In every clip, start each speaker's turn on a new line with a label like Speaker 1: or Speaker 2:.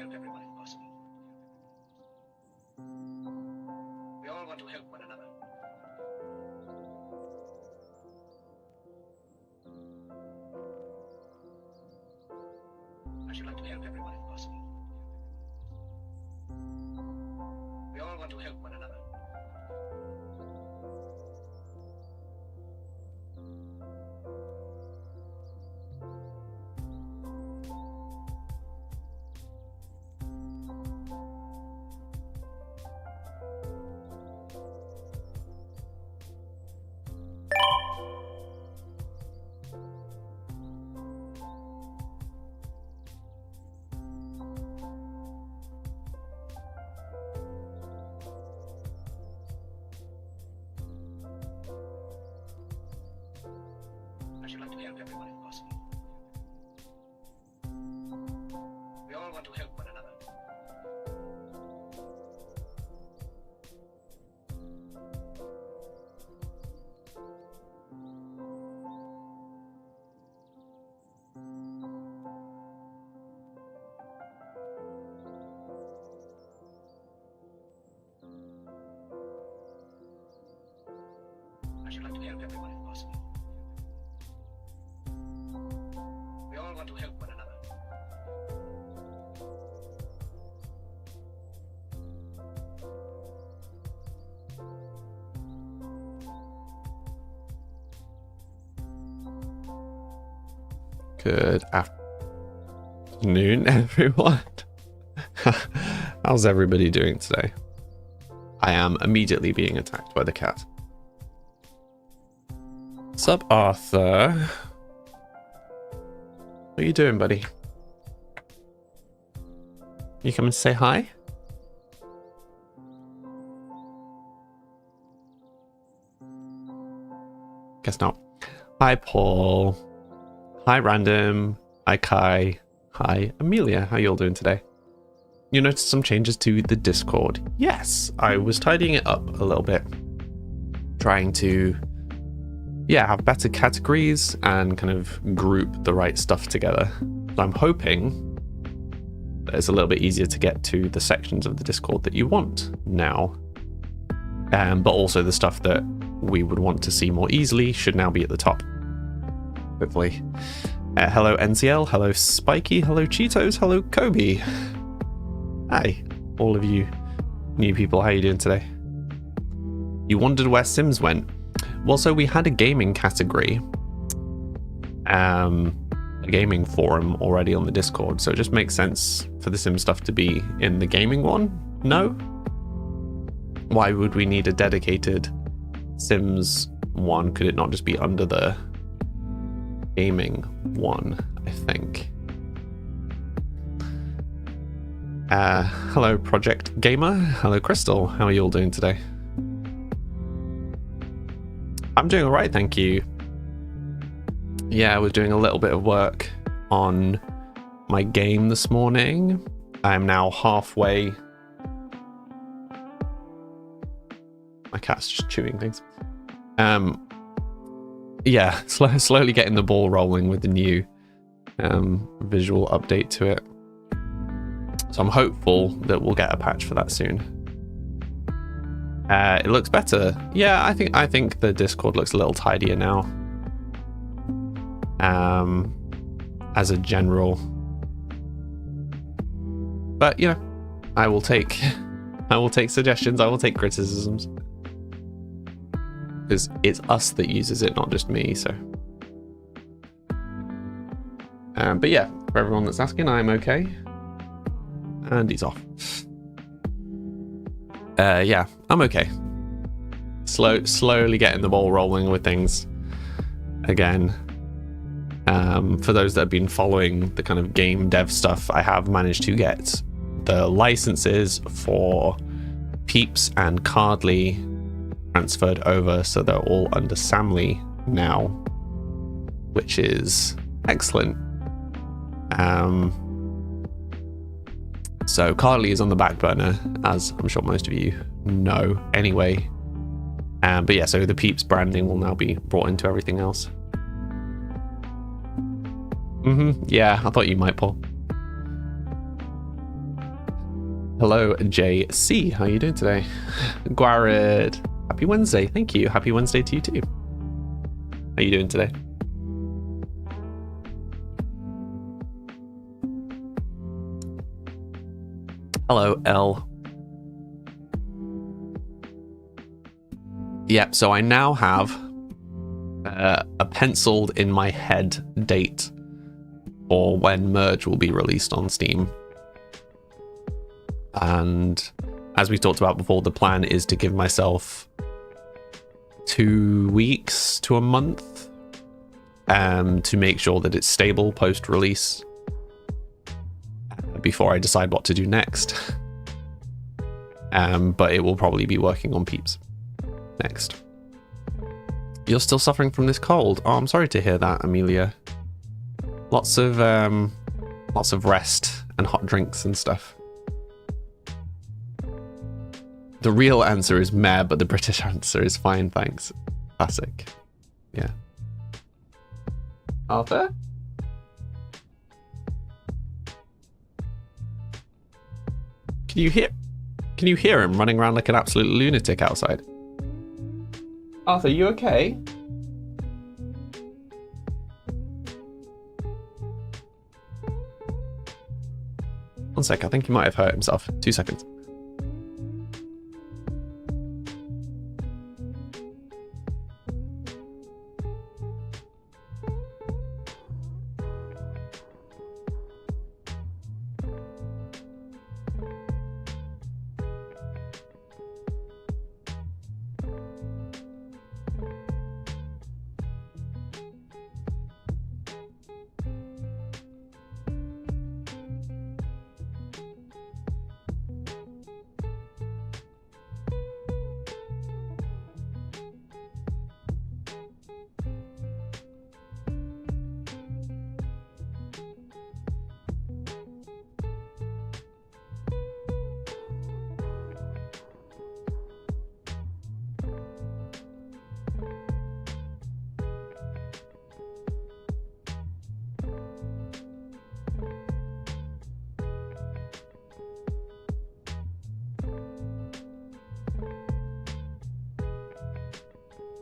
Speaker 1: help everyone if possible. We all want to help one another. I should like to help everyone if possible. We all want to help one another. I should like to help everyone if possible. We all want to help one another. I should like to help everyone if possible. We all want to help one another.
Speaker 2: Good afternoon, everyone. How's everybody doing today? I am immediately being attacked by the cat. Sup, Arthur? What are you doing, buddy? You coming to say hi? Guess not. Hi, Paul. Hi, Random. Hi, Kai. Hi, Amelia. How you all doing today? You noticed some changes to the Discord? Yes, I was tidying it up a little bit. Trying to, have better categories and kind of group the right stuff together. So I'm hoping that it's a little bit easier to get to the sections of the Discord that you want now. But also the stuff that we would want to see more easily should now be at the top. Hopefully. Hello NCL, hello Spiky, hello Cheetos, hello Kobe. Hi, all of you new people, how are you doing today? You wondered where Sims went? Well, so we had a gaming category, a gaming forum already on the Discord, so it just makes sense for the Sims stuff to be in the gaming one? No? Why would we need a dedicated Sims one? Could it not just be under the gaming one, I think? Hello Project Gamer, hello Crystal, how are you all doing today? I'm doing alright, thank you. Yeah, I was doing a little bit of work on my game this morning. I am now halfway. My cat's just chewing things. Yeah, slowly getting the ball rolling with the new visual update to it. So I'm hopeful that we'll get a patch for that soon. It looks better. Yeah, I think the Discord looks a little tidier now. As a general. But you know, I will take suggestions, I will take criticisms. Because it's us that uses it, not just me, so. But yeah, for everyone that's asking, I'm okay. And he's off. Yeah, I'm okay. Slowly getting the ball rolling with things again. For those that have been following the kind of game dev stuff, I have managed to get the licenses for Peeps and Cardly transferred over, so they're all under Samly now, which is excellent. So Cardly is on the back burner, as I'm sure most of you know anyway. But yeah, so the Peeps branding will now be brought into everything else. Yeah, I thought you might, Paul. Hello, JC. How are you doing today? Guarid. Happy Wednesday. Thank you. Happy Wednesday to you too. How are you doing today? Hello, L. Yep, so I now have a penciled in my head date for when Merge will be released on Steam. And as we talked about before, the plan is to give myself 2 weeks to a month to make sure that it's stable post-release before I decide what to do next. But it will probably be working on Peeps next. You're still suffering from this cold. Oh, I'm sorry to hear that, Amelia. Lots of rest and hot drinks and stuff. The real answer is meh, but the British answer is fine, thanks. Classic. Yeah. Arthur? Can you hear him running around like an absolute lunatic outside? Arthur, you okay? One sec, I think he might have hurt himself. 2 seconds.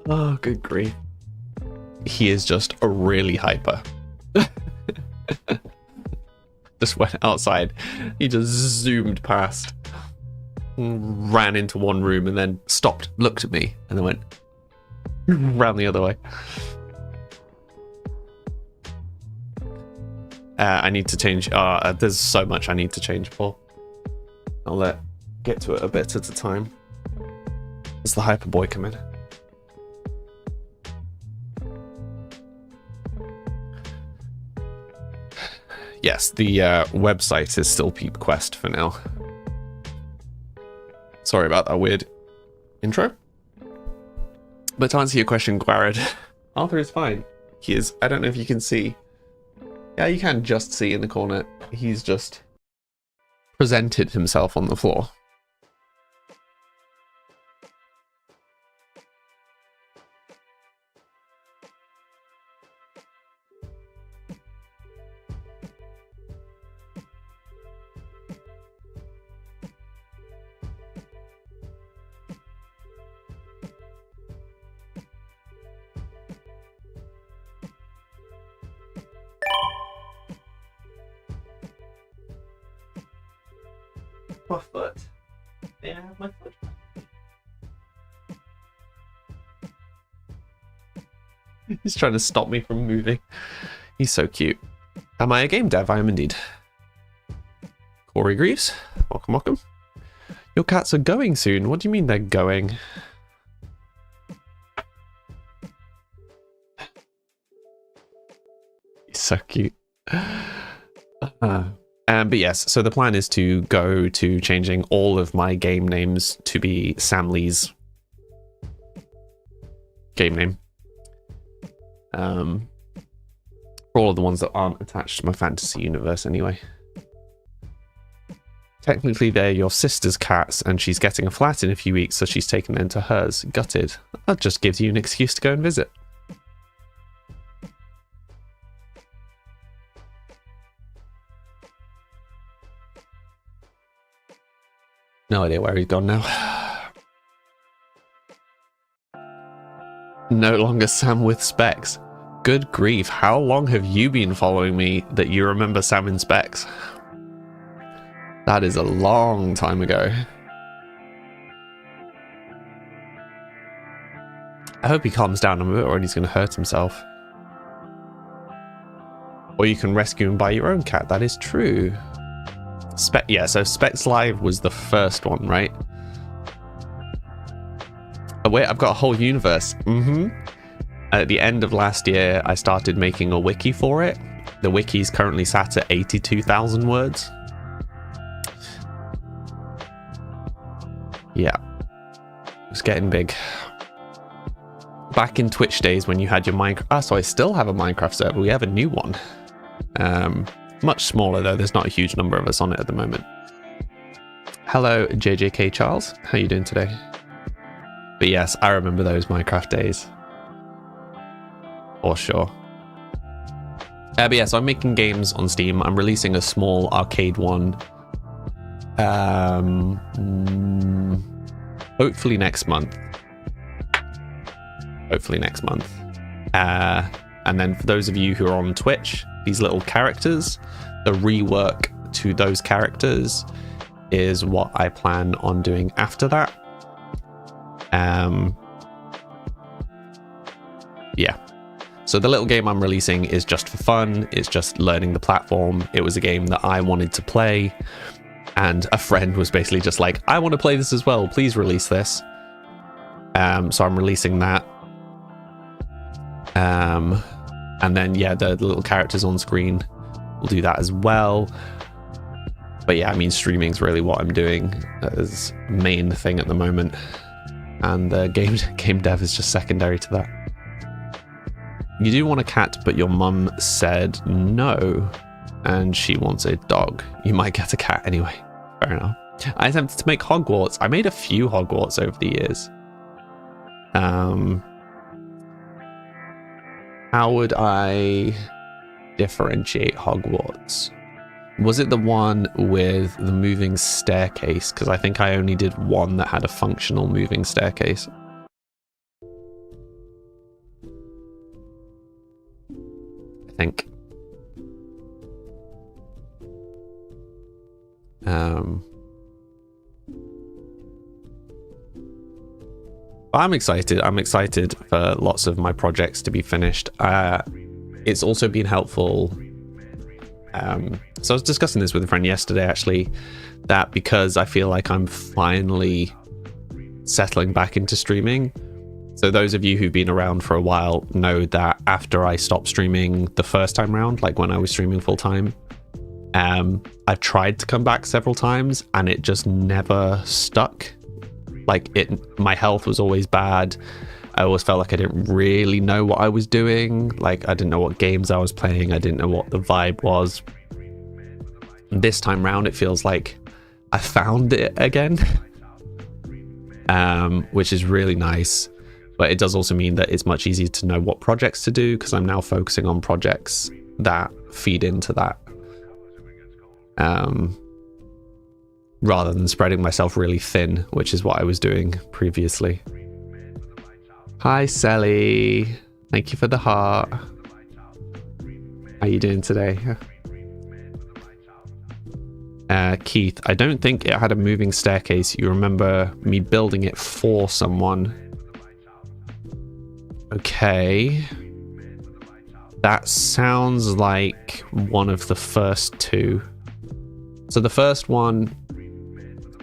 Speaker 2: Oh, good grief. He is just a really hyper. Just went outside. He just zoomed past, ran into one room and then stopped, looked at me, and then went round the other way. I need to change. There's so much I need to change for. I'll get to it a bit at a time. Does the hyper boy come in? Yes, the website is still Peep Quest for now. Sorry about that weird intro. But to answer your question, Guarid, Arthur is fine. He is, I don't know if you can see. Yeah, you can just see in the corner. He's just presented himself on the floor. My foot. May I have my foot? He's trying to stop me from moving. He's so cute. Am I a game dev? I am indeed. Corey Greaves, welcome, welcome. Your cats are going soon. What do you mean they're going? He's so cute. But yes, so the plan is to go to changing all of my game names to be Sam Lee's game name. For all of the ones that aren't attached to my fantasy universe anyway. Technically they're your sister's cats and she's getting a flat in a few weeks, so she's taken them to hers. Gutted. That just gives you an excuse to go and visit. No idea where he's gone now. No longer Sam with specs. Good grief, how long have you been following me that you remember Sam in specs? That is a long time ago. I hope he calms down a bit or he's going to hurt himself. Or you can rescue him by your own cat, that is true. Yeah, so Specs Live was the first one, right? Oh wait, I've got a whole universe. At the end of last year, I started making a wiki for it. The wiki's currently sat at 82,000 words. Yeah. It's getting big. Back in Twitch days when you had your Minecraft... Ah, so I still have a Minecraft server. We have a new one. Much smaller though. There's not a huge number of us on it at the moment. Hello, JJK Charles. How you doing today? But yes, I remember those Minecraft days. For sure. But yeah, so I'm making games on Steam. I'm releasing a small arcade one. Hopefully next month. And then for those of you who are on Twitch, these little characters, the rework to those characters is what I plan on doing after that. Yeah. So the little game I'm releasing is just for fun. It's just learning the platform. It was a game that I wanted to play. And a friend was basically just like, I want to play this as well. Please release this. So I'm releasing that. And then, yeah, the little characters on screen will do that as well. But yeah, I mean, streaming's really what I'm doing as main thing at the moment. And the game dev is just secondary to that. You do want a cat, but your mum said no, and she wants a dog. You might get a cat anyway. Fair enough. I attempted to make Hogwarts. I made a few Hogwarts over the years. How would I differentiate Hogwarts? Was it the one with the moving staircase? Because I think I only did one that had a functional moving staircase. I think. I'm excited. I'm excited for lots of my projects to be finished. It's also been helpful. So I was discussing this with a friend yesterday, actually, that because I feel like I'm finally settling back into streaming. So those of you who've been around for a while know that after I stopped streaming the first time round, like when I was streaming full time, I've tried to come back several times and it just never stuck. Like my health was always bad. I always felt like I didn't really know what I was doing. Like I didn't know what games I was playing. I didn't know what the vibe was. This time round, it feels like I found it again, which is really nice. But it does also mean that it's much easier to know what projects to do because I'm now focusing on projects that feed into that. Rather than spreading myself really thin, which is what I was doing previously. Hi, Sally. Thank you for the heart. How you doing today? Keith, I don't think it had a moving staircase. You remember me building it for someone. Okay. That sounds like one of the first two. So the first one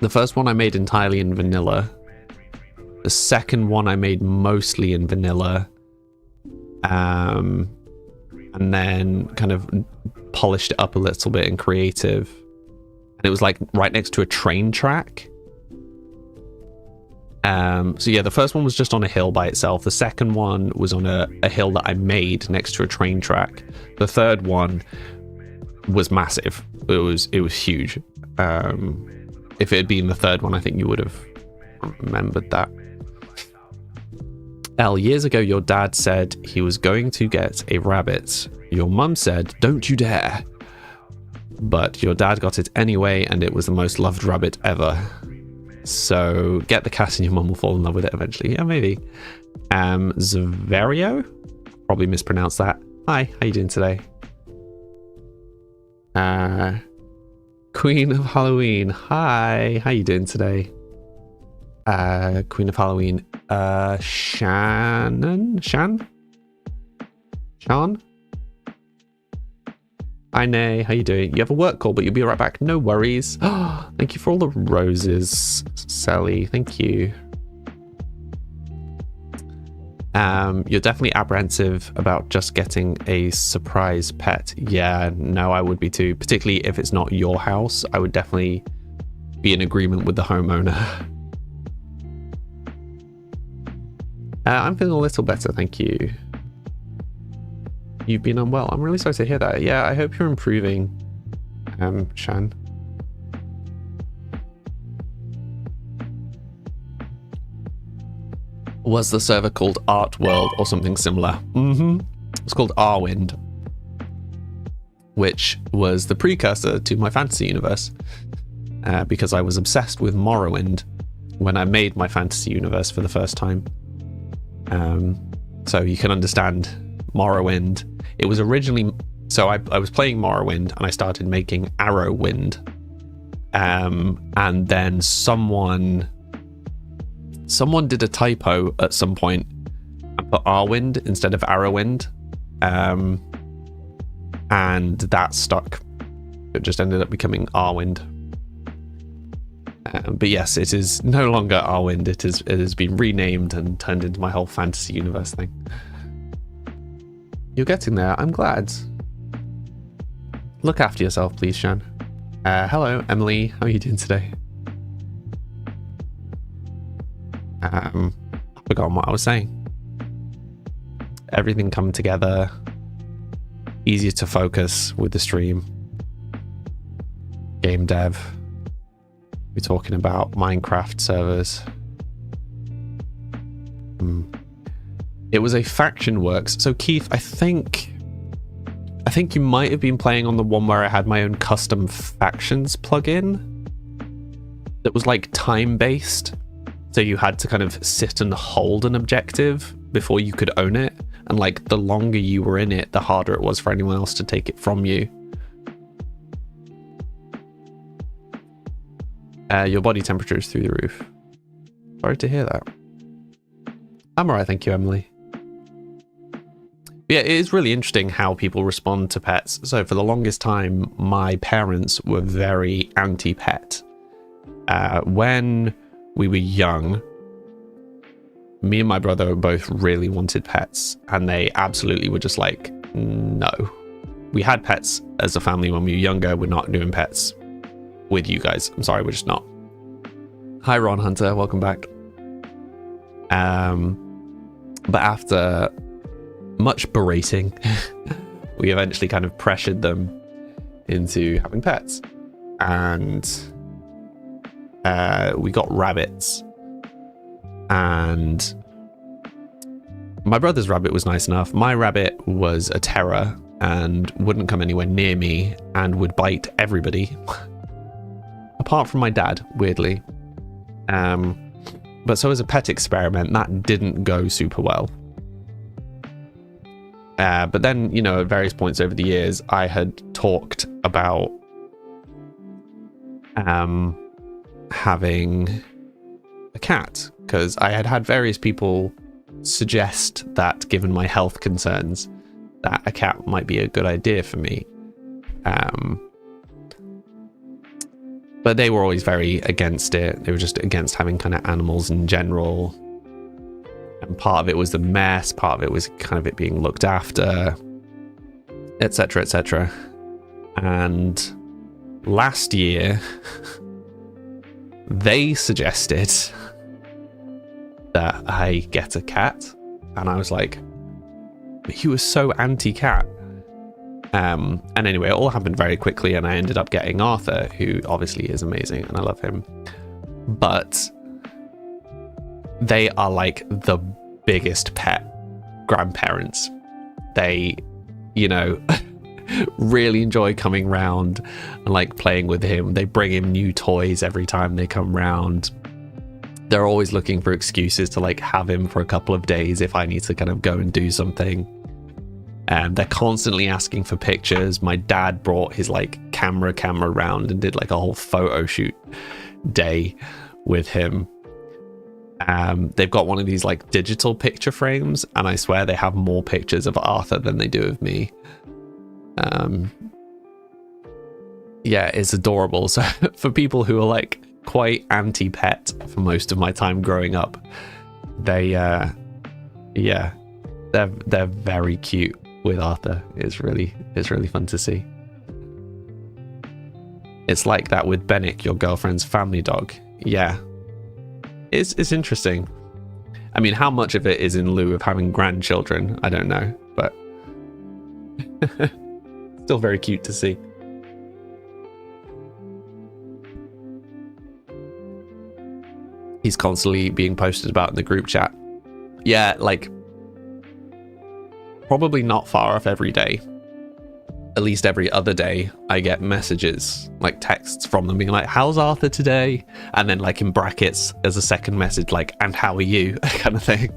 Speaker 2: I made entirely in vanilla. The second one I made mostly in vanilla. And then kind of polished it up a little bit in creative. And it was like right next to a train track. So yeah, the first one was just on a hill by itself. The second one was on a hill that I made next to a train track. The third one was massive. It was huge. If it had been the third one, I think you would have remembered that. Years ago, your dad said he was going to get a rabbit. Your mum said, "Don't you dare." But your dad got it anyway, and it was the most loved rabbit ever. So get the cat and your mum will fall in love with it eventually. Yeah, maybe. Zverio? Probably mispronounced that. Hi, how you doing today? Queen of Halloween. Hi, how you doing today? Queen of Halloween. Shannon? Sean? Hi, Nay. How you doing? You have a work call, but you'll be right back. No worries. Thank you for all the roses, Sally. Thank you. You're definitely apprehensive about just getting a surprise pet. Yeah, no, I would be too. Particularly if it's not your house. I would definitely be in agreement with the homeowner. I'm feeling a little better, thank you. You've been unwell. I'm really sorry to hear that. Yeah, I hope you're improving, Shan. Was the server called Art World or something similar? It's called Arwind, which was the precursor to my fantasy universe, because I was obsessed with Morrowind when I made my fantasy universe for the first time. So you can understand Morrowind. It was originally, so I was playing Morrowind and I started making Arrowwind, and then someone did a typo at some point and put Arwind instead of Arrowwind, and that stuck. It just ended up becoming Arwind. But yes, it is no longer Arwind. It has been renamed and turned into my whole fantasy universe thing. You're getting there. I'm glad. Look after yourself, please, Shan. Hello, Emily. How are you doing today? I've forgotten what I was saying. Everything come together. Easier to focus with the stream. Game dev. We're talking about Minecraft servers. It was a Faction Works. So Keith, I think you might have been playing on the one where I had my own custom factions plugin that was like time-based. So you had to kind of sit and hold an objective before you could own it. And like the longer you were in it, the harder it was for anyone else to take it from you. Your body temperature is through the roof. Sorry to hear that. I'm alright, thank you, Emily. Yeah, it is really interesting how people respond to pets. So for the longest time, my parents were very anti-pet. When we were young, me and my brother both really wanted pets, and they absolutely were just like, no. We had pets as a family when we were younger. We're not doing pets with you guys. I'm sorry, we're just not. Hi, Ron Hunter. Welcome back. But after much berating, we eventually kind of pressured them into having pets. And we got rabbits. And my brother's rabbit was nice enough. My rabbit was a terror and wouldn't come anywhere near me and would bite everybody. Apart from my dad, weirdly. But so as a pet experiment, that didn't go super well. But then, you know, at various points over the years, I had talked about having a cat, because I had had various people suggest that, given my health concerns, that a cat might be a good idea for me. But they were always very against it. They were just against having kind of animals in general. And part of it was the mess, part of it was kind of it being looked after, etc., etc. And last year, they suggested that I get a cat. And I was like, but you were so anti-cat. And anyway, it all happened very quickly, and I ended up getting Aerfyr, who obviously is amazing, and I love him. But they are like the biggest pet grandparents. They, you know, really enjoy coming round and like playing with him. They bring him new toys every time they come round. they're always looking for excuses to like have him for a couple of days if I need to kind of go and do something. And they're constantly asking for pictures. My dad brought his like camera round and did like a whole photo shoot day with him. They've got one of these like digital picture frames, and I swear they have more pictures of Arthur than they do of me. Yeah, it's adorable. So for people who are like quite anti-pet for most of my time growing up, they yeah, they're very cute with Arthur. It's really fun to see. It's like that with Bennick, your girlfriend's family dog. Yeah, it's interesting. I mean, how much of it is in lieu of having grandchildren, I don't know, but still very cute to see. He's constantly being posted about in the group chat. Yeah, like probably not far off every day. At least every other day, I get messages, like texts from them being like, how's Arthur today? And then like in brackets as a second message, like, and how are you? Kind of thing.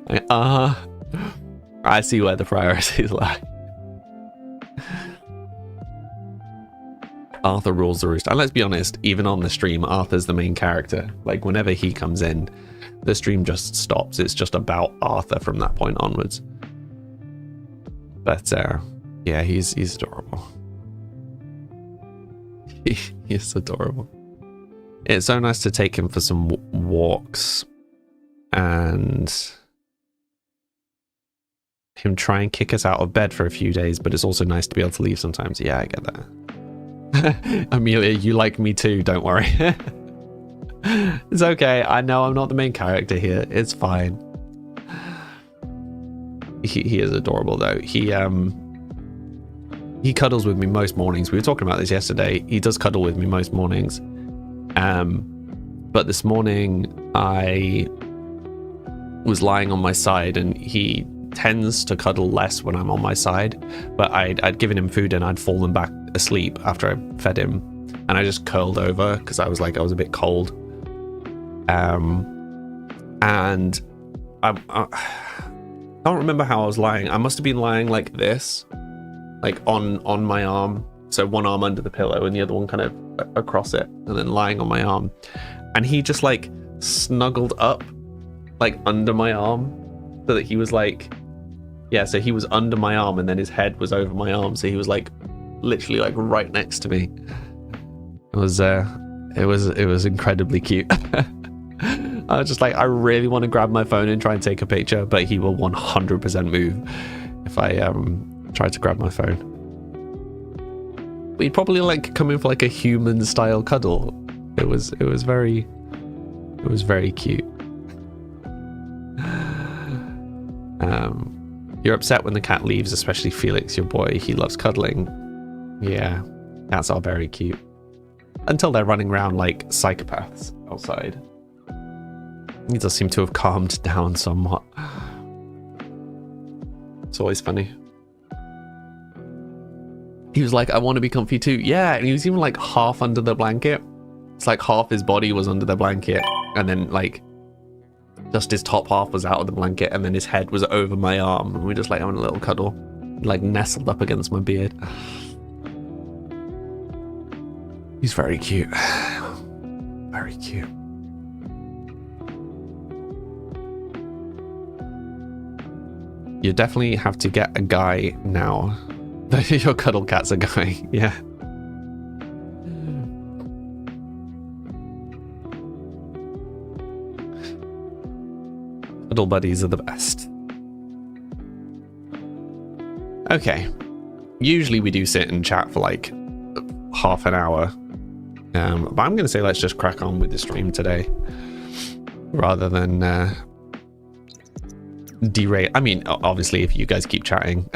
Speaker 2: Like, I see where the priorities lie. Arthur rules the roost. And let's be honest, even on the stream, Arthur's the main character. Like whenever he comes in, the stream just stops. It's just about Arthur from that point onwards. But yeah, he's adorable. He's adorable. It's so nice to take him for some walks and him try and kick us out of bed for a few days, but it's also nice to be able to leave sometimes. Yeah, I get that. Amelia, you like me too, don't worry. It's okay. I know I'm not the main character here. It's fine. He is adorable though. He cuddles with me most mornings. We were talking about this yesterday. He does cuddle with me most mornings. But this morning I was lying on my side, and he tends to cuddle less when I'm on my side, but I'd given him food and I'd fallen back asleep after I fed him, and I just curled over because I was a bit cold. And I don't remember how I was lying. I must have been lying like this, like on my arm, so one arm under the pillow and the other one kind of across it, and then lying on my arm, and he just like snuggled up like under my arm, so that he was like, yeah, so he was under my arm and then his head was over my arm, so he was like literally like right next to me. It was incredibly cute. I was just like, I really want to grab my phone and try and take a picture, but he will 100% move if I try to grab my phone. But he'd probably like come in for like a human style cuddle. It was very cute. You're upset when the cat leaves, especially Felix, your boy. He loves cuddling. Yeah, cats are very cute. Until they're running around like psychopaths outside. He does seem to have calmed down somewhat. It's always funny. He was like, I want to be comfy too. Yeah, and he was even like half under the blanket. It's like half his body was under the blanket, and then like just his top half was out of the blanket, and then his head was over my arm, and we just like having a little cuddle, like nestled up against my beard. He's very cute. Very cute. You definitely have to get a guy now. Your cuddle cat's a guy. Yeah. Cuddle buddies are the best. Okay. Usually we do sit and chat for like half an hour. But I'm going to say let's just crack on with the stream today. Rather than derail. I mean, obviously, if you guys keep chatting,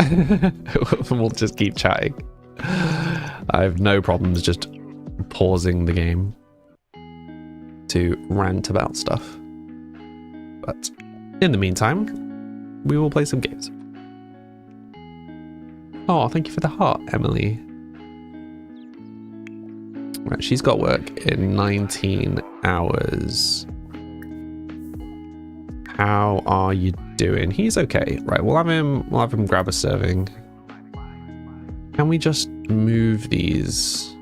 Speaker 2: we'll just keep chatting. I have no problems just pausing the game to rant about stuff. But in the meantime, we will play some games. Oh, thank you for the heart, Emily. Right, she's got work in 19 hours. How are you doing? He's okay. Right, we'll have him grab a serving. Can we just move these?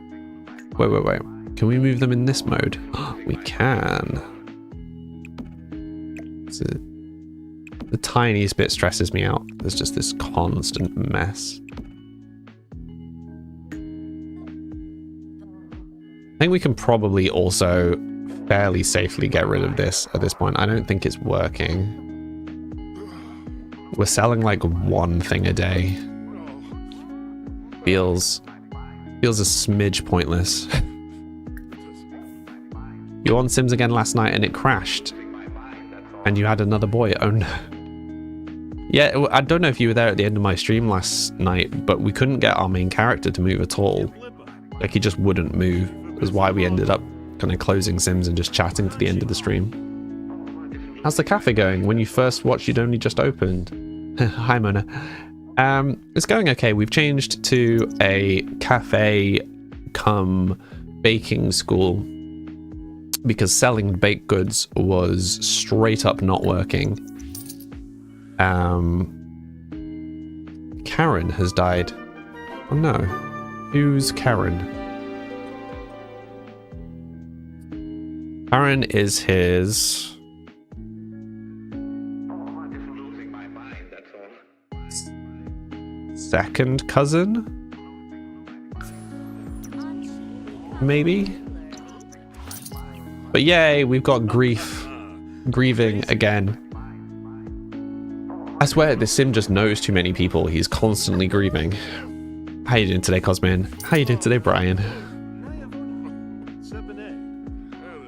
Speaker 2: Wait. Can we move them in this mode? We can. The tiniest bit stresses me out. There's just this constant mess. I think we can probably also fairly safely get rid of this at this point. I don't think it's working. We're selling like one thing a day. Feels a smidge pointless. You were on Sims again last night and it crashed. And you had another boy. Oh no. Yeah, I don't know if you were there at the end of my stream last night, but we couldn't get our main character to move at all. Like, he just wouldn't move. It was why we ended up kind of closing Sims and just chatting for the end of the stream. How's the cafe going? When you first watched, you'd only just opened. Hi, Mona. It's going okay. We've changed to a cafe come baking school because selling baked goods was straight up not working. Karen has died. Oh no. Who's Karen? Karen is his second cousin? Maybe? But yay, we've got grieving again. I swear, this sim just knows too many people. He's constantly grieving. How you doing today, Cosmin? How you doing today, Brian?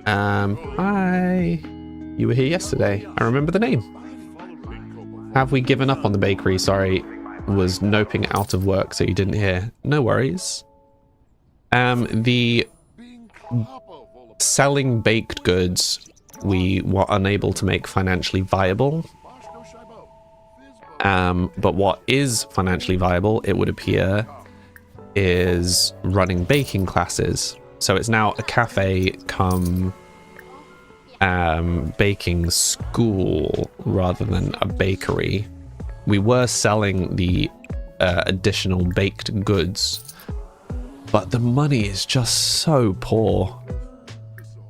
Speaker 2: Hi. You were here yesterday. I remember the name. Have we given up on the bakery? Sorry, was noping out of work, so you didn't hear. No worries. The selling baked goods we were unable to make financially viable. But what is financially viable, it would appear, is running baking classes. So it's now a cafe come baking school rather than a bakery. We were selling the additional baked goods, but the money is just so poor.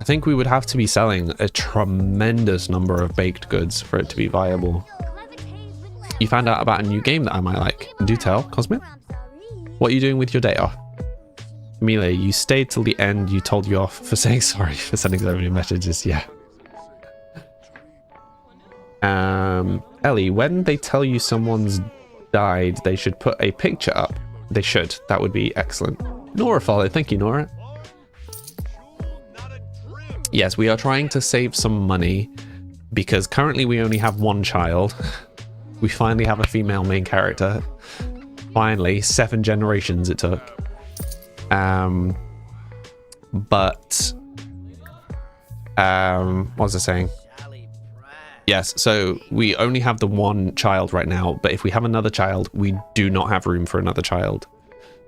Speaker 2: I think we would have to be selling a tremendous number of baked goods for it to be viable. You found out about a new game that I might like. Do tell, Cosmic. What are you doing with your day off? Amelia, you stayed till the end. You told you off for saying sorry for sending so many messages. Yeah. Ellie, when they tell you someone's died, they should put a picture up. They should. That would be excellent. Nora followed. Thank you, Nora. Yes, we are trying to save some money because currently we only have one child. We finally have a female main character. Finally, 7 generations it took. What was I saying? Yes, so we only have the one child right now, but if we have another child, we do not have room for another child.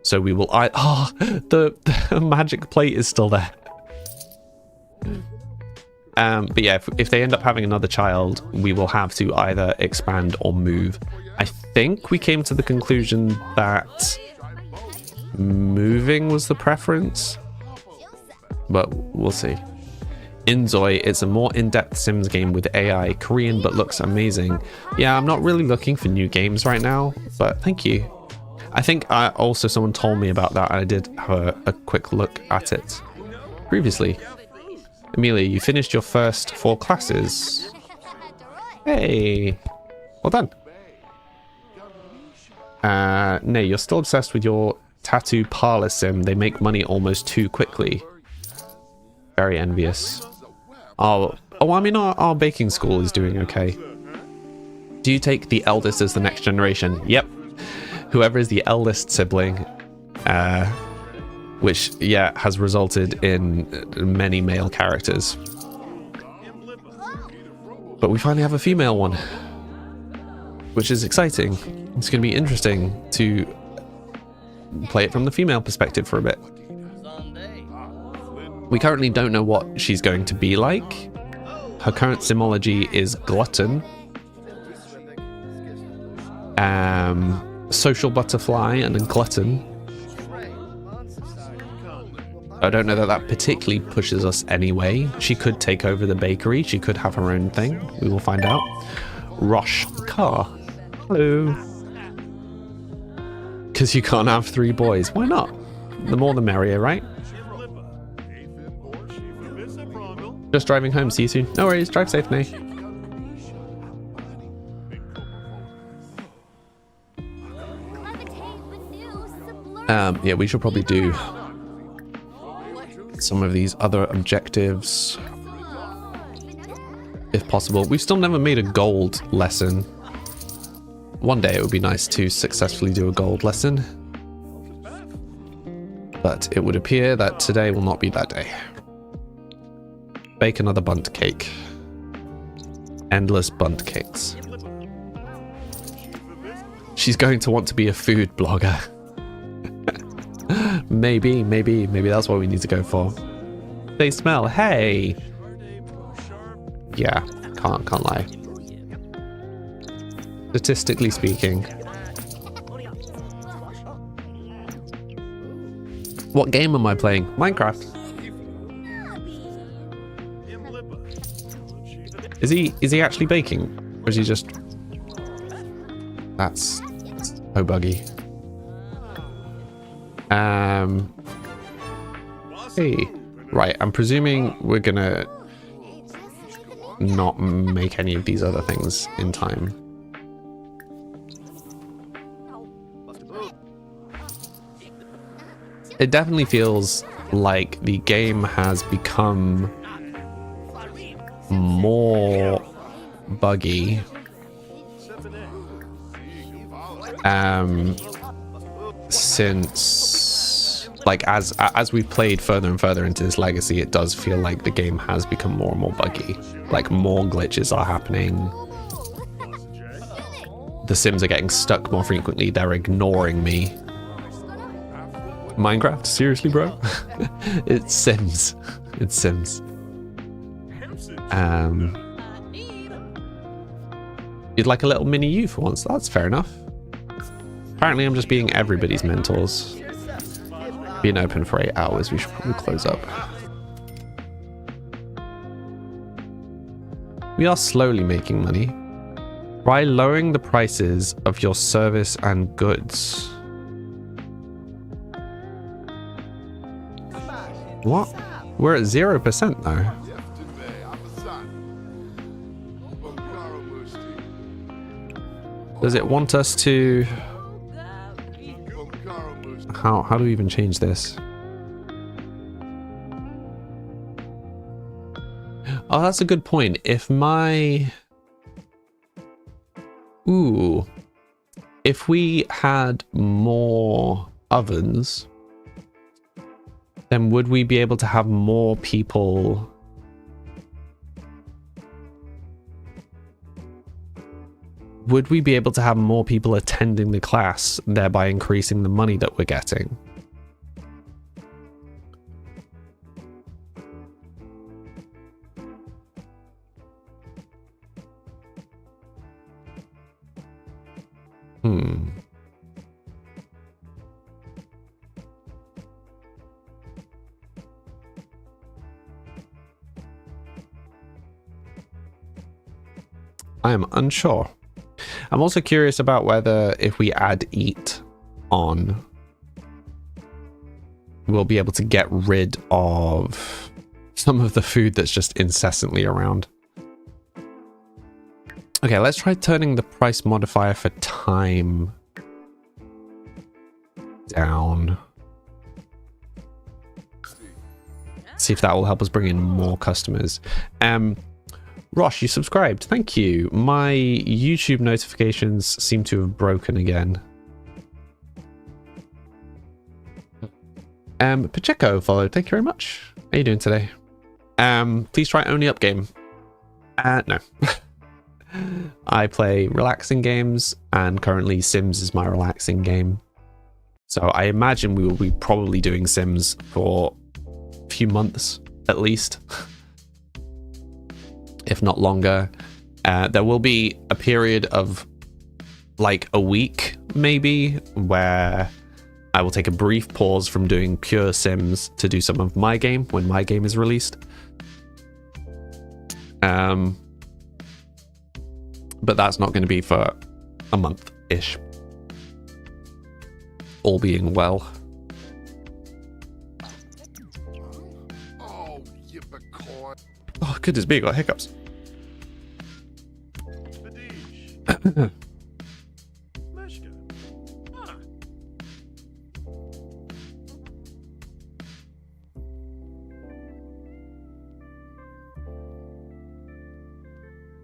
Speaker 2: So we will... the magic plate is still there. But yeah, if they end up having another child, we will have to either expand or move. I think we came to the conclusion that moving was the preference, but we'll see. Inzoi, it's a more in-depth Sims game with AI, Korean, but looks amazing. Yeah, I'm not really looking for new games right now, but thank you. I think also someone told me about that, and I did have a quick look at it previously. Amelia, you finished your first 4 classes. Hey, well done. No, you're still obsessed with your tattoo parlor sim. They make money almost too quickly. Very envious. Oh, I mean, our baking school is doing okay. Do you take the eldest as the next generation? Yep. Whoever is the eldest sibling, which, yeah, has resulted in many male characters. But we finally have a female one, which is exciting. It's going to be interesting to play it from the female perspective for a bit. We currently don't know what she's going to be like. Her current simology is glutton, social butterfly, and a glutton. I don't know that that particularly pushes us anyway. She could take over the bakery. She could have her own thing. We will find out. Rosh car. Hello. Because you can't have 3 boys. Why not? The more the merrier, right? Just driving home. See you soon. No worries. Drive safe, Nay. Yeah, we should probably do some of these other objectives if possible. We've still never made a gold lesson. One day it would be nice to successfully do a gold lesson, but it would appear that today will not be that day. Bake another bundt cake. Endless bundt cakes. She's going to want to be a food blogger. Maybe that's what we need to go for. They smell. Hey. Yeah, can't lie. Statistically speaking. What game am I playing? Minecraft. Is he actually baking? Or is he just... That's so buggy. Hey. Right, I'm presuming we're gonna not make any of these other things in time. It definitely feels like the game has become more buggy since, like, as we've played further and further into this legacy, it does feel like the game has become more and more buggy. Like, more glitches are happening. The Sims are getting stuck more frequently. They're ignoring me. Minecraft? Seriously, bro? It's Sims. It's Sims. You'd like a little mini you for once. That's fair enough. Apparently I'm just being everybody's mentors. Being open for 8 hours, we should probably close up. We are slowly making money. By lowering the prices of your service and goods. What? We're at 0% though. Does it want us to... How do we even change this? Oh, that's a good point. If my... Ooh. If we had more ovens, then would we be able to have more people... Would we be able to have more people attending the class, thereby increasing the money that we're getting? I am unsure. I'm also curious about whether if we add eat on, we'll be able to get rid of some of the food that's just incessantly around. Okay, let's try turning the price modifier for time down. See if that will help us bring in more customers. Rosh, you subscribed. Thank you. My YouTube notifications seem to have broken again. Pacheco followed. Thank you very much. How are you doing today? Please try only up game. No. I play relaxing games, and currently Sims is my relaxing game. So I imagine we will be probably doing Sims for few months at least, if not longer. There will be a period of like a week maybe where I will take a brief pause from doing pure Sims to do some of my game when my game is released. But that's not going to be for a month-ish. All being well. Oh, goodness me, I got hiccups.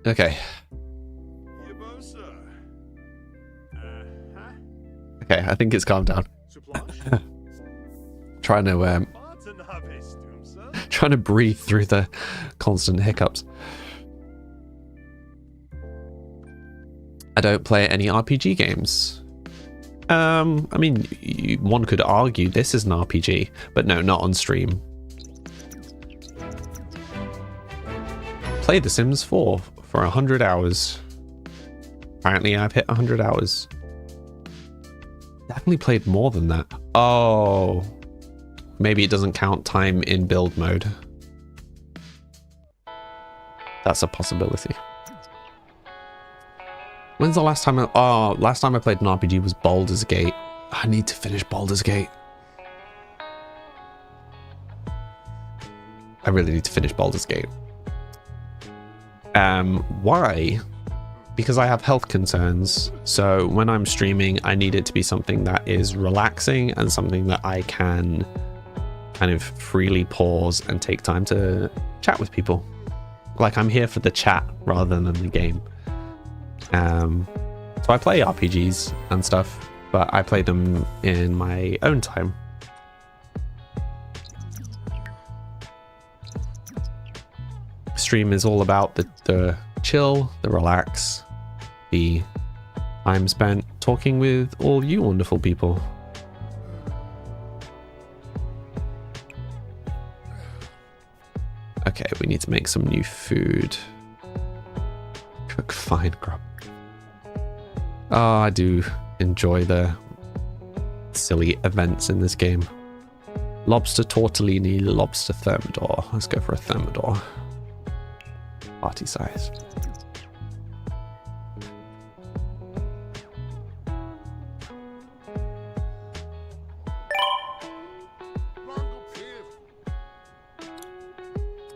Speaker 2: Okay. Okay, I think it's calmed down. Trying to breathe through the constant hiccups. I don't play any RPG games. I mean, one could argue this is an RPG, but no, not on stream. Play The Sims 4 for 100 hours. Apparently I've hit 100 hours. Definitely played more than that. Oh, maybe it doesn't count time in build mode. That's a possibility. When's the last time last time I played an RPG was Baldur's Gate. I need to finish Baldur's Gate. I really need to finish Baldur's Gate. Why? Because I have health concerns. So when I'm streaming, I need it to be something that is relaxing and something that I can kind of freely pause and take time to chat with people. Like I'm here for the chat rather than the game. So I play RPGs and stuff, but I play them in my own time. Stream is all about the chill, the relax, the time spent talking with all you wonderful people. Okay, we need to make some new food. Cook fine grub. Oh, I do enjoy the silly events in this game. Lobster tortellini, lobster thermidor. Let's go for a thermidor. Party size.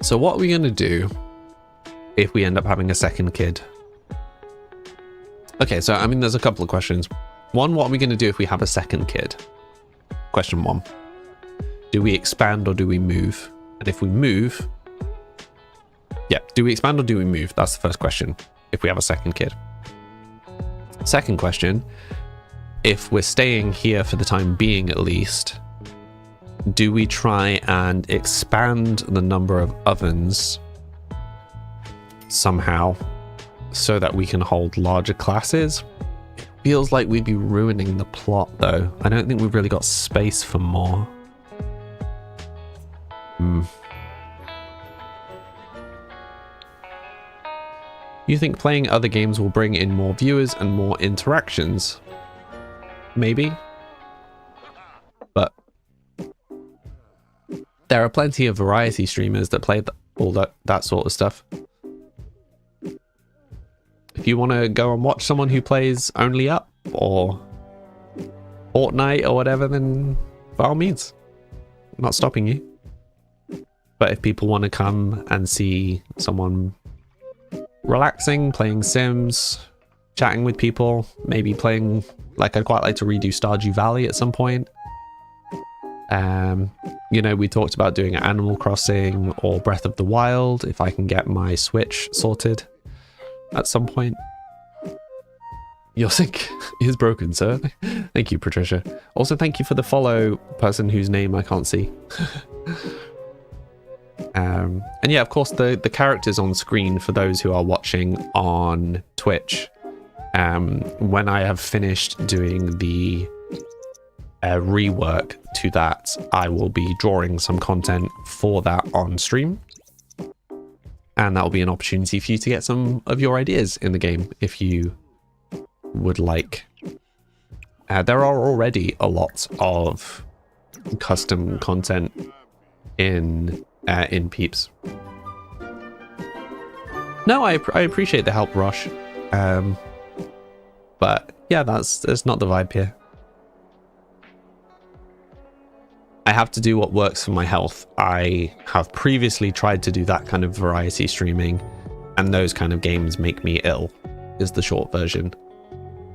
Speaker 2: So what are we going to do if we end up having a second kid? Okay, so I mean, there's a couple of questions. One, what are we going to do if we have a second kid? Question one. Do we expand or do we move? And if we move... Yeah, do we expand or do we move? That's the first question, if we have a second kid. Second question, if we're staying here for the time being at least, do we try and expand the number of ovens somehow so that we can hold larger classes? It feels like we'd be ruining the plot though. I don't think we've really got space for more. You think playing other games will bring in more viewers and more interactions? Maybe. But there are plenty of variety streamers that play all that sort of stuff. If you want to go and watch someone who plays Only Up or Fortnite or whatever, then by all means, I'm not stopping you. But if people want to come and see someone relaxing, playing Sims, chatting with people, maybe playing, like I'd quite like to redo Stardew Valley at some point. You know, we talked about doing Animal Crossing or Breath of the Wild if I can get my Switch sorted at some point. Your sync is broken, sir. Thank you, Patricia. Also, thank you for the follow, person whose name I can't see. And yeah, of course, the characters on screen for those who are watching on Twitch. When I have finished doing the rework to that, I will be drawing some content for that on stream. And that will be an opportunity for you to get some of your ideas in the game if you would like. There are already a lot of custom content in Peeps. No, I appreciate the help, Rosh. But yeah, that's not the vibe here. I have to do what works for my health. I have previously tried to do that kind of variety streaming, and those kind of games make me ill, is the short version.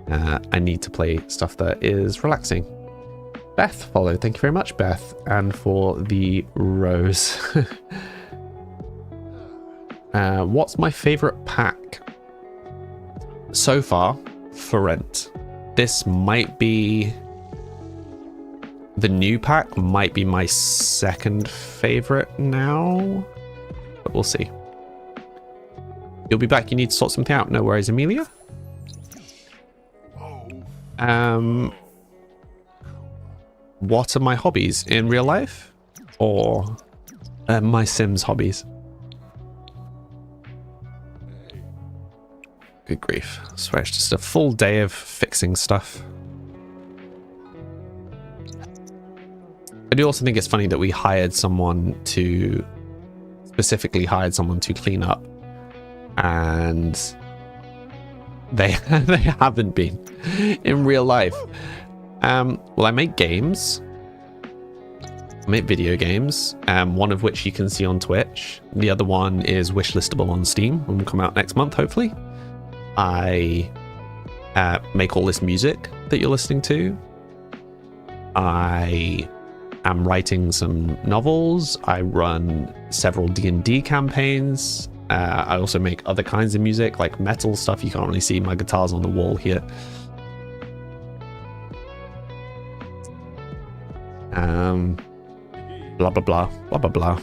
Speaker 2: I need to play stuff that is relaxing. Beth followed. Thank you very much, Beth. And for the rose. What's my favorite pack so far for rent? This might be... The new pack might be my second favorite now, but we'll see. You'll be back. You need to sort something out. No worries, Amelia. What are my hobbies in real life, or my Sims hobbies? Good grief! I swear it's just a full day of fixing stuff. I do also think it's funny that we specifically hired someone to clean up, and they haven't been in real life. Well, I make games. I make video games, one of which you can see on Twitch. The other one is wishlistable on Steam and will come out next month, hopefully. I make all this music that you're listening to. I am writing some novels. I run several D&D campaigns. I also make other kinds of music, like metal stuff. You can't really see my guitars on the wall here. Blah, blah, blah, blah, blah, blah.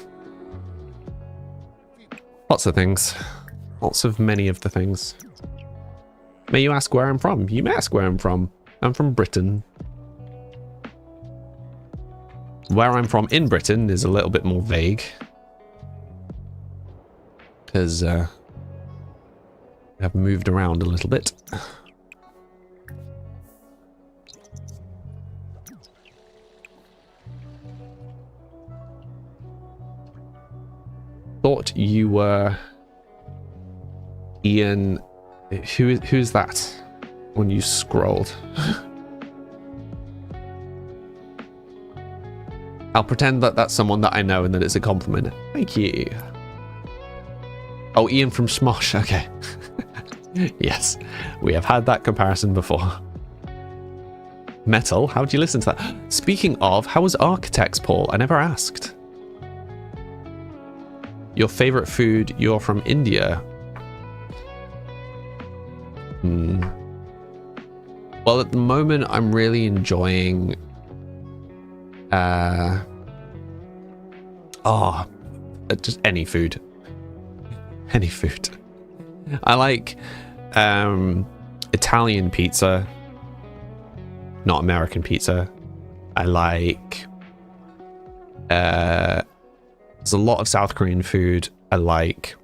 Speaker 2: Lots of things. Lots of many of the things. May you ask where I'm from? You may ask where I'm from. I'm from Britain. Where I'm from in Britain is a little bit more vague. Because I've moved around a little bit. Thought you were Ian. Who's that when you scrolled? I'll pretend that that's someone that I know and that it's a compliment. Thank you. Oh, Ian from Smosh. Okay. Yes, we have had that comparison before. Metal, how do you listen to that? Speaking of, how was Architects, Paul? I never asked. Your favorite food? You're from India. Well, at the moment, I'm really enjoying... just any food. Any food. I like Italian pizza, not American pizza. I like there's a lot of South Korean food I like.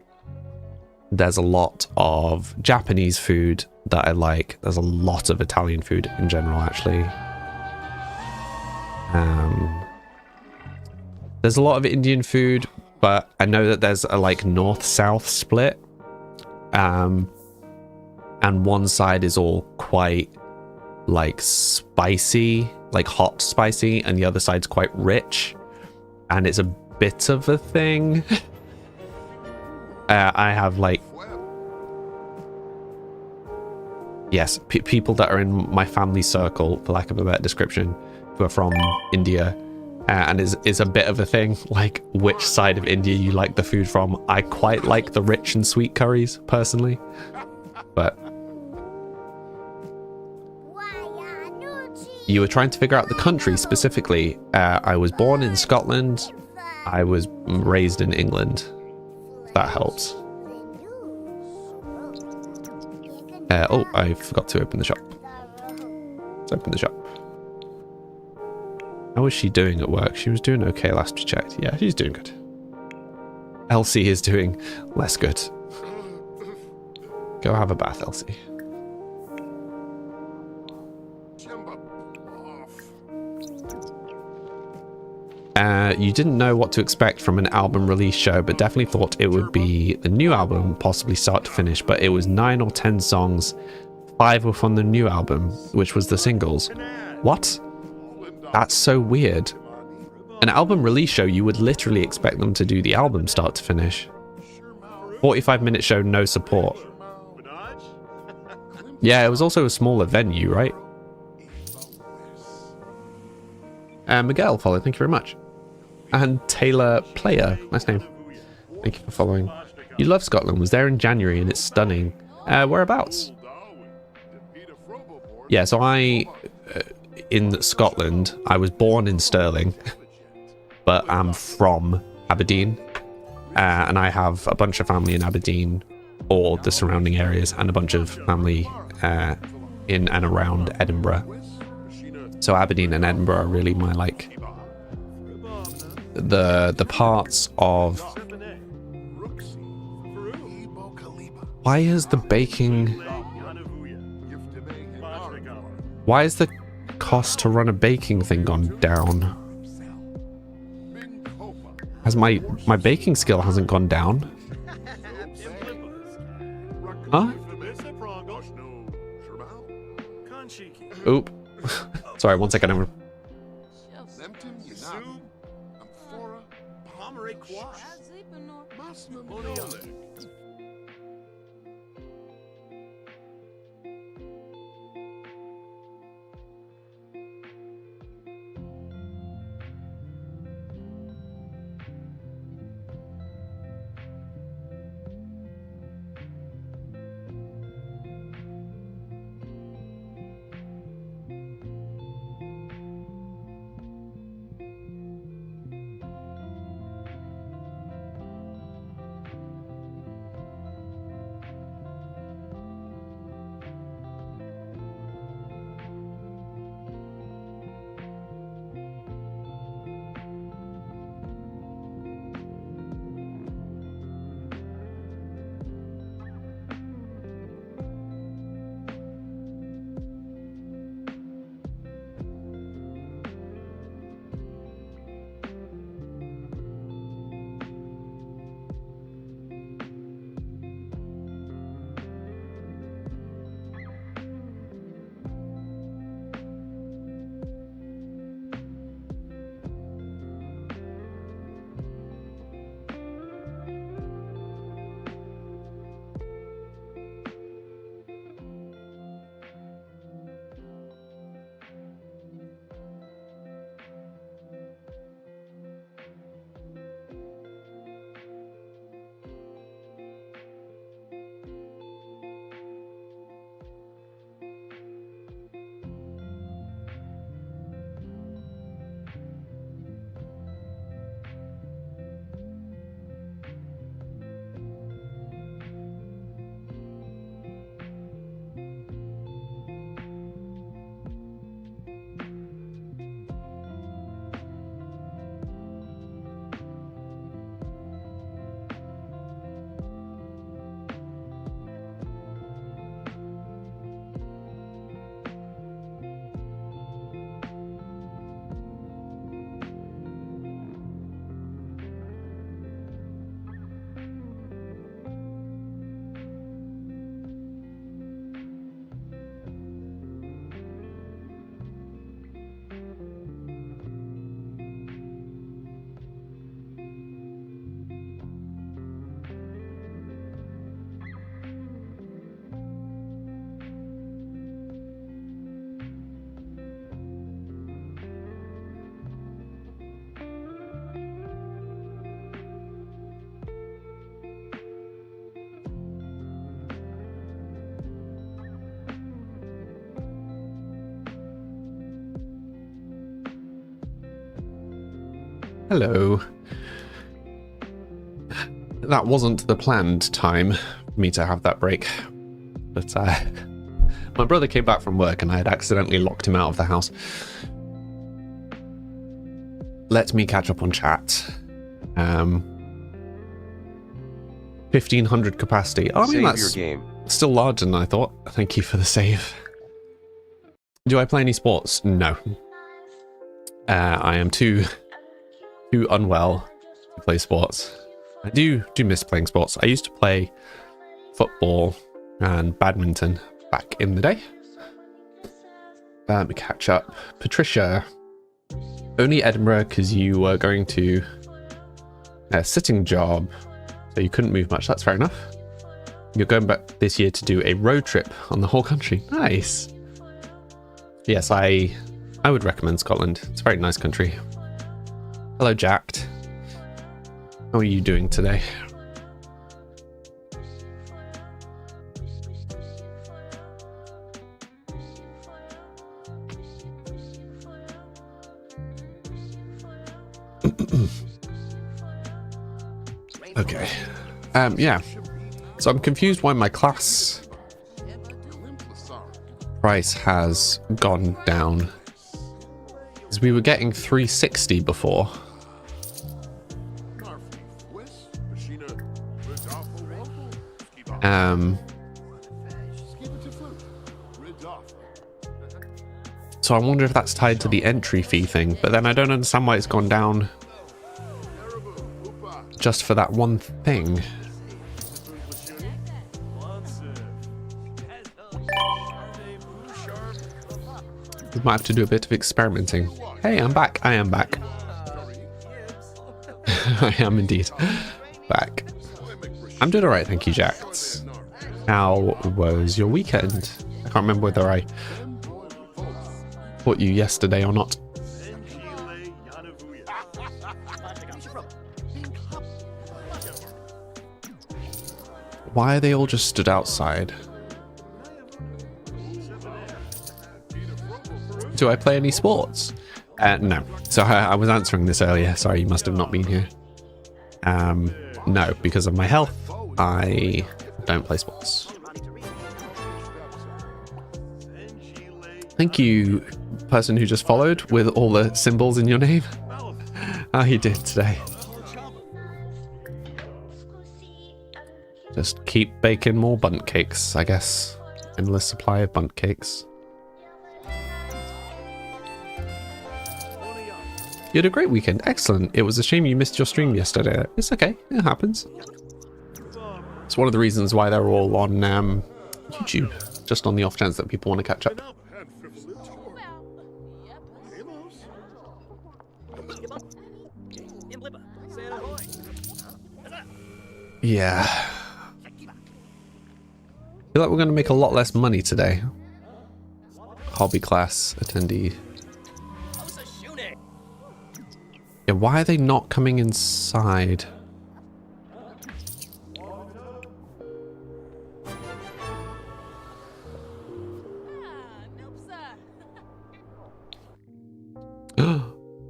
Speaker 2: There's a lot of Japanese food that I like. There's a lot of Italian food in general, actually. There's a lot of Indian food, but I know that there's a like north-south split. And one side is all quite like spicy, like hot spicy, and the other side's quite rich. And it's a bit of a thing. I have like... Yes, people that are in my family circle, for lack of a better description, who are from India. And is a bit of a thing, like which side of India you like the food from. I quite like the rich and sweet curries, personally. But... You were trying to figure out the country specifically. I was born in Scotland. I was raised in England. If that helps. Oh, I forgot to open the shop. Let's open the shop. How was she doing at work? She was doing okay last we checked. Yeah, she's doing good. Elsie is doing less good. Go have a bath, Elsie. You didn't know what to expect from an album release show, but definitely thought it would be the new album, possibly start to finish, but it was 9 or 10 songs. 5 were from the new album, which was the singles. What? That's so weird. An album release show, you would literally expect them to do the album start to finish. 45-minute show, no support. Yeah, it was also a smaller venue, right? Miguel followed, thank you very much. And Taylor Player, nice name. Thank you for following. You love Scotland, was there in January and it's stunning. Whereabouts? Yeah, so in Scotland, I was born in Stirling, but I'm from Aberdeen. And I have a bunch of family in Aberdeen or the surrounding areas and a bunch of family in and around Edinburgh. So Aberdeen and Edinburgh are really my, like, the parts of... Why is the baking... Why is the cost to run a baking thing gone down? Has my baking skill hasn't gone down? Huh? Oop. Sorry, 1 second. Hello. That wasn't the planned time for me to have that break, but my brother came back from work and I had accidentally locked him out of the house. let me catch up on chat. 1500 capacity. Oh, I mean, that's still larger than I thought. Thank you for the save. Do I play any sports? No. I am too unwell to play sports. I do miss playing sports. I used to play football and badminton back in the day. Let me catch up. Patricia, only Edinburgh because you were going to a sitting job, so you couldn't move much. That's fair enough. You're going back this year to do a road trip on the whole country. Nice. Yes, I would recommend Scotland. It's a very nice country. Hello, Jacked. How are you doing today? Okay. Yeah. So I'm confused why my class price has gone down. Because we were getting 360 before. So I wonder if that's tied to the entry fee thing, but then I don't understand why it's gone down just for that one thing. We might have to do a bit of experimenting. Hey, I'm back. I am back. I am indeed back. I'm doing alright, thank you, Jax. How was your weekend? I can't remember whether I caught you yesterday or not. Why are they all just stood outside? Do I play any sports? No. So I was answering this earlier. Sorry, you must have not been here. No, because of my health, I don't play sports. Thank you, person who just followed with all the symbols in your name. How you did today? Just keep baking more bundt cakes, I guess. Endless supply of bundt cakes. You had a great weekend. Excellent. It was a shame you missed your stream yesterday. It's okay. It happens. It's one of the reasons why they're all on YouTube. Just on the off chance that people want to catch up. Yeah. I feel like we're going to make a lot less money today. Hobby class attendee. Yeah, why are they not coming inside?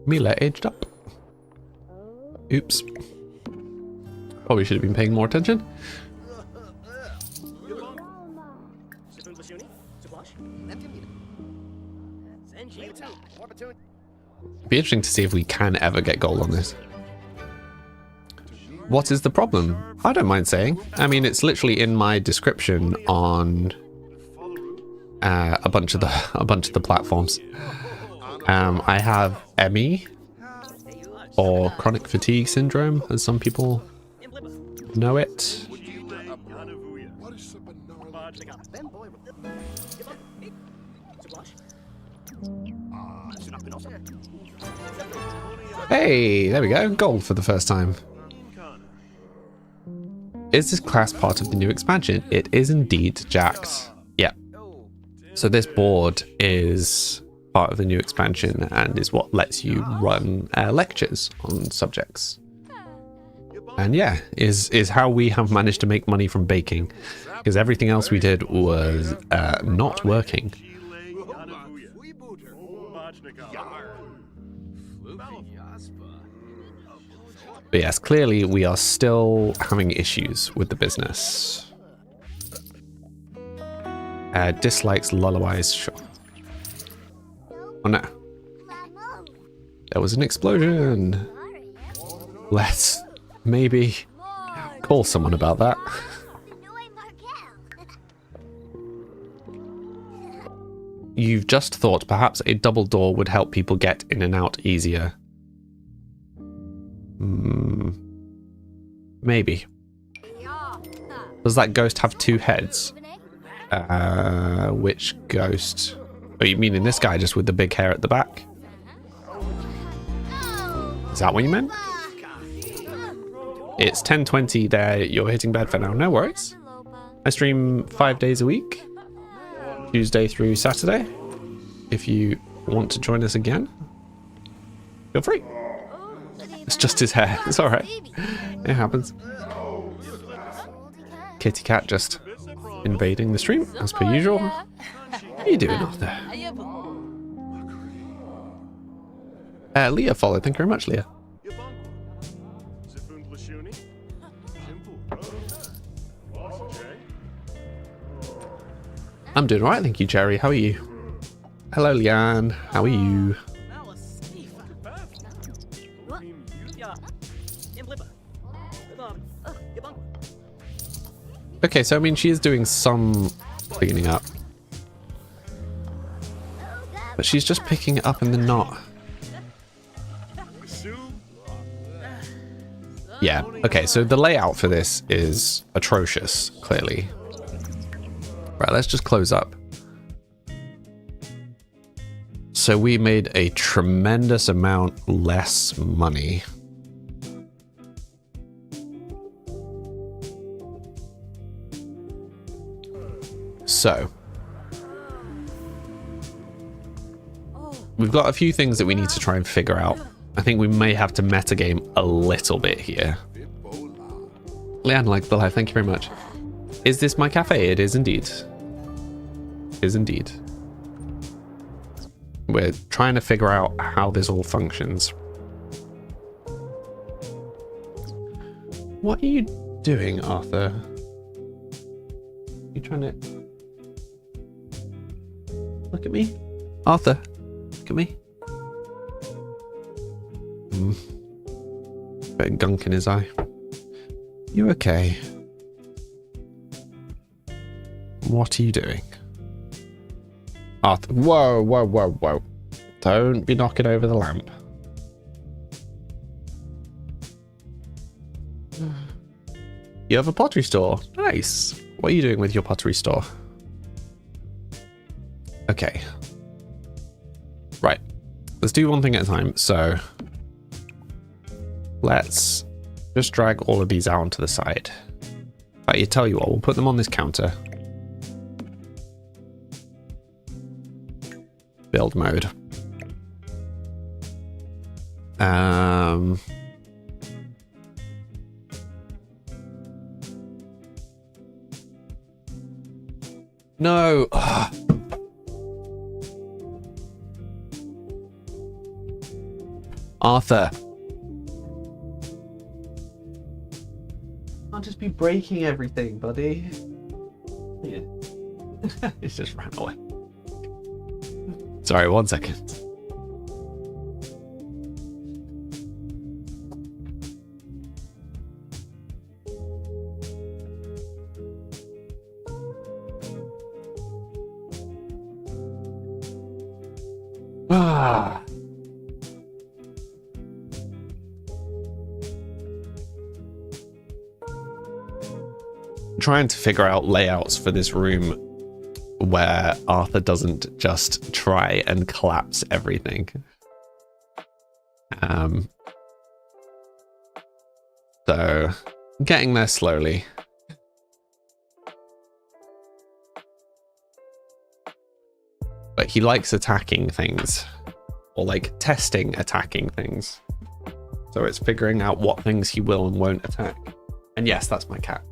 Speaker 2: Mila aged up. Oops. Probably should have been paying more attention. Be interesting to see if we can ever get gold on this. What is the problem? I don't mind saying. I mean, it's literally in my description on a bunch of the platforms. I have ME, or chronic fatigue syndrome, as some people know it. Hey, there we go. Gold for the first time. Is this class part of the new expansion? It is indeed, Jax. Yeah. So this board is part of the new expansion and is what lets you run lectures on subjects. And yeah, is how we have managed to make money from baking, because everything else we did was not working. But yes, clearly we are still having issues with the business. Dislikes lullabies, sure. Oh no. There was an explosion. Let's maybe call someone about that. You've just thought perhaps a double door would help people get in and out easier. Maybe. Does that ghost have two heads? Which ghost? Oh, you mean in this guy just with the big hair at the back? Is that what you meant? It's 10:20 there. You're hitting bed for now. No worries. I stream 5 days a week. Tuesday through Saturday. If you want to join us again, feel free. It's just his hair. It's alright. It happens. Kitty cat just invading the stream, as per usual. How are you doing, Arthur? Leah followed. Thank you very much, Leah. I'm doing alright, thank you, Jerry. How are you? Hello, Leanne. How are you? Okay, so I mean, she is doing some cleaning up. But she's just picking it up in the knot. Yeah, okay, so the layout for this is atrocious, clearly. Right, let's just close up. So we made a tremendous amount less money. So we've got a few things that we need to try and figure out. I think we may have to metagame a little bit here. Leanne liked the live, thank you very much. Is this my cafe? It is indeed. It is indeed. We're trying to figure out how this all functions. What are you doing, Arthur? You trying to... Look at me? Arthur, look at me. Bit of gunk in his eye. You okay? What are you doing? Arthur, whoa, whoa, whoa, whoa. Don't be knocking over the lamp. You have a pottery store. Nice. What are you doing with your pottery store? Okay. Right. Let's do one thing at a time. So let's just drag all of these out onto the side. I tell you what, we'll put them on this counter. Build mode. No. Ugh. Arthur. I'll just be breaking everything, buddy. Yeah. It's just ran away. Sorry, 1 second. Ah. Trying to figure out layouts for this room where Arthur doesn't just try and collapse everything. So getting there slowly. But he likes attacking things, or like testing attacking things. So it's figuring out what things he will and won't attack. And yes, that's my cat.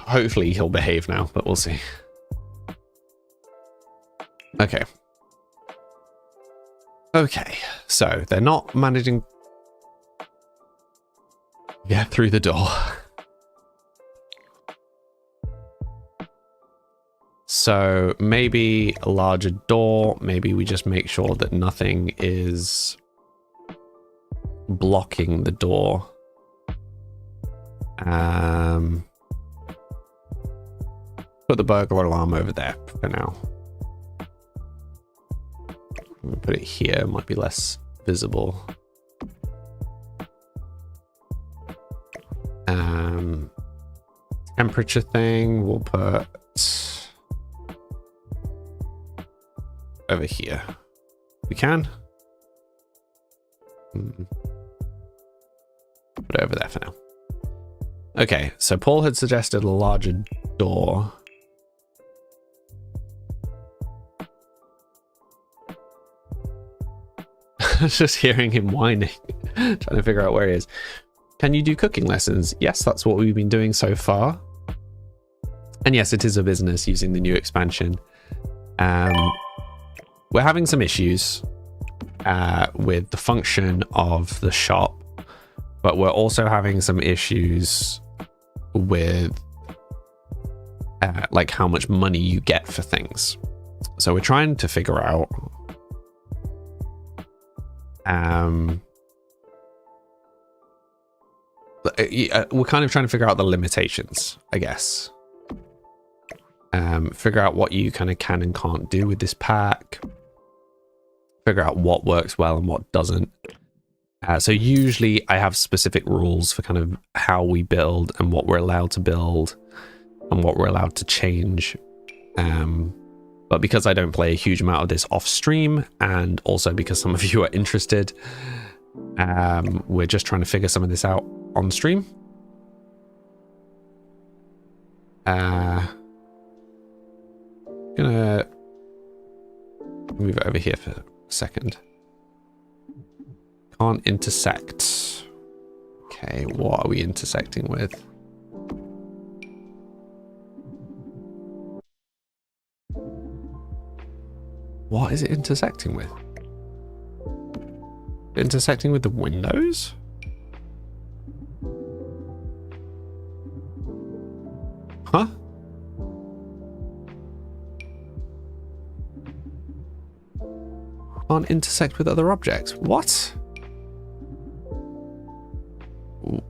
Speaker 2: Hopefully he'll behave now, but we'll see. Okay. Okay, so they're not managing to get through the door. So maybe a larger door. Maybe we just make sure that nothing is blocking the door. Put the burglar alarm over there for now. Put it here, it might be less visible. Temperature thing, we'll put over here. We can. Put it over there for now. Okay, so Paul had suggested a larger door. Just hearing him whining, trying to figure out where he is. Can you do cooking lessons? Yes, that's what we've been doing so far. And yes, it is a business using the new expansion. We're having some issues with the function of the shop, but we're also having some issues with like how much money you get for things. So we're trying to figure out we're kind of trying to figure out the limitations, I guess. Figure out what you kind of can and can't do with this pack. Figure out what works well and what doesn't. So usually I have specific rules for kind of how we build and what we're allowed to build and what we're allowed to change. But because I don't play a huge amount of this off stream, and also because some of you are interested, we're just trying to figure some of this out on stream. Gonna move it over here for a second. Can't intersect. Okay, what are we intersecting with? What is it intersecting with? Intersecting with the windows? Huh? Can't intersect with other objects. What? Ooh.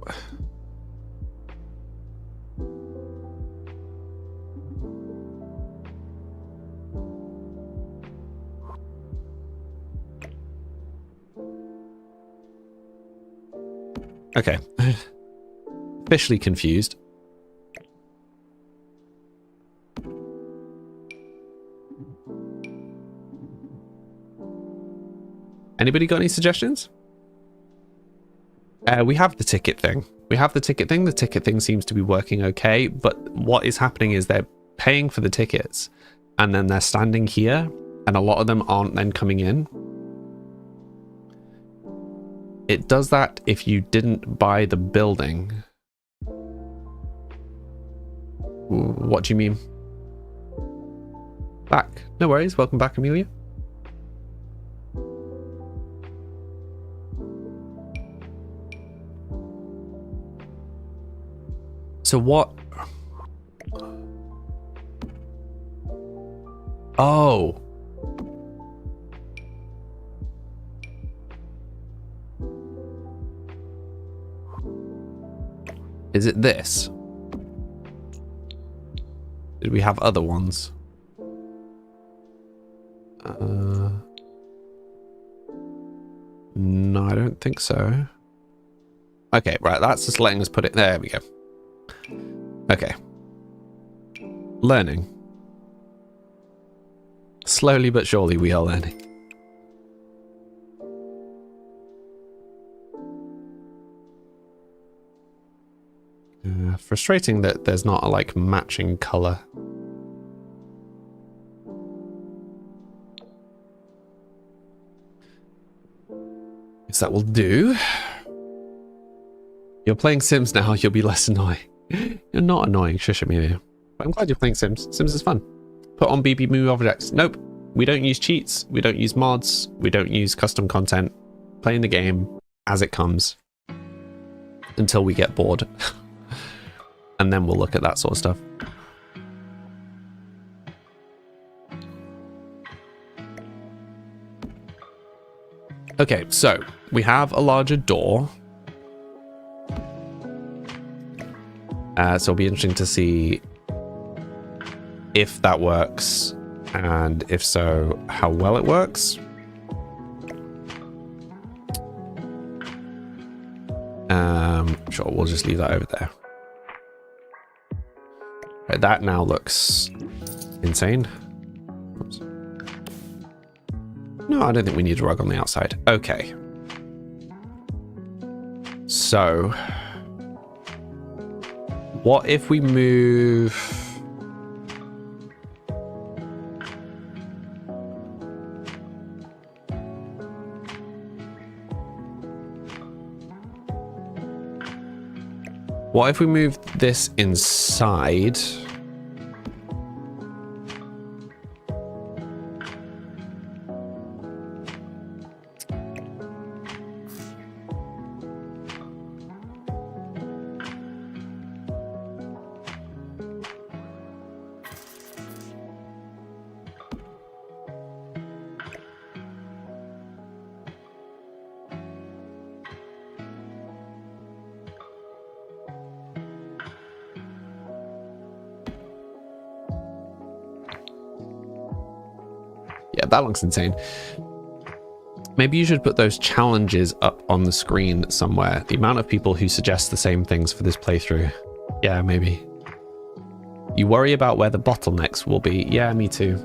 Speaker 2: Okay. Officially confused. Anybody got any suggestions? We have the ticket thing. The ticket thing seems to be working okay, but what is happening is they're paying for the tickets and then they're standing here and a lot of them aren't then coming in. It does that if you didn't buy the building. What do you mean? Back. No worries. Welcome back, Amelia. So what? Oh. Is it this? Did we have other ones? No, I don't think so. Okay, right, that's just letting us put it. There we go. Okay. Learning. Slowly but surely we are learning. Frustrating that there's not a like matching color. Guess that will do. You're playing Sims now, you'll be less annoying. You're not annoying, shush Amelia. But I'm glad you're playing Sims. Sims is fun. Put on BB move objects. Nope. We don't use cheats. We don't use mods. We don't use custom content. Playing the game as it comes until we get bored. And then we'll look at that sort of stuff. Okay, so we have a larger door. So it'll be interesting to see if that works, and if so, how well it works. Sure, we'll just leave that over there. Right, that now looks insane. Oops. No, I don't think we need a rug on the outside. Okay. So, what if we move... What if we move this inside? Yeah, that looks insane. Maybe you should put those challenges up on the screen somewhere. The amount of people who suggest the same things for this playthrough. Yeah, maybe. You worry about where the bottlenecks will be. Yeah, me too.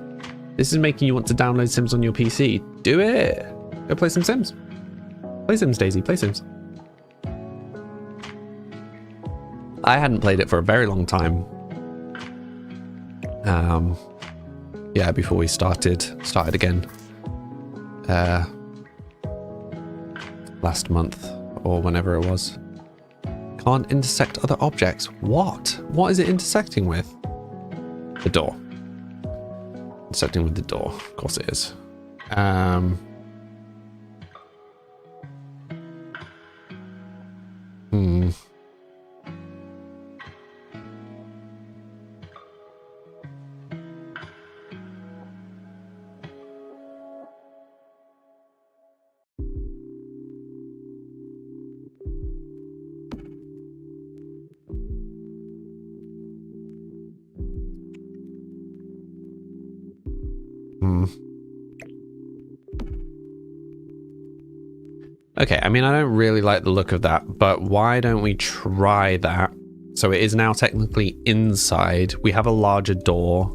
Speaker 2: This is making you want to download Sims on your PC. Do it! Go play some Sims. Play Sims, Daisy. Play Sims. I hadn't played it for a very long time. Yeah, before we started again. Last month, or whenever it was. Can't intersect other objects. What? What is it intersecting with? The door. Intersecting with the door. Of course it is. Okay, I mean, I don't really like the look of that, but why don't we try that? So it is now technically inside. We have a larger door.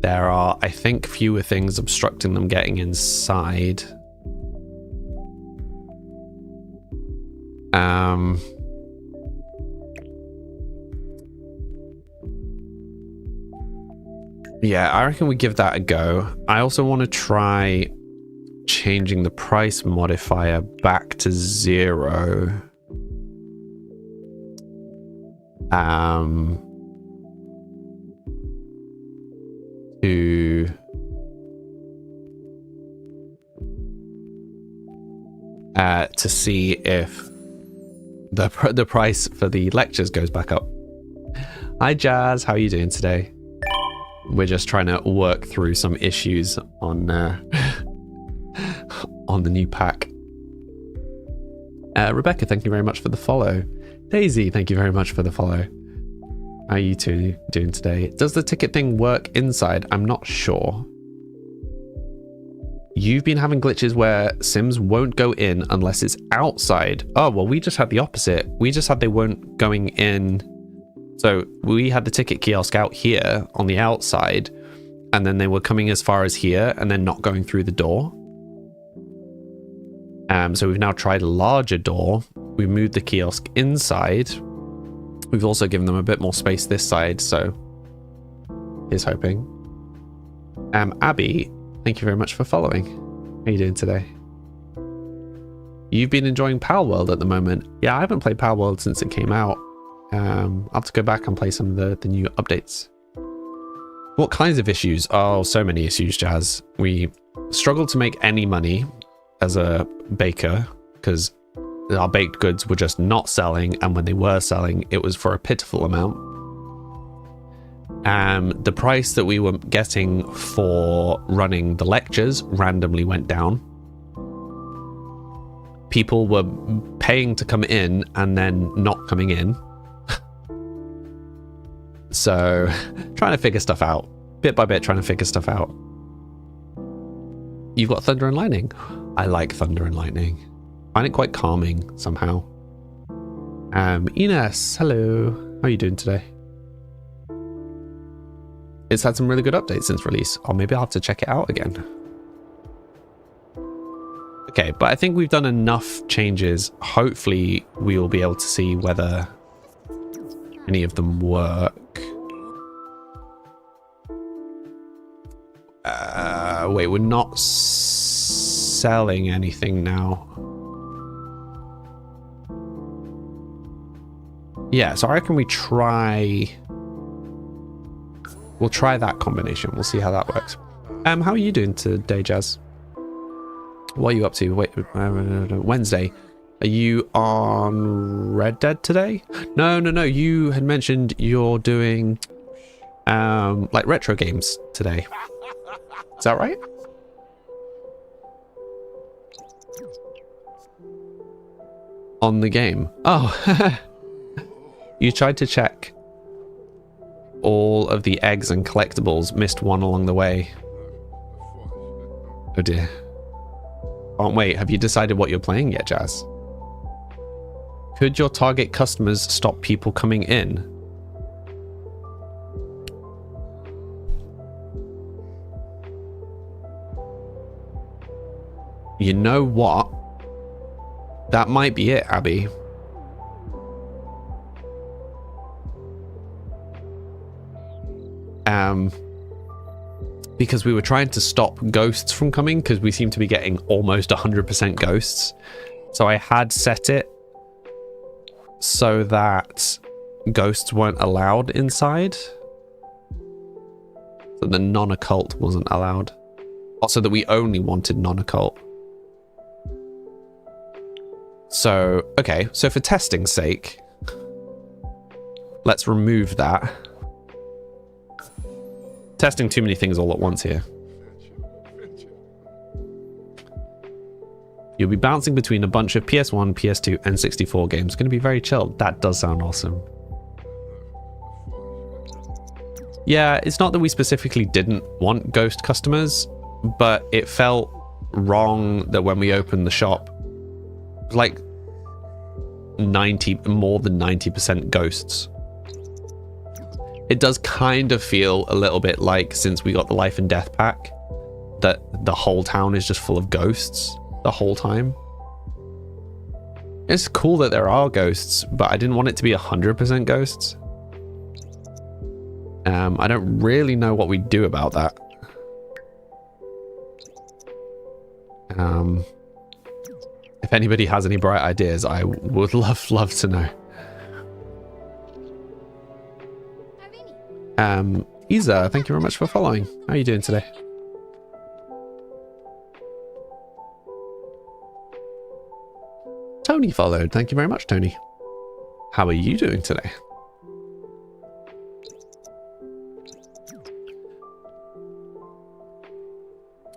Speaker 2: There are, I think, fewer things obstructing them getting inside. Yeah, I reckon we give that a go. I also want to try changing the price modifier back to 0. To see if the price for the lectures goes back up. Hi Jazz, how are you doing today? We're just trying to work through some issues on on the new pack. Rebecca, thank you very much for the follow. Daisy, thank you very much for the follow. How are you two doing today? Does the ticket thing work inside? I'm not sure. You've been having glitches where Sims won't go in unless it's outside. Oh, well, we just had the opposite. We just had they weren't going in. So we had the ticket kiosk out here on the outside, and then they were coming as far as here and then not going through the door. So we've now tried a larger door. We moved the kiosk inside. We've also given them a bit more space this side, so here's hoping. Abby, thank you very much for following. How are you doing today? You've been enjoying Pal World at the moment. Yeah, I haven't played Pal World since it came out. I'll have to go back and play some of the new updates. What kinds of issues? Oh, so many issues, Jazz. We struggled to make any money as a baker because our baked goods were just not selling, and when they were selling, it was for a pitiful amount. The price that we were getting for running the lectures randomly went down. people were paying to come in and then not coming in. So, trying to figure stuff out. Bit by bit, trying to figure stuff out. You've got thunder and lightning. I like thunder and lightning. Find it quite calming somehow. Ines, hello. How are you doing today? It's had some really good updates since release. Or maybe I'll have to check it out again. Okay, but I think we've done enough changes. Hopefully we will be able to see whether any of them work. Wait, we're not selling anything now. Yeah, so I reckon we'll try that combination. We'll see how that works. How are you doing today, Jazz? What are you up to? Wait, Wednesday. Are you on Red Dead today? No. You had mentioned you're doing like retro games today. Is that right? On the game. Oh. You tried to check all of the eggs and collectibles, missed one along the way. Oh dear. Oh wait, have you decided what you're playing yet, Jazz? Could your target customers stop people coming in? You know what? That might be it, Abby. Because we were trying to stop ghosts from coming because we seem to be getting almost 100% ghosts. So I had set it so that ghosts weren't allowed inside. So the non-occult wasn't allowed. Also that we only wanted non-occult. So, okay, so for testing's sake, let's remove that. Testing too many things all at once here. You'll be bouncing between a bunch of PS1, PS2, and 64 games. Going to be very chilled. That does sound awesome. Yeah, it's not that we specifically didn't want ghost customers, but it felt wrong that when we opened the shop, like more than 90% ghosts. It does kind of feel a little bit like, since we got the life and death pack, that the whole town is just full of ghosts the whole time. It's cool that there are ghosts, but I didn't want it to be 100% ghosts. I don't really know what we do about that. If anybody has any bright ideas, I would love to know. Isa, thank you very much for following. How are you doing today? Tony followed. Thank you very much, Tony. How are you doing today?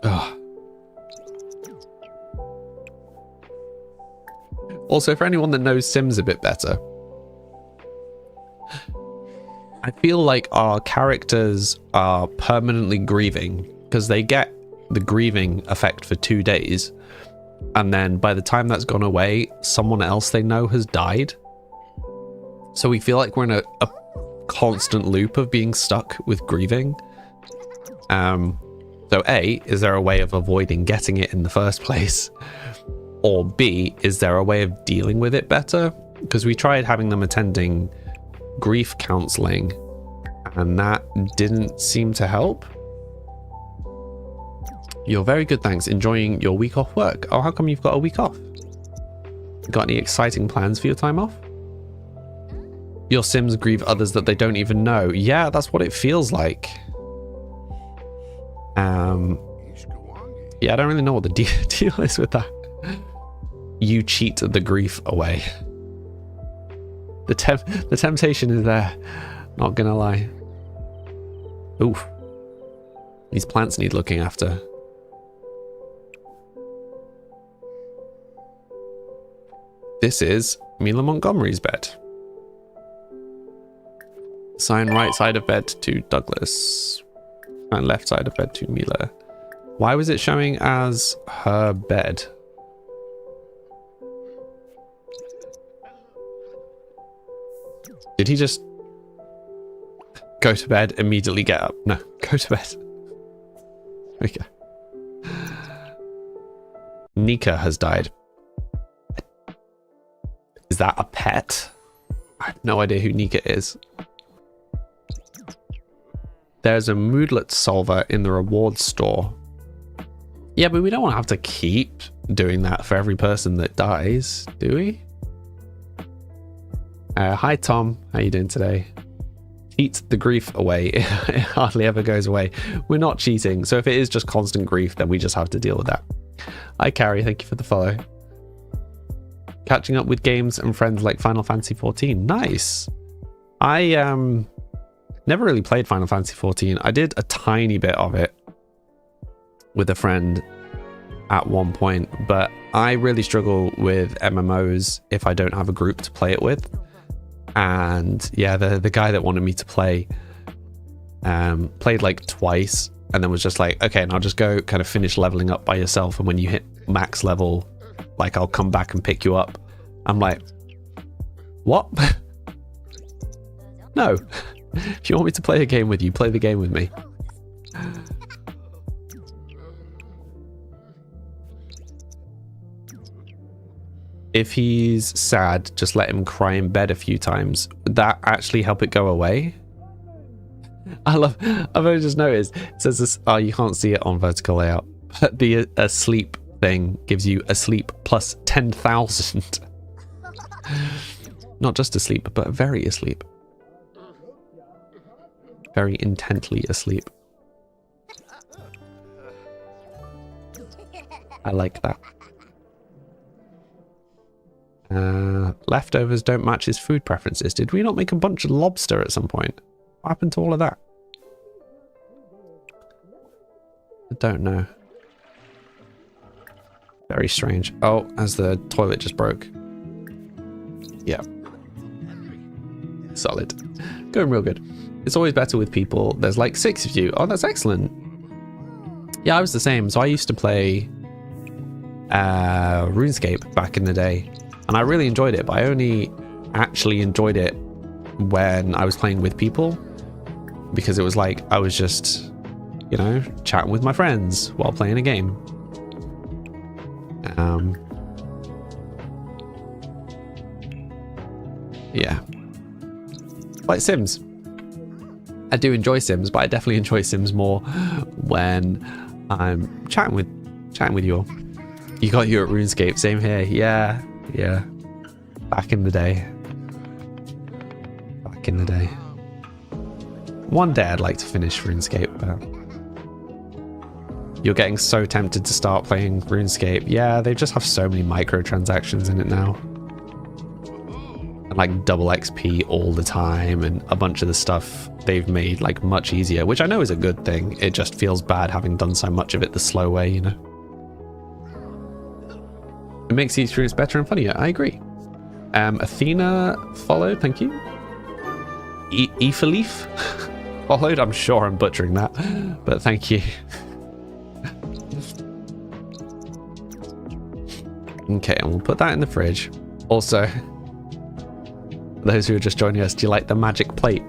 Speaker 2: Oh. Also, for anyone that knows Sims a bit better, I feel like our characters are permanently grieving because they get the grieving effect for 2 days. And then by the time that's gone away, someone else they know has died. So we feel like we're in a constant loop of being stuck with grieving. So A, is there a way of avoiding getting it in the first place? Or B, is there a way of dealing with it better? Because we tried having them attending grief counseling and that didn't seem to help. You're very good, thanks. Enjoying your week off work. Oh, how come you've got a week off? Got any exciting plans for your time off? Your Sims grieve others that they don't even know. Yeah, that's what it feels like. Yeah, I don't really know what the deal is with that. You cheat the grief away. The temptation is there. Not gonna lie. Oof. These plants need looking after. This is Mila Montgomery's bed. Assign right side of bed to Douglas. And left side of bed to Mila. Why was it showing as her bed? Did he just go to bed, immediately get up? No, go to bed. Okay. Nika has died. Is that a pet? I have no idea who Nika is. There's a moodlet solver in the rewards store. Yeah, but we don't want to have to keep doing that for every person that dies, do we? Hi Tom, how you doing today? Cheat the grief away. It hardly ever goes away. We're not cheating, so if it is just constant grief, then we just have to deal with that. Hi Carrie, thank you for the follow. Catching up with games and friends like Final Fantasy XIV. Nice. I never really played Final Fantasy XIV. I did a tiny bit of it with a friend at one point, but I really struggle with MMOs if I don't have a group to play it with. And yeah, the guy that wanted me to play played like twice and then was just like, okay, and I'll just go kind of finish leveling up by yourself, and when you hit max level, like I'll come back and pick you up. I'm like, what? No. If you want me to play a game with you, play the game with me. If he's sad, just let him cry in bed a few times. Would that actually help it go away? I've only just noticed, it says this, oh, you can't see it on vertical layout, but the asleep thing gives you asleep plus 10,000. Not just asleep, but very asleep. Very intently asleep. I like that. Leftovers don't match his food preferences. Did we not make a bunch of lobster at some point? What happened to all of that? I don't know. Very strange. Oh, as the toilet just broke. Yeah. Solid. Going real good. It's always better with people. There's like 6 of you. Oh, that's excellent. Yeah, I was the same. So I used to play RuneScape back in the day. And I really enjoyed it, but I only actually enjoyed it when I was playing with people. Because it was like, I was just, you know, chatting with my friends while playing a game. Yeah. Like Sims. I do enjoy Sims, but I definitely enjoy Sims more when I'm chatting with you all. You got you at RuneScape, same here. Yeah. Back in the day. One day I'd like to finish RuneScape, but you're getting so tempted to start playing RuneScape. Yeah, they just have so many microtransactions in it now. And like double XP all the time, and a bunch of the stuff they've made like much easier, which I know is a good thing. It just feels bad having done so much of it the slow way, you know? It makes the experience better and funnier. I agree. Athena followed, thank you. Ephaleaf followed. I'm sure I'm butchering that, but thank you. Okay, and we'll put that in the fridge. Also, those who are just joining us, do you like the magic plate?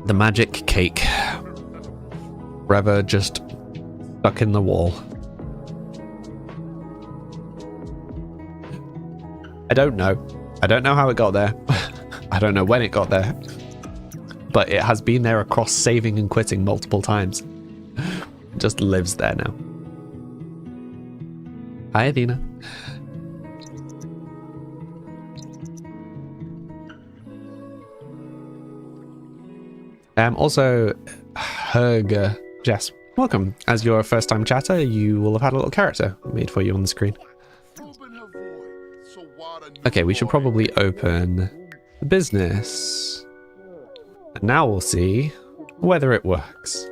Speaker 2: The magic cake. Forever just stuck in the wall. I don't know. I don't know how it got there. I don't know when it got there. But it has been there across saving and quitting multiple times. It just lives there now. Hi, Athena. Also, Herger Jess, welcome. As your first time chatter, you will have had a little character made for you on the screen. Okay, we should probably open the business. And now we'll see whether it works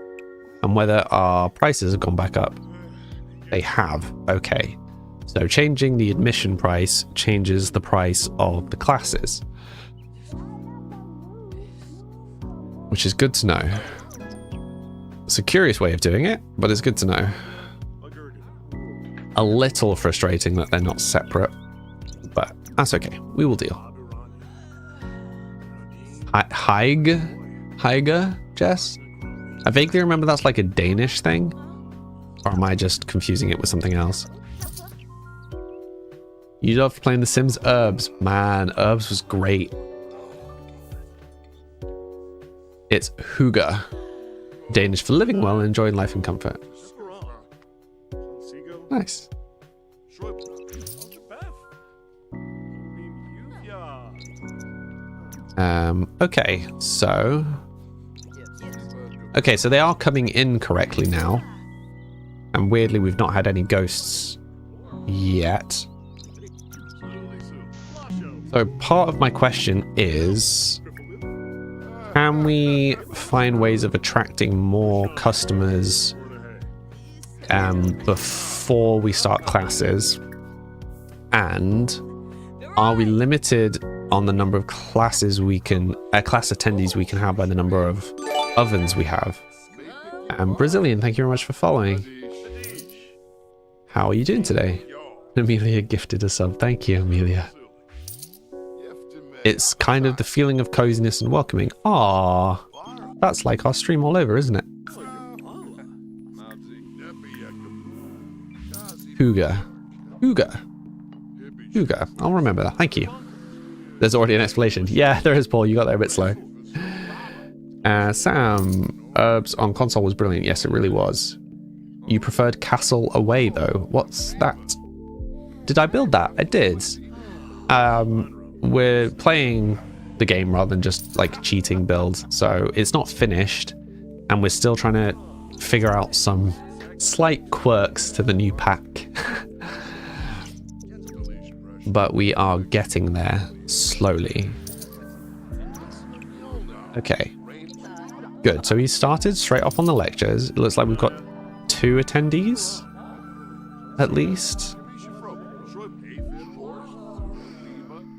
Speaker 2: and whether our prices have gone back up. They have. Okay. So changing the admission price changes the price of the classes, which is good to know. It's a curious way of doing it, but it's good to know. A little frustrating that they're not separate, but that's okay. We will deal. Heiger, Jess? I vaguely remember that's like a Danish thing. Or am I just confusing it with something else? You love playing The Sims Herbs. Man, Herbs was great. It's Huga. Danish for living well and enjoying life in comfort. Nice. Okay, so... Okay, so they are coming in correctly now. And weirdly, we've not had any ghosts yet. So part of my question is... Can we find ways of attracting more customers before we start classes? And are we limited on the number of classes we can, class attendees we can have by the number of ovens we have? Brazilian, thank you very much for following. How are you doing today? Amelia gifted a sub. Thank you, Amelia. It's kind of the feeling of coziness and welcoming. Ah, that's like our stream all over, isn't it? Huga. I'll remember that. Thank you. There's already an explanation. Yeah, there is, Paul. You got there a bit slow. Sam, Herbs on console was brilliant. Yes, it really was. You preferred Castle Away, though. What's that? Did I build that? I did. We're playing the game rather than just like cheating builds, so it's not finished, and we're still trying to figure out some slight quirks to the new pack. But we are getting there slowly. Okay, good. So we started straight off on the lectures. It looks like we've got 2 attendees at least.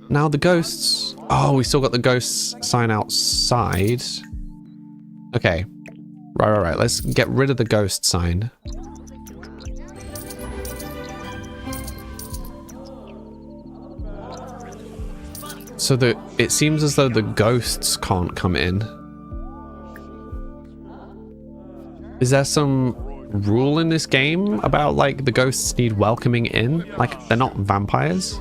Speaker 2: Now the ghosts. Oh, we still got the ghosts sign outside. Okay. Right. Let's get rid of the ghost sign. So it seems as though the ghosts can't come in. Is there some rule in this game about like the ghosts need welcoming in? Like they're not vampires?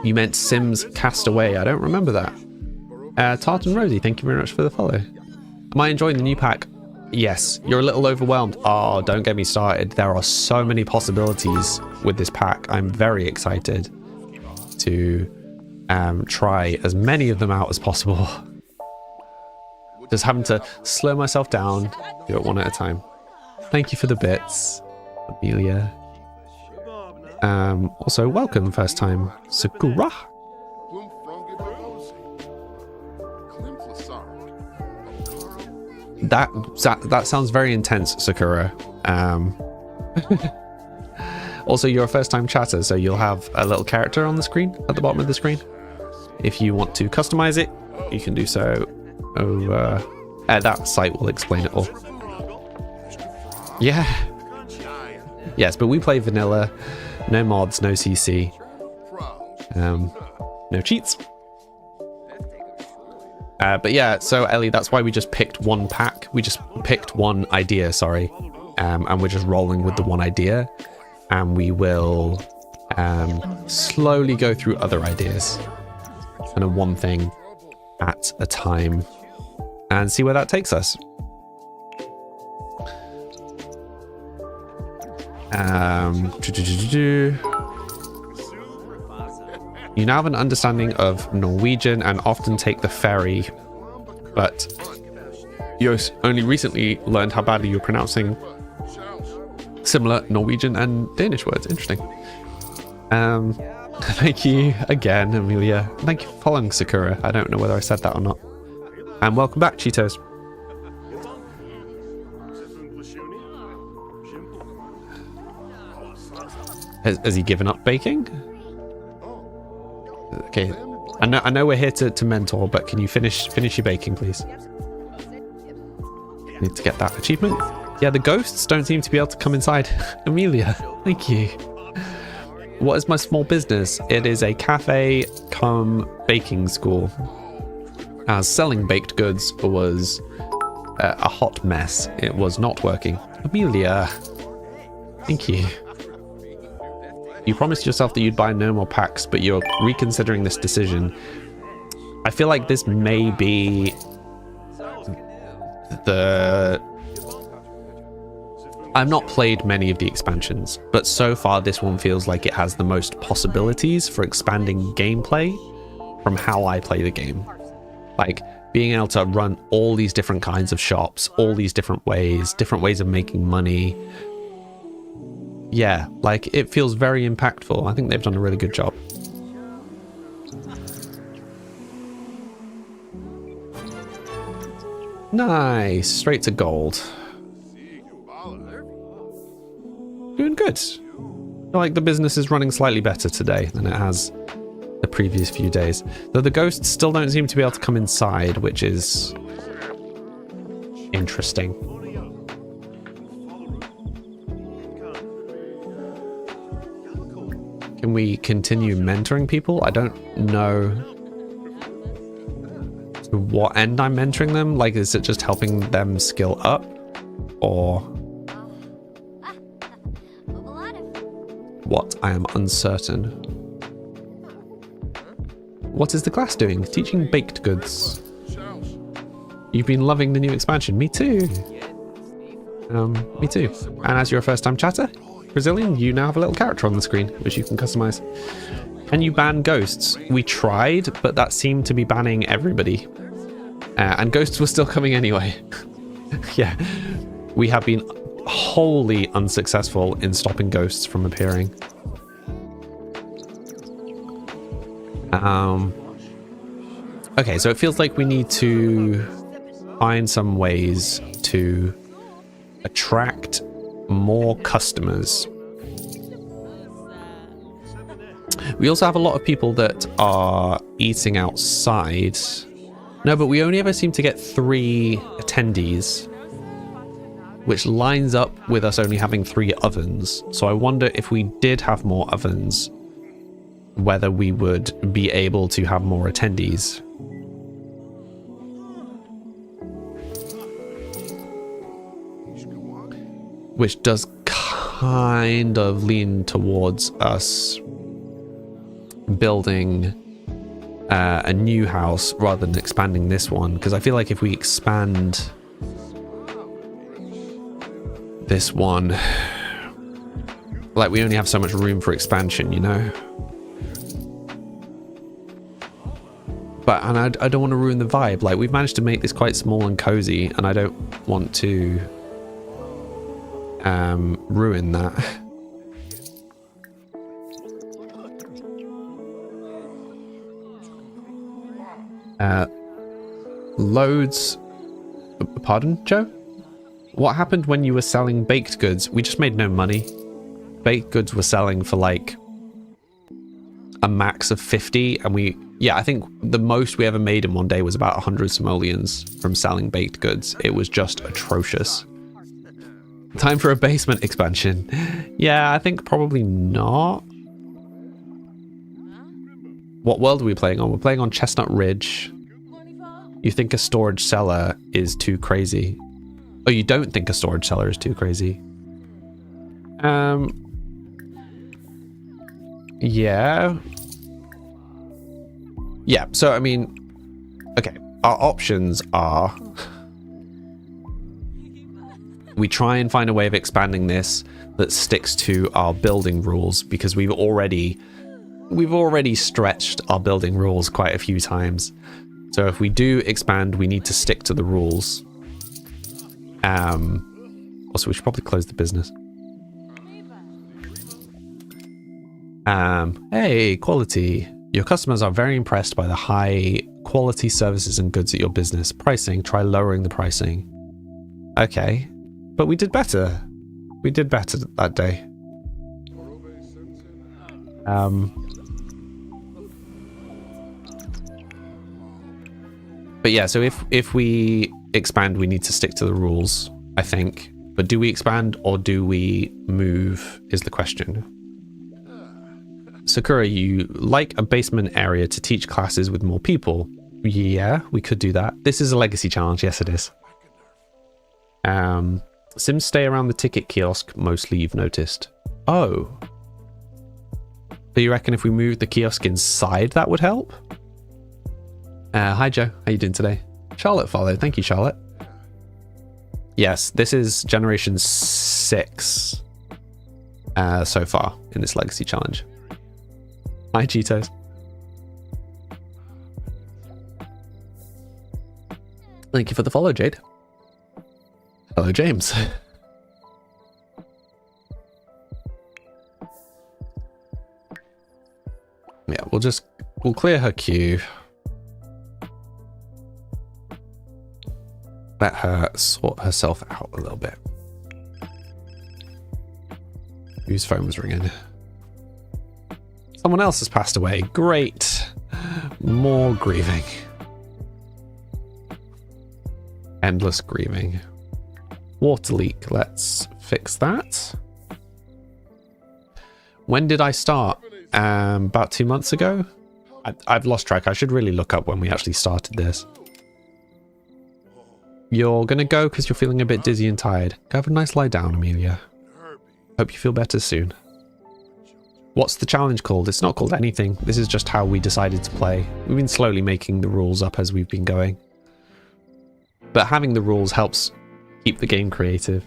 Speaker 2: You meant Sims Castaway. I don't remember that. Tartan Rosie, thank you very much for the follow. Am I enjoying the new pack? Yes. You're a little overwhelmed. Oh, don't get me started. There are so many possibilities with this pack. I'm very excited to try as many of them out as possible. Just having to slow myself down, do it one at a time. Thank you for the bits, Amelia. Also, welcome first time, Sakura. That sounds very intense, Sakura. Also, you're a first time chatter, so you'll have a little character on the screen, at the bottom of the screen. If you want to customize it, you can do so over that site will explain it all. Yeah. Yes, but we play vanilla. No mods, no CC. No cheats. But yeah, so Ellie, that's why we just picked one pack. We just picked one idea, sorry. And we're just rolling with the one idea. And we will slowly go through other ideas. Kind of one thing at a time. And see where that takes us. You now have an understanding of Norwegian and often take the ferry, but you only recently learned how badly you're pronouncing similar Norwegian and Danish words. Interesting. Thank you again, Amelia. Thank you for following Sakura. I don't know whether I said that or not. And welcome back, Cheetos. Has he given up baking? Okay. I know we're here to mentor, but can you finish your baking, please? Need to get that achievement. Yeah, the ghosts don't seem to be able to come inside. Amelia, thank you. What is my small business? It is a cafe cum baking school. As selling baked goods was a hot mess. It was not working. Amelia, thank you. You promised yourself that you'd buy no more packs, but you're reconsidering this decision. I feel like this may be I've not played many of the expansions, but so far this one feels like it has the most possibilities for expanding gameplay from how I play the game. Like being able to run all these different kinds of shops, all these different ways of making money. Yeah, like it feels very impactful. I think they've done a really good job. Nice, straight to gold. Doing good. I feel like the business is running slightly better today than it has the previous few days. Though the ghosts still don't seem to be able to come inside, which is interesting. Can we continue mentoring people? I don't know to what end I'm mentoring them. Like, is it just helping them skill up? Or what? I am uncertain. What is the class doing? Teaching baked goods. You've been loving the new expansion. Me too. Me too. And as you're a first-time chatter, Brazilian, you now have a little character on the screen, which you can customize. Can you ban ghosts? We tried, but that seemed to be banning everybody. And ghosts were still coming anyway. Yeah. We have been wholly unsuccessful in stopping ghosts from appearing. Okay, so it feels like we need to find some ways to attract more customers. We also have a lot of people that are eating outside. No, but we only ever seem to get 3 attendees, which lines up with us only having 3 ovens. So I wonder if we did have more ovens, whether we would be able to have more attendees. Which does kind of lean towards us building a new house rather than expanding this one, because I feel like if we expand this one, like we only have so much room for expansion, you know. But and I don't want to ruin the vibe. Like, we've managed to make this quite small and cozy, and I don't want to ruin that. Loads. Pardon, Joe? What happened when you were selling baked goods? We just made no money. Baked goods were selling for like a max of 50, and yeah, I think the most we ever made in one day was about 100 simoleons from selling baked goods. It was just atrocious. Time for a basement expansion. Yeah, I think probably not. What world are we playing on? We're playing on Chestnut Ridge. You think a storage cellar is too crazy? Oh, you don't think a storage cellar is too crazy? Yeah. Yeah, so I mean, okay, our options are we try and find a way of expanding this that sticks to our building rules, because we've already stretched our building rules quite a few times. So if we do expand, we need to stick to the rules. Also, we should probably close the business. Hey, quality. Your customers are very impressed by the high quality services and goods at your business. Pricing, try lowering the pricing. Okay, but we did better. We did better that day. But yeah, so if we expand, we need to stick to the rules, I think. But do we expand or do we move is the question. Sakura, you like a basement area to teach classes with more people. Yeah, we could do that. This is a legacy challenge. Yes, it is. Sims stay around the ticket kiosk mostly, you've noticed. Oh. So you reckon if we move the kiosk inside, that would help? Hi, Joe. How you doing today? Charlotte followed. Thank you, Charlotte. Yes, this is generation 6 so far in this legacy challenge. Hi, Cheetos. Thank you for the follow, Jade. Hello, James. Yeah, we'll clear her queue. Let her sort herself out a little bit. Whose phone was ringing? Someone else has passed away. Great. More grieving. Endless grieving. Water leak. Let's fix that. When did I start? About 2 months ago? I've lost track. I should really look up when we actually started this. You're gonna go because you're feeling a bit dizzy and tired. Go have a nice lie down, Amelia. Hope you feel better soon. What's the challenge called? It's not called anything. This is just how we decided to play. We've been slowly making the rules up as we've been going. But having the rules helps keep the game creative.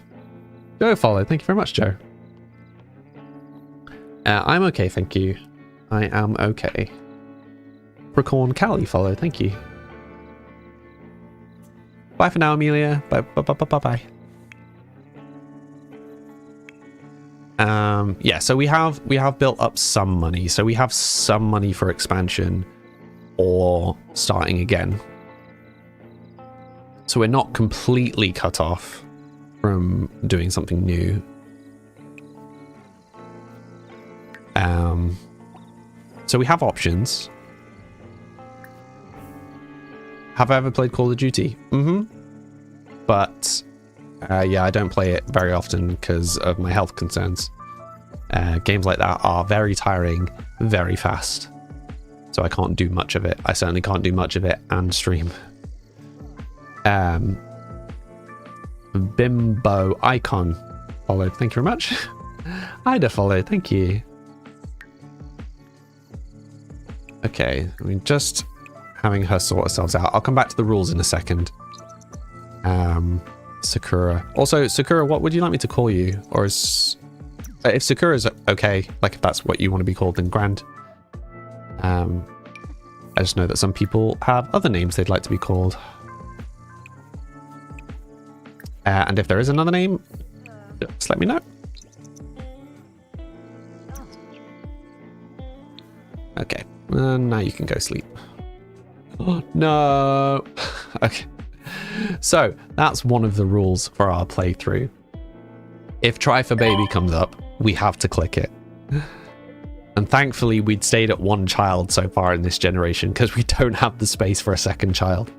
Speaker 2: Joe followed. Thank you very much, Joe. I'm okay, thank you. I am okay. Precorn Cali followed. Thank you. Bye for now, Amelia. Bye, bye, bye, bye, bye. Yeah, so we have built up some money. So we have some money for expansion or starting again. So we're not completely cut off from doing something new. So we have options. Have I ever played Call of Duty? Mm-hmm. But yeah, I don't play it very often because of my health concerns. Games like that are very tiring, very fast. So I can't do much of it. I certainly can't do much of it and stream. Bimbo Icon followed. Thank you very much. Ida followed. Thank you. Okay, I mean, just having her sort herself out. I'll come back to the rules in a second. Sakura. Also, Sakura, what would you like me to call you? Or is... if Sakura's okay, like if that's what you want to be called, then grand. I just know that some people have other names they'd like to be called. And if there is another name, just let me know. Okay, now you can go sleep. Oh, no. Okay. So that's one of the rules for our playthrough. If Try for Baby comes up, we have to click it. And thankfully we'd stayed at one child so far in this generation because we don't have the space for a second child.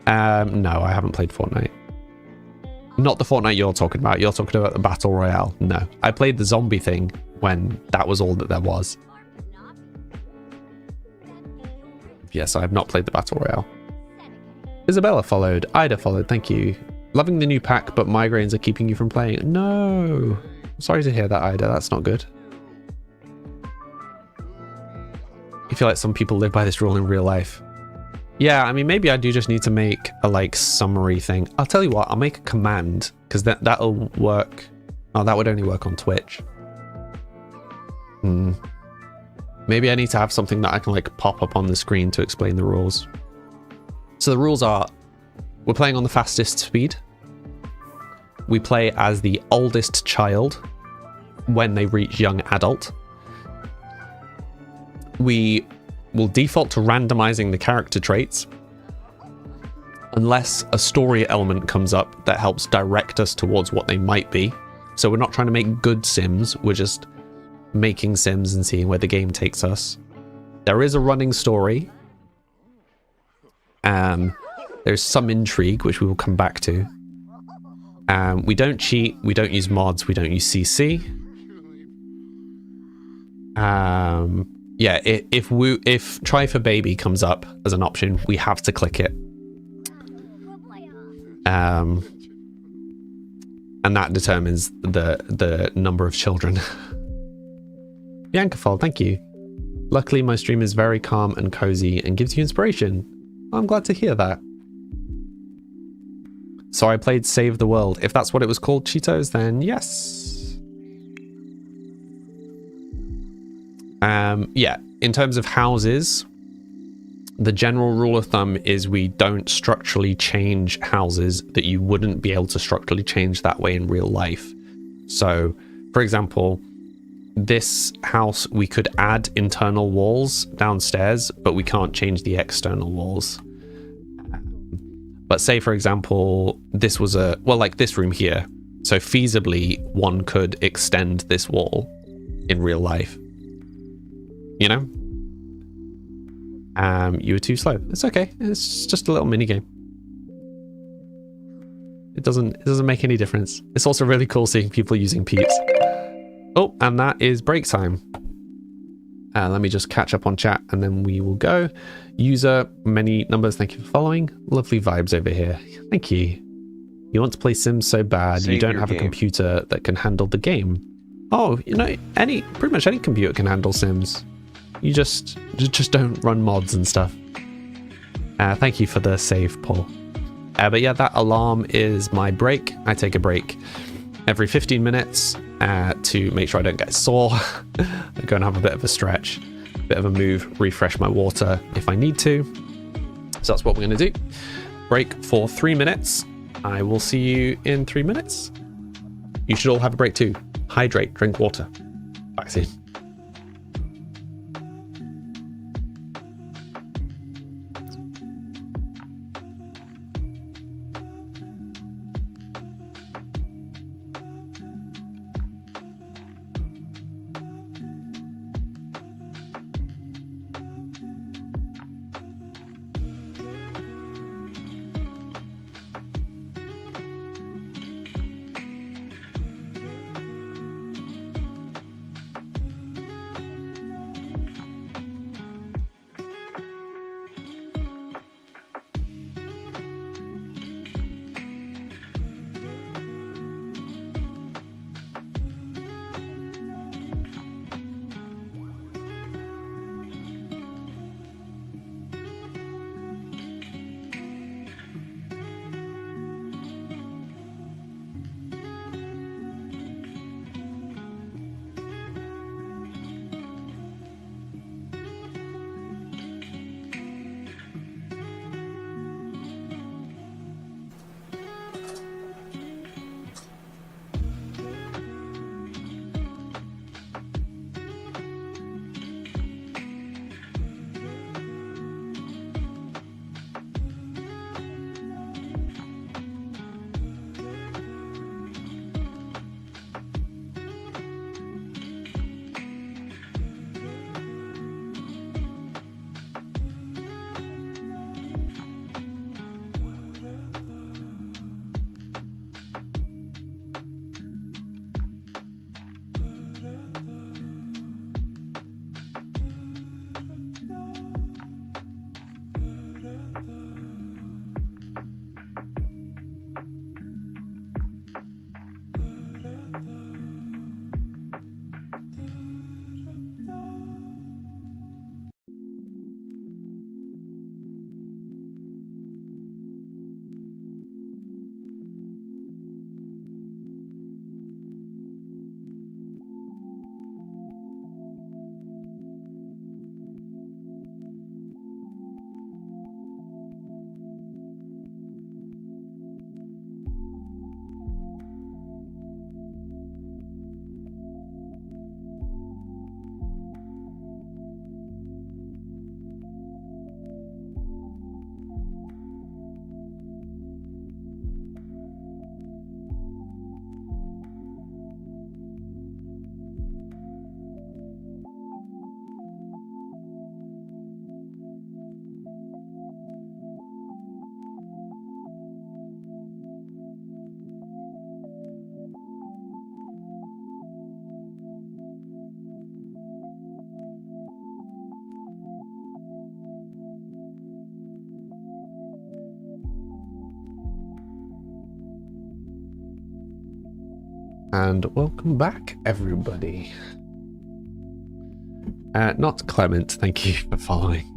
Speaker 2: No, I haven't played Fortnite. Not the Fortnite you're talking about. You're talking about the Battle Royale. No, I played the zombie thing when that was all that there was. Yes, I have not played the Battle Royale. Isabella followed. Ida followed. Thank you. Loving the new pack, but migraines are keeping you from playing. No. Sorry to hear that, Ida. That's not good. I feel like some people live by this rule in real life. Yeah, I mean, maybe I do just need to make a, like, summary thing. I'll tell you what, I'll make a command, because that'll work. Oh, that would only work on Twitch. Maybe I need to have something that I can, like, pop up on the screen to explain the rules. So the rules are, we're playing on the fastest speed. We play as the oldest child when they reach young adult. we will default to randomizing the character traits unless a story element comes up that helps direct us towards what they might be. So we're not trying to make good Sims, we're just making Sims and seeing where the game takes us. There is a running story. There's some intrigue, which we will come back to. We don't cheat, we don't use mods, we don't use CC. Yeah, if Try for Baby comes up as an option, we have to click it. And that determines the number of children. Biancafol, thank you. Luckily, my stream is very calm and cozy and gives you inspiration. I'm glad to hear that. So I played Save the World. If that's what it was called, Cheetos, then yes. Yeah, in terms of houses, the general rule of thumb is we don't structurally change houses that you wouldn't be able to structurally change that way in real life. So, for example, this house, we could add internal walls downstairs, but we can't change the external walls. But say, for example, this was like this room here. So feasibly, one could extend this wall in real life. You know? You were too slow. It's okay. It's just a little mini game. It doesn't make any difference. It's also really cool seeing people using peeps. Oh, and that is break time. Let me just catch up on chat and then we will go. User, many numbers, thank you for following. Lovely vibes over here. Thank you. You want to play Sims so bad, you don't have a computer that can handle the game. Oh, you know, pretty much any computer can handle Sims. You just don't run mods and stuff. Thank you for the save, Paul. But yeah, that alarm is my break. I take a break every 15 minutes to make sure I don't get sore. I go and have a bit of a stretch, a bit of a move, refresh my water if I need to. So that's what we're going to do. Break for 3 minutes. I will see you in 3 minutes. You should all have a break too. Hydrate, drink water. Back soon. And welcome back, everybody. Not Clement, thank you for following.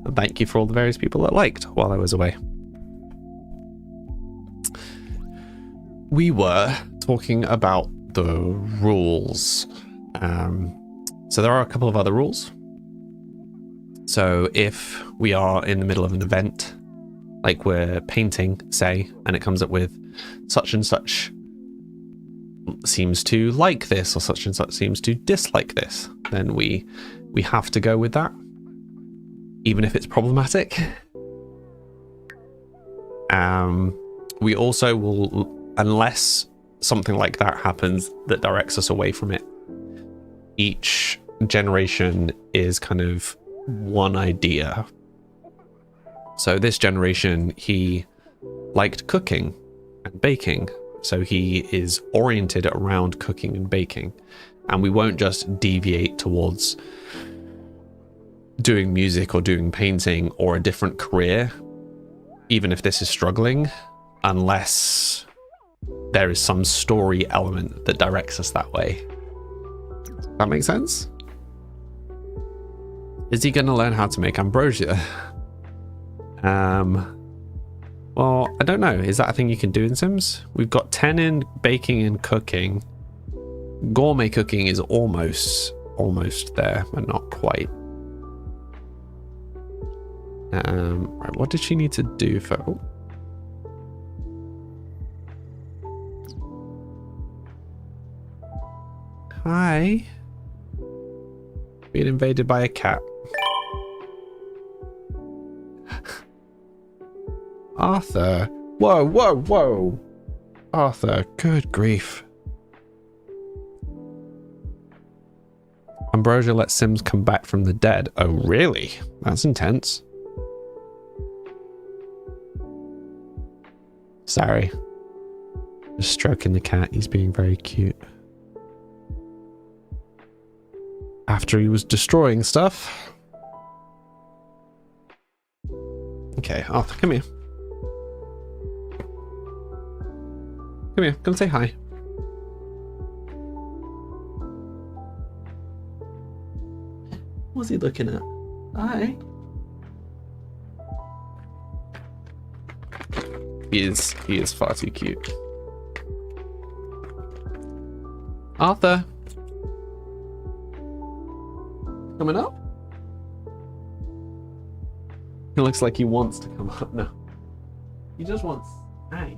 Speaker 2: And thank you for all the various people that liked while I was away. We were talking about the rules. So there are a couple of other rules. So if we are in the middle of an event, like we're painting, say, and it comes up with such and such seems to like this, or such and such seems to dislike this, then we have to go with that, even if it's problematic. We also will, unless something like that happens that directs us away from it, each generation is kind of one idea. So this generation, he liked cooking and baking, so he is oriented around cooking and baking, and we won't just deviate towards doing music or doing painting or a different career, even if this is struggling, unless there is some story element that directs us that way. That makes sense? Is he going to learn how to make ambrosia? Well, I don't know. Is that a thing you can do in Sims? We've got 10 in baking and cooking. Gourmet cooking is almost there, but not quite. Right, what did she need to do for... Oh. Hi. Being invaded by a cat. Arthur. Whoa, whoa, whoa. Arthur, good grief. Ambrosia lets Sims come back from the dead. Oh, really? That's intense. Sorry. Just stroking the cat. He's being very cute. After he was destroying stuff. Okay, Arthur, come here. Come here, come say hi. What's he looking at? Hi. He is far too cute. Arthur. Coming up? He looks like he wants to come up. No. He just wants... Hi.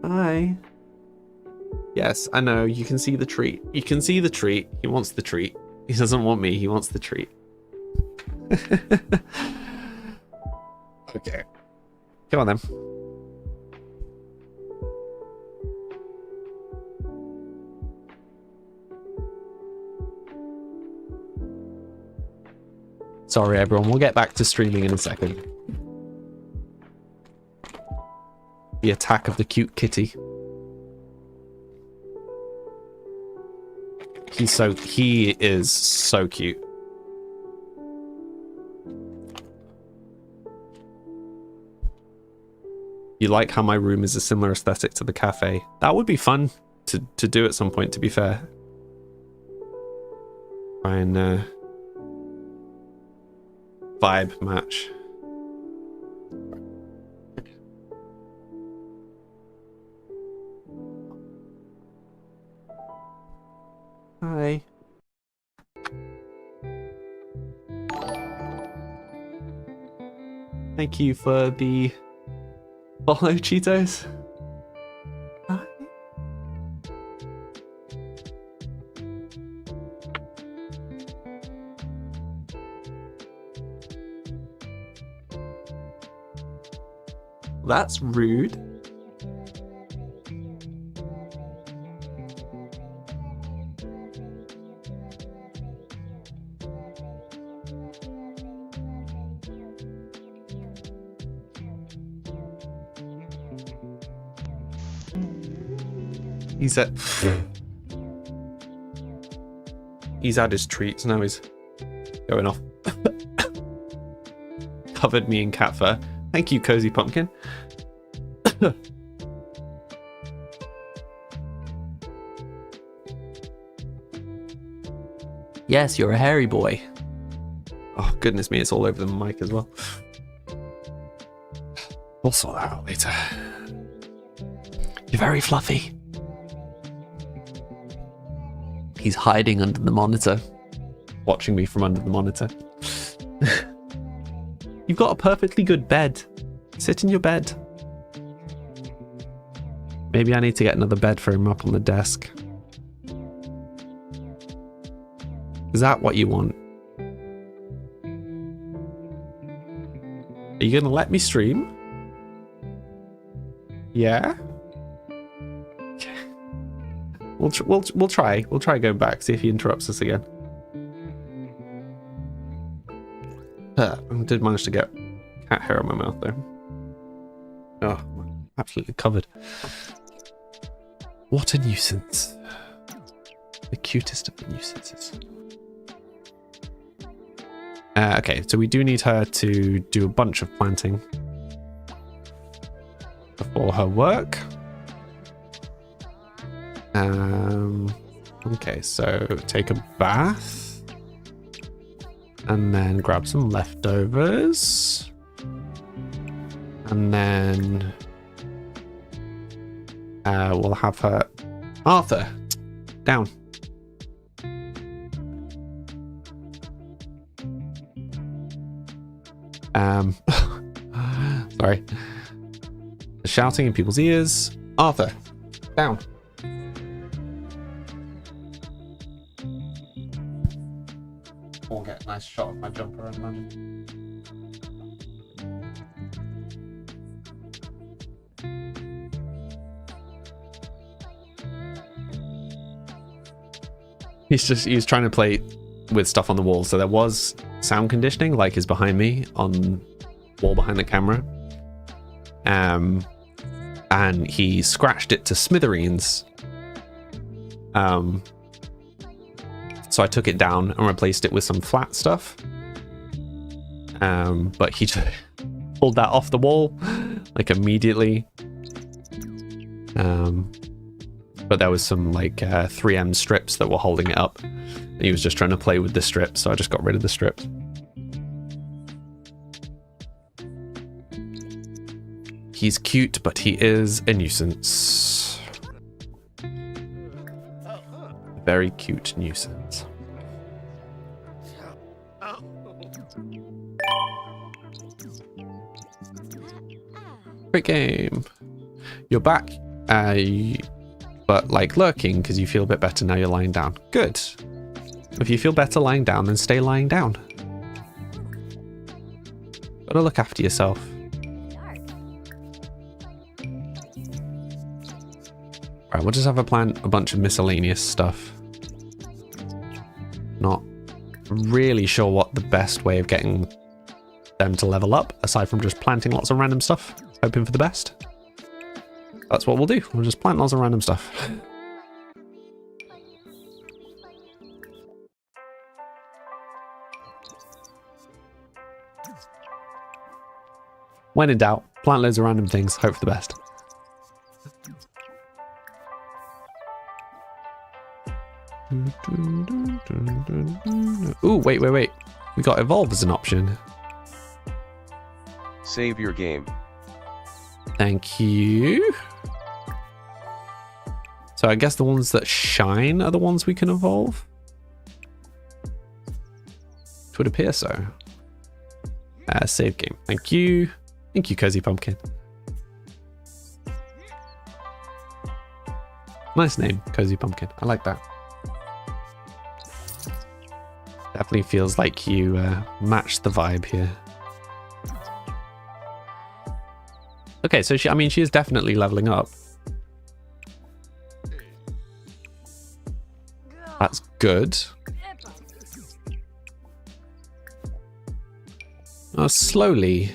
Speaker 2: Hi. Yes, I know. You can see the treat. You can see the treat. He wants the treat. He doesn't want me. He wants the treat. Okay. Come on then. Sorry, everyone. We'll get back to streaming in a second. The attack of the cute kitty. He is so cute. You like how my room is a similar aesthetic to the cafe? That would be fun to do at some point, to be fair. Try and vibe match. Hi. Thank you for the follow, Cheetos. Hi. That's rude. He's had his treats, now he's going off. Covered me in cat fur. Thank you, Cozy Pumpkin. Yes, you're a hairy boy. Oh, goodness me, it's all over the mic as well. We'll sort that out later. You're very fluffy. He's hiding under the monitor, watching me from under the monitor. You've got a perfectly good bed. Sit in your bed. Maybe I need to get another bed for him up on the desk. Is that what you want? Are you gonna let me stream? Yeah? We'll try. We'll try going back, see if he interrupts us again. I did manage to get cat hair on my mouth there. Oh, absolutely covered. What a nuisance. The cutest of the nuisances. Okay, so we do need her to do a bunch of planting before her work. Okay, so take a bath and then grab some leftovers and then we'll have her. Arthur, down. Sorry. Shouting in people's ears. Arthur, down. We'll get a nice shot of my jumper and imagine. He's trying to play with stuff on the wall. So there was sound conditioning, like is behind me on wall behind the camera. And he scratched it to smithereens. So I took it down and replaced it with some flat stuff. But he pulled that off the wall like immediately. But there was some like 3M strips that were holding it up. And he was just trying to play with the strips, so I just got rid of the strips. He's cute, but he is a nuisance. Very cute nuisance. Great game. You're back, but like lurking because you feel a bit better now you're lying down. Good. If you feel better lying down, then stay lying down. Gotta look after yourself. Right, we'll just have a plant a bunch of miscellaneous stuff. Not really sure what the best way of getting them to level up, aside from just planting lots of random stuff, hoping for the best. That's what we'll do. We'll just plant lots of random stuff. When in doubt, plant loads of random things, hope for the best. Ooh, wait. We got evolve as an option.
Speaker 3: Save your game.
Speaker 2: Thank you. So I guess the ones that shine are the ones we can evolve. It would appear so. Save game. Thank you. Thank you, Cozy Pumpkin. Nice name, Cozy Pumpkin. I like that. Definitely feels like you match the vibe here. Okay, so she is definitely leveling up. That's good. Slowly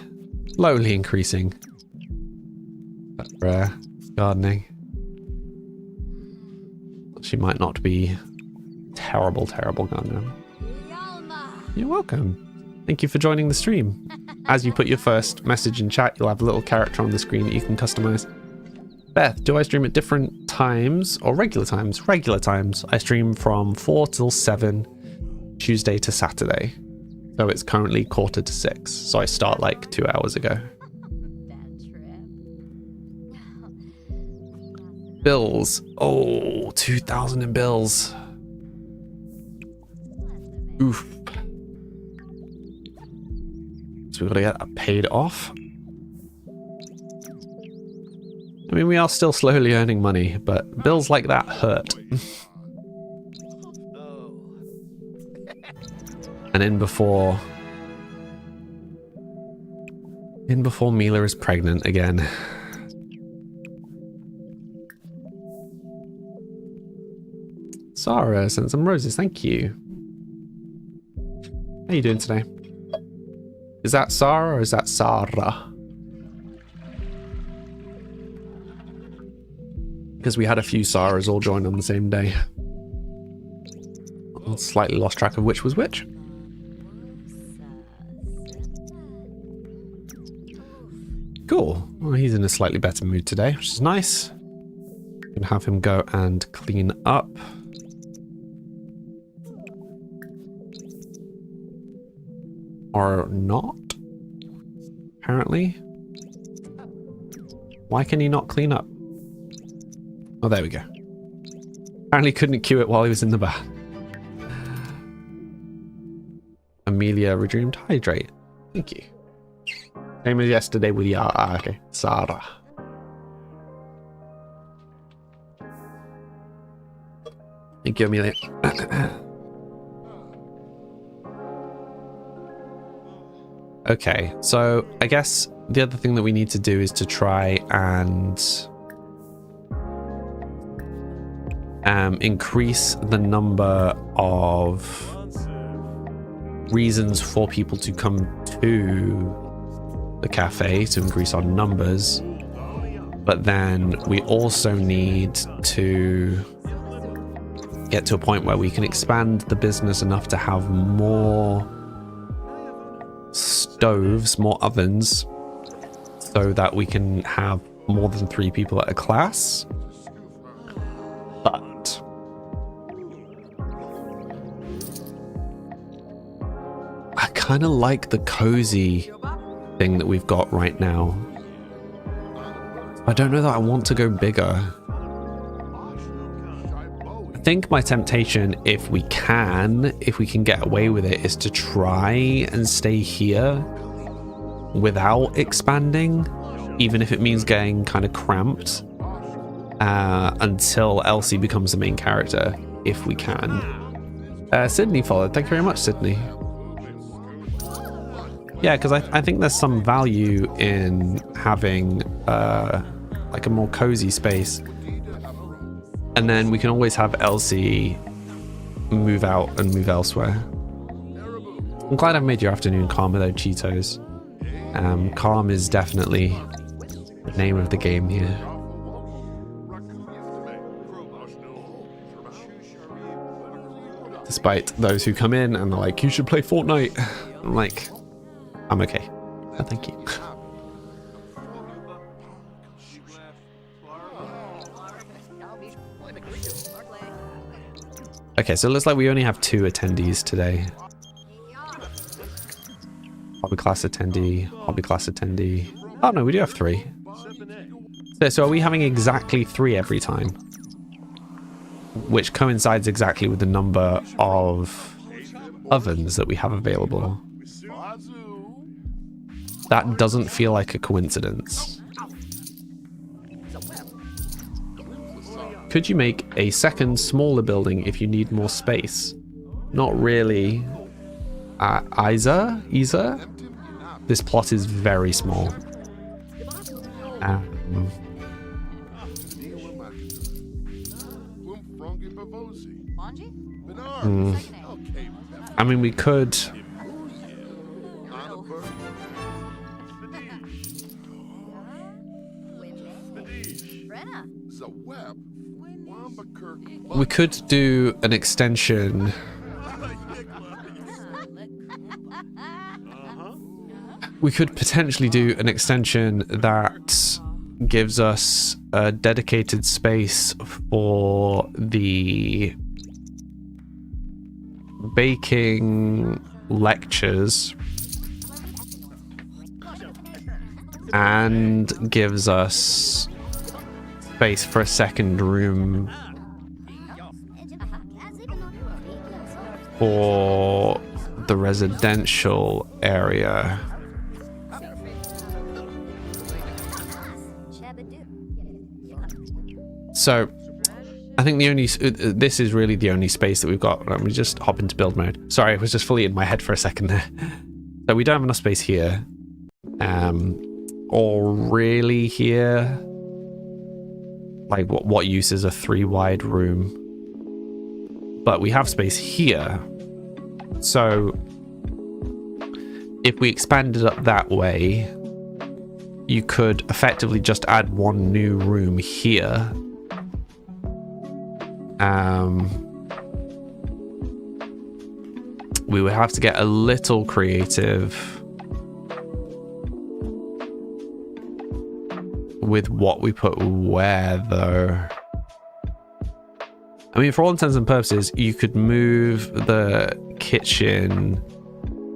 Speaker 2: increasing. Gardening. She might not be terrible gardener. You're welcome. Thank you for joining the stream. as you put your first message in chat, you'll have a little character on the screen that you can customize. Beth, do I stream at different times or regular times? Regular times. I stream from 4 till 7, Tuesday to Saturday. So it's currently 5:45. So I start like 2 hours ago. Bills. Oh, 2,000 in bills. Oof. So we've got to get that paid off. I mean, we are still slowly earning money, but bills like that hurt. And in before Mila is pregnant again. Sarah sent some roses, thank you. How you doing today? Is that Sarah or is that Sarah? Because we had a few Sarahs all join on the same day. I slightly lost track of which was which. Cool. Well, he's in a slightly better mood today, which is nice. Gonna have him go and clean up. Or not, apparently. Why can he not clean up? Oh, there we go. Apparently couldn't cue it while he was in the bath. Amelia redeemed hydrate. Thank you. Same as yesterday with okay. Sarah. Thank you, Amelia. Okay, so I guess the other thing that we need to do is to try and increase the number of reasons for people to come to the cafe to increase our numbers. But then we also need to get to a point where we can expand the business enough to have more stoves, more ovens, so that we can have more than 3 people at a class. But I kind of like the cozy thing that we've got right now. I don't know that I want to go bigger. I think my temptation, if we can get away with it, is to try and stay here without expanding, even if it means getting kind of cramped, until Elsie becomes the main character, if we can. Sydney followed. Thank you very much, Sydney. Yeah, because I think there's some value in having like a more cozy space. And then we can always have Elsie move out and move elsewhere. I'm glad I've made your afternoon calmer though, Cheetos. Calm is definitely the name of the game here. Despite those who come in and are like, you should play Fortnite. I'm like, I'm okay. Oh, thank you. Okay, so it looks like we only have 2 attendees today. Hobby class attendee, hobby class attendee. Oh no, we do have 3. So are we having exactly 3 every time? Which coincides exactly with the number of ovens that we have available. That doesn't feel like a coincidence. Could you make a second smaller building if you need more space? Not really. Isa? This plot is very small. I mean, we could... We could do an extension we could potentially do an extension that gives us a dedicated space for the baking lectures and gives us space for a second room for the residential area. So I think the only this is really the only space that we've got. Let me just hop into build mode. Sorry, I was just fully in my head for a second there. So we don't have enough space here, or really here. Like what use is a 3 wide room? But we have space here. So if we expanded up that way, you could effectively just add 1 new room here. We would have to get a little creative with what we put where, though. I mean, for all intents and purposes, you could move the kitchen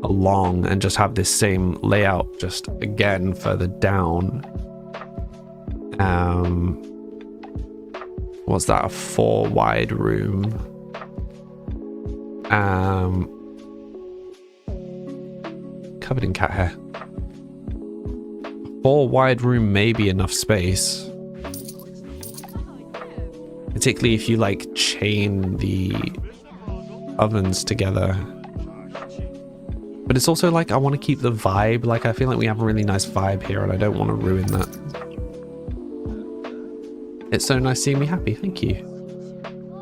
Speaker 2: along and just have this same layout, just again further down. What's that? A 4 wide room. Covered in cat hair. 4 wide room may be enough space. Particularly if you like chain the ovens together. But it's also like, I want to keep the vibe. Like, I feel like we have a really nice vibe here and I don't want to ruin that. It's so nice seeing me happy, thank you.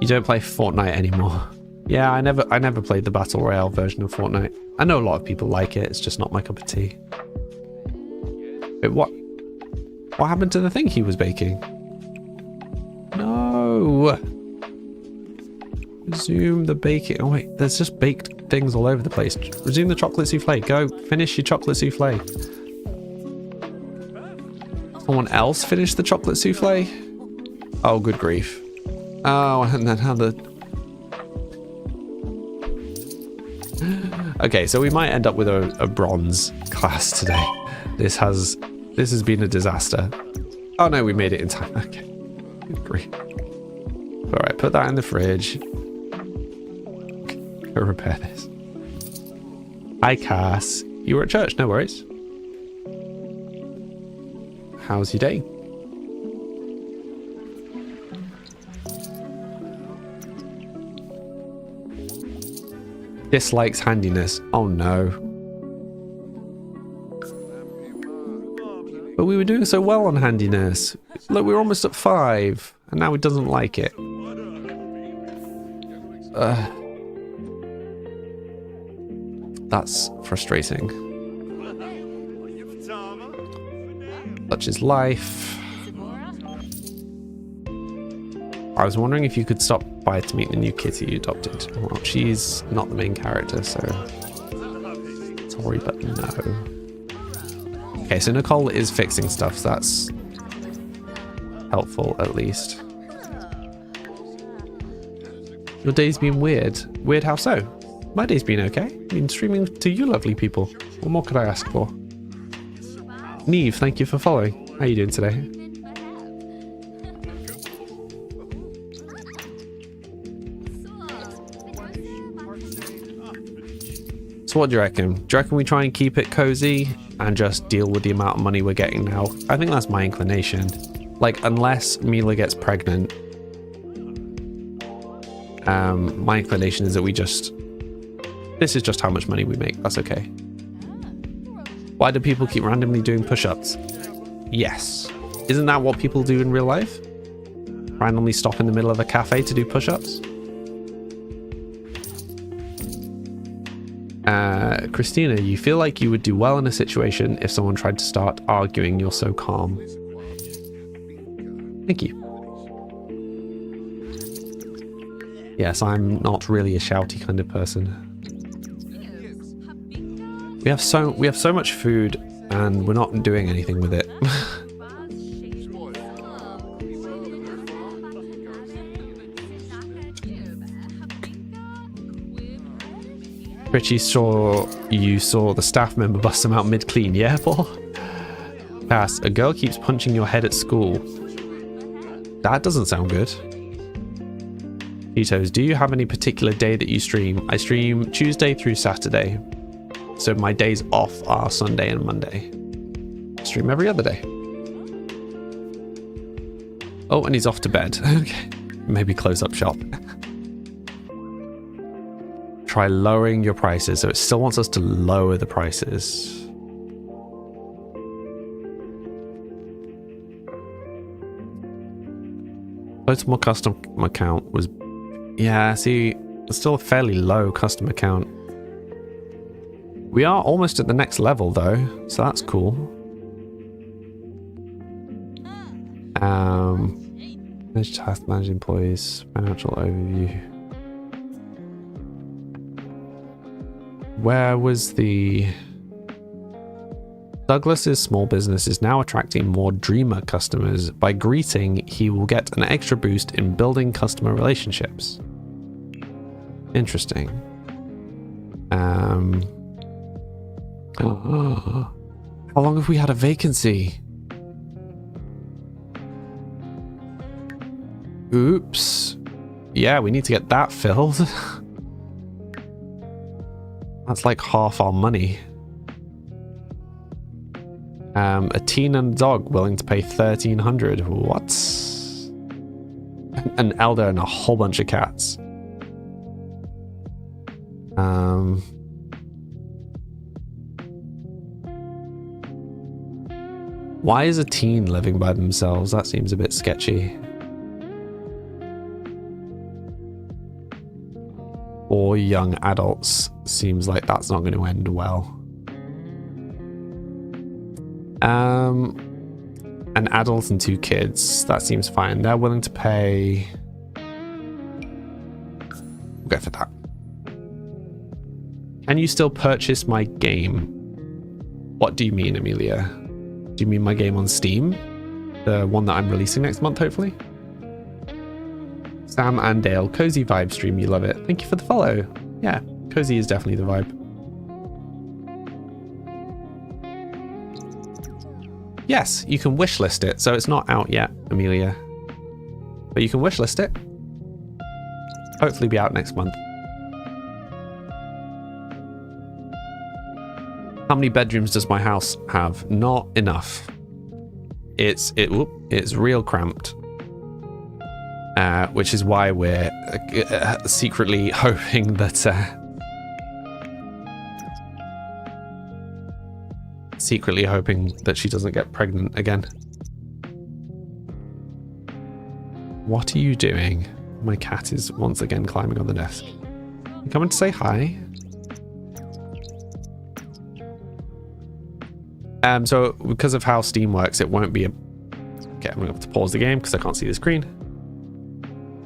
Speaker 2: You don't play Fortnite anymore. Yeah, I never played the Battle Royale version of Fortnite. I know a lot of people like it, it's just not my cup of tea. Wait, what happened to the thing he was baking? No! Resume the baking. Oh wait, there's just baked things all over the place. Resume the chocolate souffle. Go finish your chocolate souffle. Someone else finish the chocolate souffle? Oh, good grief. Oh, and then how the... Okay, so we might end up with a bronze class today. This has been a disaster. Oh no, we made it in time. Okay. Good grief. Alright, put that in the fridge. Go repair this. Hi, Cass. You were at church, no worries. How's your day? Dislikes handiness. Oh no. But we were doing so well on handiness. Look, we were almost at 5, and now it doesn't like it. That's frustrating. Such is life. I was wondering if you could stop by to meet the new kitty you adopted. Well, she's not the main character, so sorry, but no. Okay, so Nicole is fixing stuff, so that's helpful at least. Your day's been weird. Weird how so? My day's been okay. I've been streaming to you lovely people. What more could I ask for? Neve, thank you for following. How are you doing today? So what do you reckon? Do you reckon we try and keep it cozy and just deal with the amount of money we're getting now? I think that's my inclination. Like, unless Mila gets pregnant, my inclination is that we just... This is just how much money we make. That's okay. Why do people keep randomly doing push-ups? Yes. Isn't that what people do in real life? Randomly stop in the middle of a cafe to do push-ups? Christina, you feel like you would do well in a situation if someone tried to start arguing. You're so calm. Thank you. Yes, I'm not really a shouty kind of person. We have so much food and we're not doing anything with it. Pretty sure you saw the staff member bust him out mid-clean, yeah, Paul? Pass. A girl keeps punching your head at school. That doesn't sound good. Tito's, do you have any particular day that you stream? I stream Tuesday through Saturday. So my days off are Sunday and Monday. I stream every other day. Oh, and he's off to bed. Okay. Maybe close up shop. Try lowering your prices. So it still wants us to lower the prices. Total customer count was... Yeah, see, it's still a fairly low customer count. We are almost at the next level though, so that's cool. Manage task, manage employees, financial overview. Where was the... Douglas's small business is now attracting more dreamer customers. By greeting, he will get an extra boost in building customer relationships. Interesting. How long have we had a vacancy? Oops. Yeah, we need to get that filled. That's like half our money. A teen and a dog willing to pay 1,300. What? An elder and a whole bunch of cats. Why is a teen living by themselves? That seems a bit sketchy. Or young adults. Seems like that's not going to end well. An adult and 2 kids. That seems fine. They're willing to pay... We'll go for that. Can you still purchase my game? What do you mean, Amelia? Do you mean my game on Steam? The one that I'm releasing next month, hopefully? Sam and Dale, cozy vibe stream. You love it. Thank you for the follow. Yeah, cozy is definitely the vibe. Yes, you can wishlist it, so it's not out yet, Amelia. But you can wishlist it. Hopefully be out next month. How many bedrooms does my house have? Not enough. It's real cramped. Which is why we're secretly hoping that she doesn't get pregnant again. What are you doing? My cat is once again climbing on the desk. You coming to say hi? So because of how Steam works, it won't be a... Okay, I'm going to have to pause the game because I can't see the screen.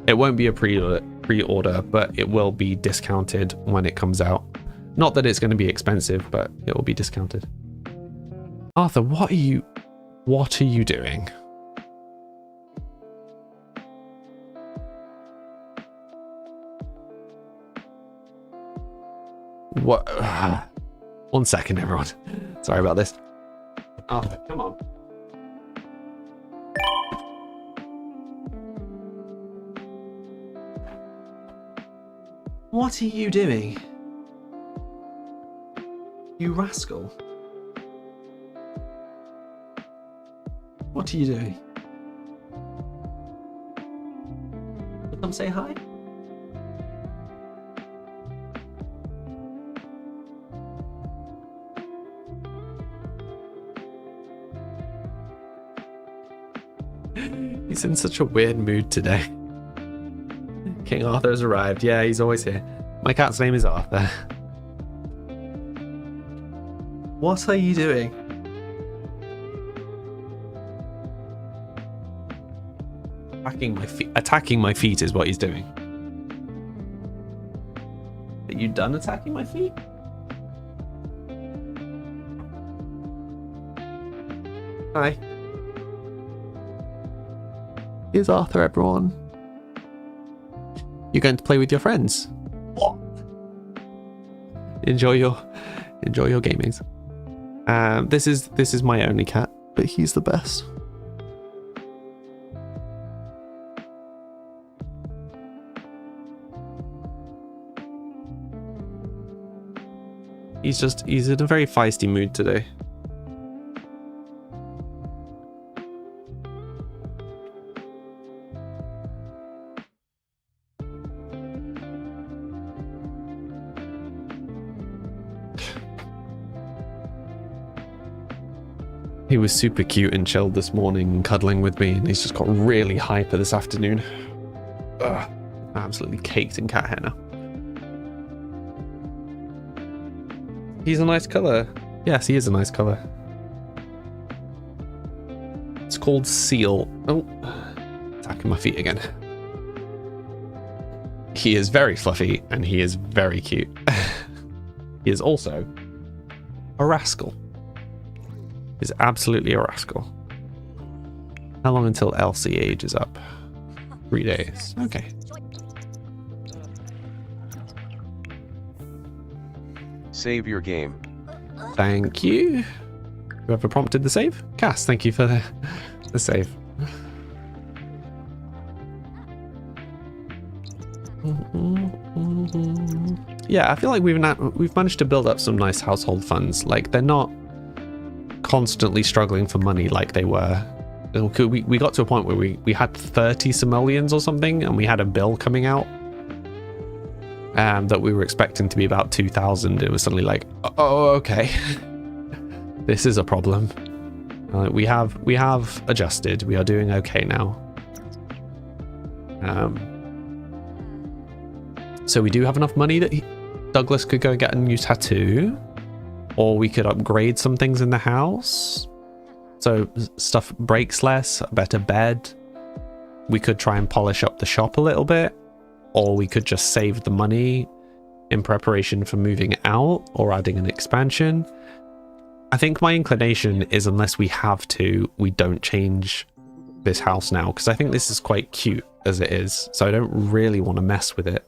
Speaker 2: It won't be a pre-order, but it will be discounted when it comes out. Not that it's going to be expensive, but it will be discounted. Arthur, what are you doing? What? 1 second, everyone. Sorry about this. Arthur, come on. What are you doing? You rascal. What are you doing? Come say hi? He's in such a weird mood today. King Arthur has arrived. Yeah, he's always here. My cat's name is Arthur. What are you doing? Attacking my feet is what he's doing. Are you done attacking my feet? Hi. Here's Arthur, everyone. You're going to play with your friends. What? Enjoy your gamings. This is my only cat, but he's the best. He's in a very feisty mood today. He was super cute and chilled this morning and cuddling with me, and he's just got really hyper this afternoon. Ugh, absolutely caked in cat hair now. He's a nice colour. Yes, he is a nice colour. It's called Seal. Oh, attacking my feet again. He is very fluffy and he is very cute. He is also a rascal. He's absolutely a rascal. How long until Elsie ages up? 3 days. Okay.
Speaker 3: Save your game.
Speaker 2: Thank you. Whoever prompted the save? Cass, thank you for the save. Yeah, I feel like we've managed to build up some nice household funds. Like, they're not constantly struggling for money like they were. We got to a point where we had 30 simoleons or something, and we had a bill coming out that we were expecting to be about 2,000. It was suddenly like, oh, okay. This is a problem. We have adjusted. We are doing okay now. So we do have enough money that Douglas could go and get a new tattoo, or we could upgrade some things in the house so stuff breaks less, a better bed. We could try and polish up the shop a little bit, or we could just save the money in preparation for moving out or adding an expansion. I think my inclination is, unless we have to, we don't change this house now, because I think this is quite cute as it is, so I don't really want to mess with it.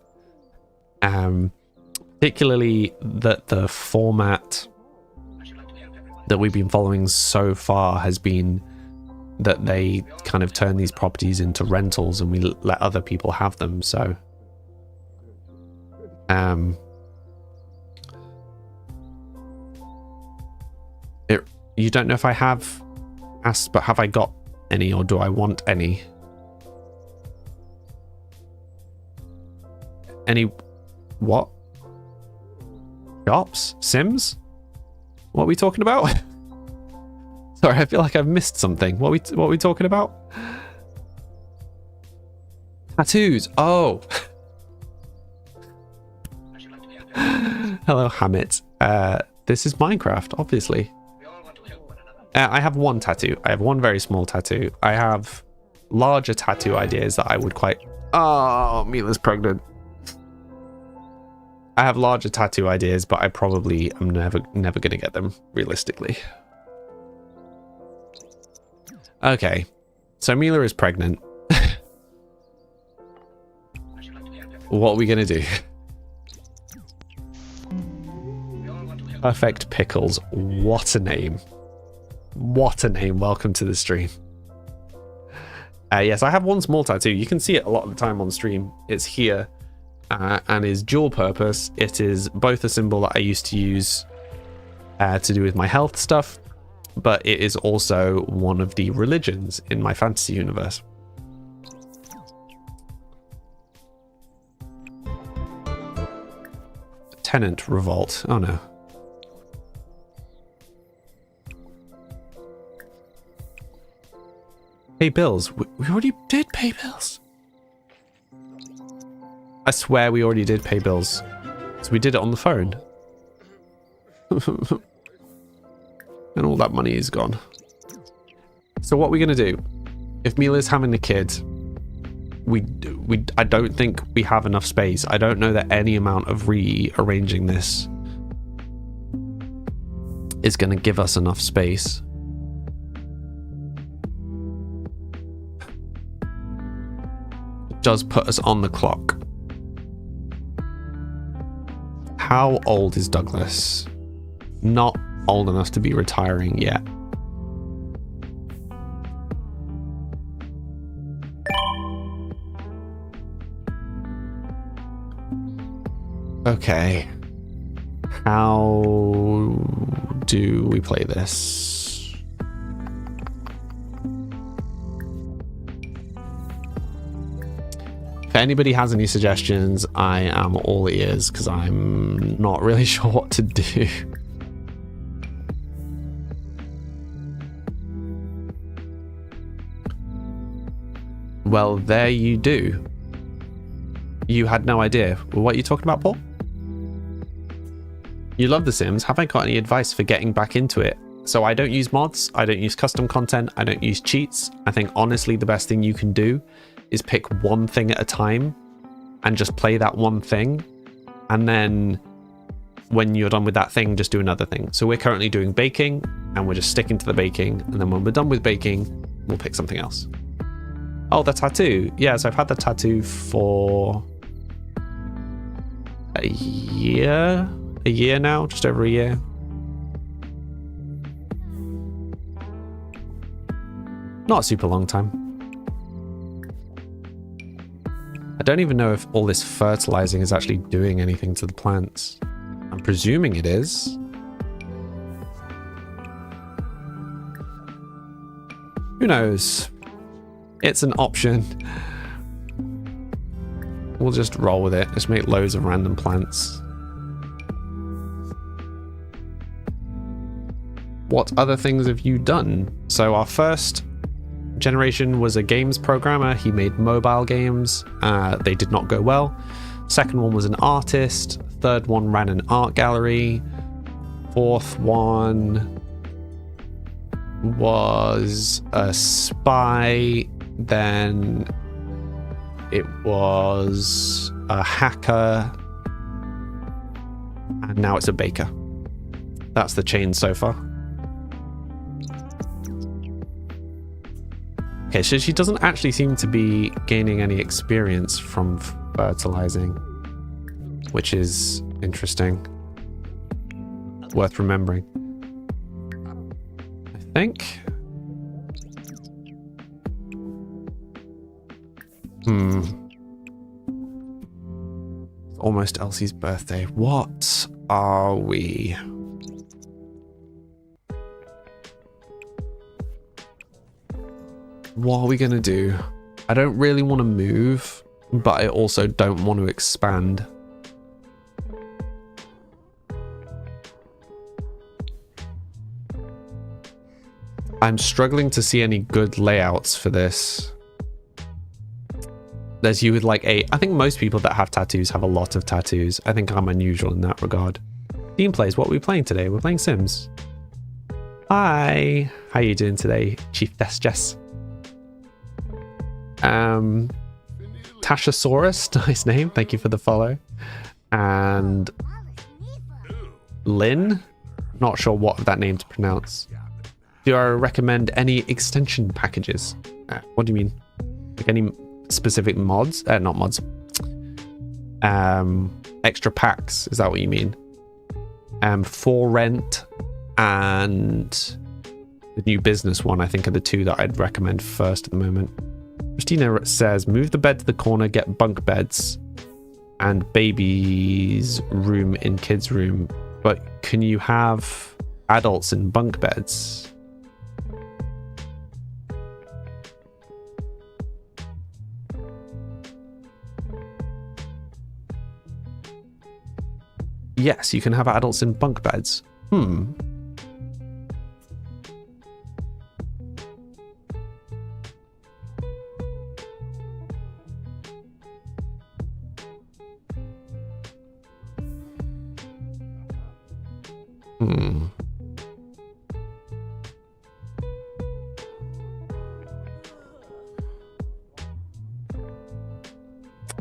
Speaker 2: Particularly that the format that we've been following so far has been that they kind of turn these properties into rentals and we let other people have them. So you don't know if I have asked, but have I got any, or do I want any? Any what? Shops? Sims? What are we talking about? Sorry, I feel like I've missed something. What are we talking about? Tattoos. Oh. Hello, Hamit. This is Minecraft, obviously. I have one tattoo. I have one very small tattoo. I have larger tattoo ideas that I would quite... Oh, Mila's pregnant. I have larger tattoo ideas, but I probably am never going to get them, realistically. Okay, so Mila is pregnant. What are we going to do? Perfect Pickles. What a name. What a name. Welcome to the stream. Yes, I have one small tattoo. You can see it a lot of the time on stream. It's here. And is dual purpose. It is both a symbol that I used to use to do with my health stuff, but it is also one of the religions in my fantasy universe. Tenant revolt. Oh no. Pay bills. We already did pay bills. I swear we already did pay bills. So we did it on the phone. And all that money is gone. So what are we going to do? If Mila's having a kid, I don't think we have enough space. I don't know that any amount of rearranging this is going to give us enough space. does put us on the clock. How old is Douglas? Not old enough to be retiring yet. Okay. How do we play this? If anybody has any suggestions, I am all ears because I'm not really sure what to do. Well, there you do. You had no idea. What are you talking about, Paul? You love The Sims. Have I got any advice for getting back into it? So I don't use mods. I don't use custom content. I don't use cheats. I think honestly the best thing you can do is pick one thing at a time and just play that one thing. And then when you're done with that thing, just do another thing. So we're currently doing baking and we're just sticking to the baking. And then when we're done with baking, we'll pick something else. Oh, the tattoo. Yeah, so I've had the tattoo for a year now, just over a year. Not a super long time. I don't even know if all this fertilizing is actually doing anything to the plants. I'm presuming it is. Who knows? It's an option. We'll just roll with it. Just make loads of random plants. What other things have you done? So our first generation was a games programmer. He made mobile games. They did not go well. Second one was an artist. Third one ran an art gallery. Fourth one was a spy. Then it was a hacker. And now it's a baker. That's the chain so far. Okay, so she doesn't actually seem to be gaining any experience from fertilizing, which is interesting. Worth remembering. I think. It's almost Elsie's birthday. What are we? What are we gonna do? I don't really want to move, but I also don't want to expand. I'm struggling to see any good layouts for this. There's you with like I think most people that have tattoos have a lot of tattoos. I think I'm unusual in that regard. Team plays. What are we playing today? We're playing Sims. Hi. How you doing today, Chief Jess? Tashasaurus, nice name. Thank you for the follow. And Lynn, not sure what of that name to pronounce. Do I recommend any extension packages? What do you mean? Like any specific mods? Not mods. Extra packs. Is that what you mean? For Rent and the new business one, I think, are the two that I'd recommend first at the moment. Christina says, move the bed to the corner, get bunk beds and baby's room in kids' room. But can you have adults in bunk beds? Yes, you can have adults in bunk beds.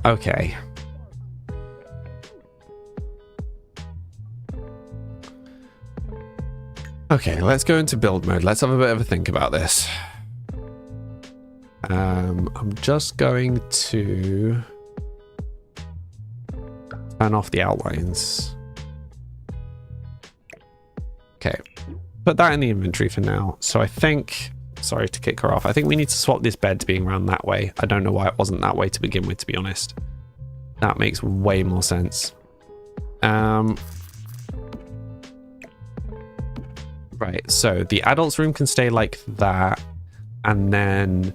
Speaker 2: Okay. Okay, let's go into build mode. Let's have a bit of a think about this. I'm just going to turn off the outlines. Okay, put that in the inventory for now. So I think, sorry to kick her off, I think we need to swap this bed to being around that way. I don't know why it wasn't that way to begin with, to be honest. That makes way more sense. Right, so the adults room can stay like that, and then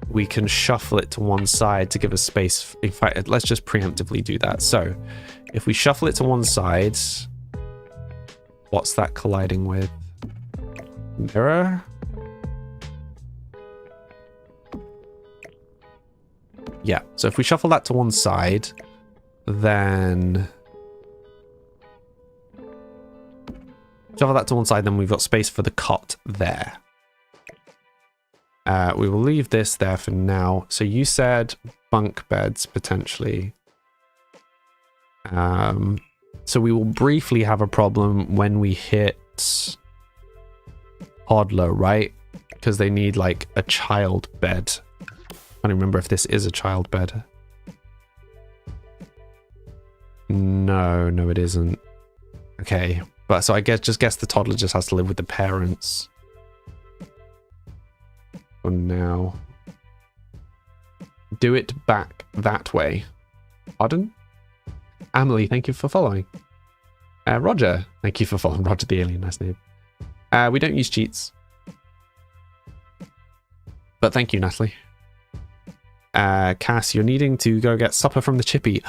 Speaker 2: we can shuffle it to one side to give us space. In fact, let's just preemptively do that. So if we shuffle it to one side, what's that colliding with? Mirror? Yeah, so if we shuffle that to one side, then shuffle that to one side, then we've got space for the cot there. We will leave this there for now. So you said bunk beds potentially. So we will briefly have a problem when we hit toddler, right? Because they need like a child bed. I don't remember if this is a child bed. No, it isn't. Okay, but so I guess the toddler just has to live with the parents for now. Do it back that way. Pardon? Emily, thank you for following. Roger, thank you for following. Roger the alien, nice name. We don't use cheats. But thank you, Natalie. Cass, you're needing to go get supper from the chippy.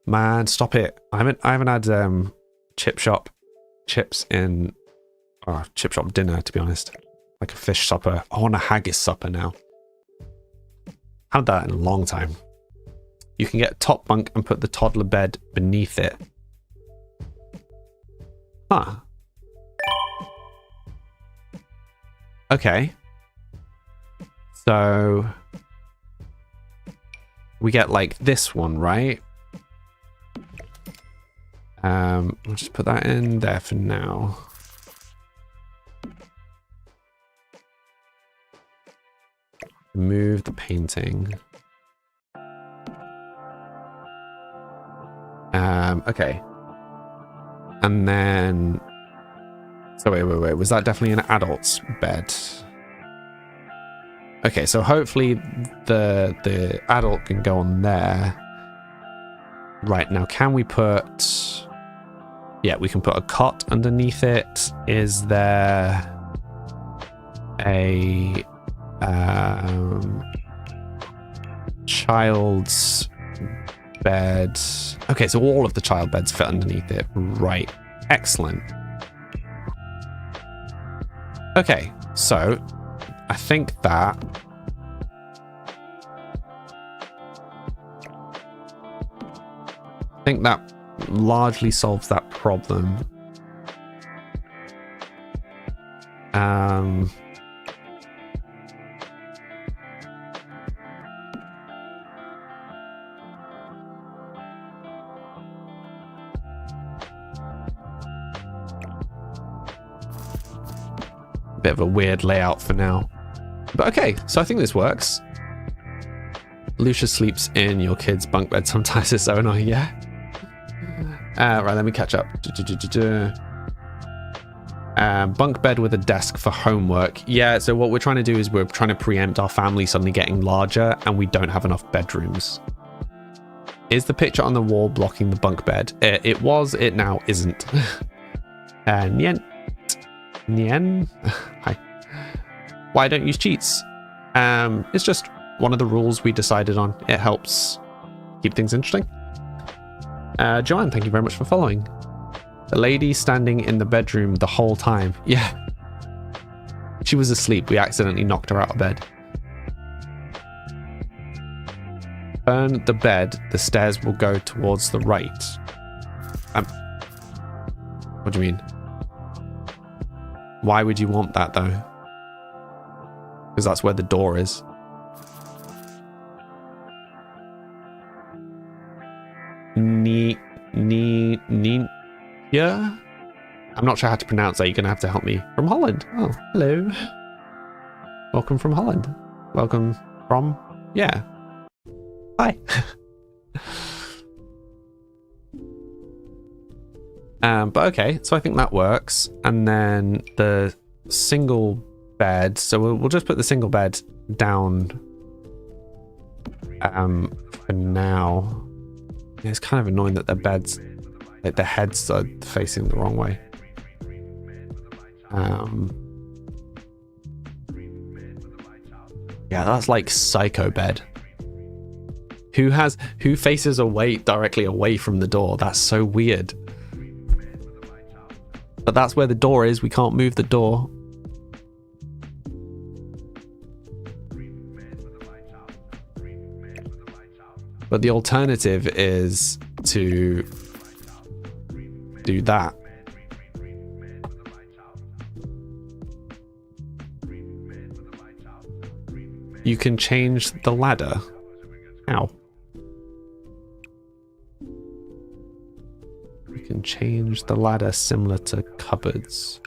Speaker 2: Man, stop it. I haven't had chip shop dinner, to be honest. Like a fish supper. I want a haggis supper now. Haven't done that in a long time. You can get a top bunk and put the toddler bed beneath it. Huh. Okay. So we get like this one, right? I'll just put that in there for now. Move the painting. Okay. And then... So wait. Was that definitely an adult's bed? Okay, so hopefully the adult can go on there. Right, now can we put... Yeah, we can put a cot underneath it. Is there a child's bed? Okay, so all of the child beds fit underneath it. Right, excellent. Okay, so I think that largely solves that problem. Bit of a weird layout for now. But okay, so I think this works. Lucia sleeps in your kid's bunk bed sometimes. It's so annoying, yeah. Right, let me catch up. Bunk bed with a desk for homework. Yeah, so what we're trying to do is we're trying to preempt our family suddenly getting larger and we don't have enough bedrooms. Is the picture on the wall blocking the bunk bed? It was, it now isn't. Nien? Hi. Why don't use cheats? It's just one of the rules we decided on. It helps keep things interesting. Joanne, thank you very much for following. The lady standing in the bedroom the whole time. Yeah. She was asleep. We accidentally knocked her out of bed. Turn the bed. The stairs will go towards the right. What do you mean? Why would you want that though? Because that's where the door is. Yeah? I'm not sure how to pronounce that. You're going to have to help me. From Holland. Oh, hello. Welcome from Holland. Welcome from? Yeah. Hi. But okay, so I think that works. And then the single bed. So we'll just put the single bed down for now. It's kind of annoying that their beds, like their heads are facing the wrong way. Yeah, that's like psycho bed. Who faces directly away from the door? That's so weird. But that's where the door is. We can't move the door. But the alternative is to do that. You can change the ladder. Ow. You can change the ladder similar to cupboards.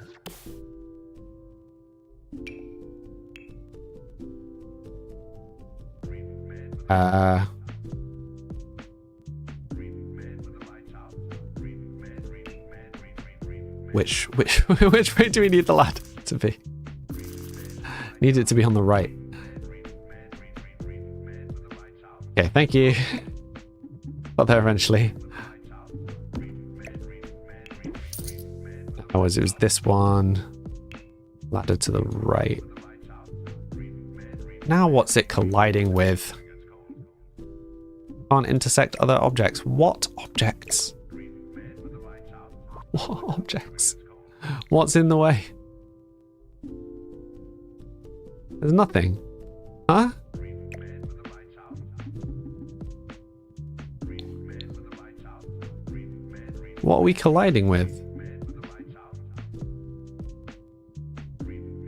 Speaker 2: Which way do we need the ladder to be? Need it to be on the right. Okay, thank you. Got there eventually. Oh, it was this one. Ladder to the right. Now what's it colliding with? Can't intersect other objects. What objects? What objects? What's in the way? There's nothing. Huh? What are we colliding with?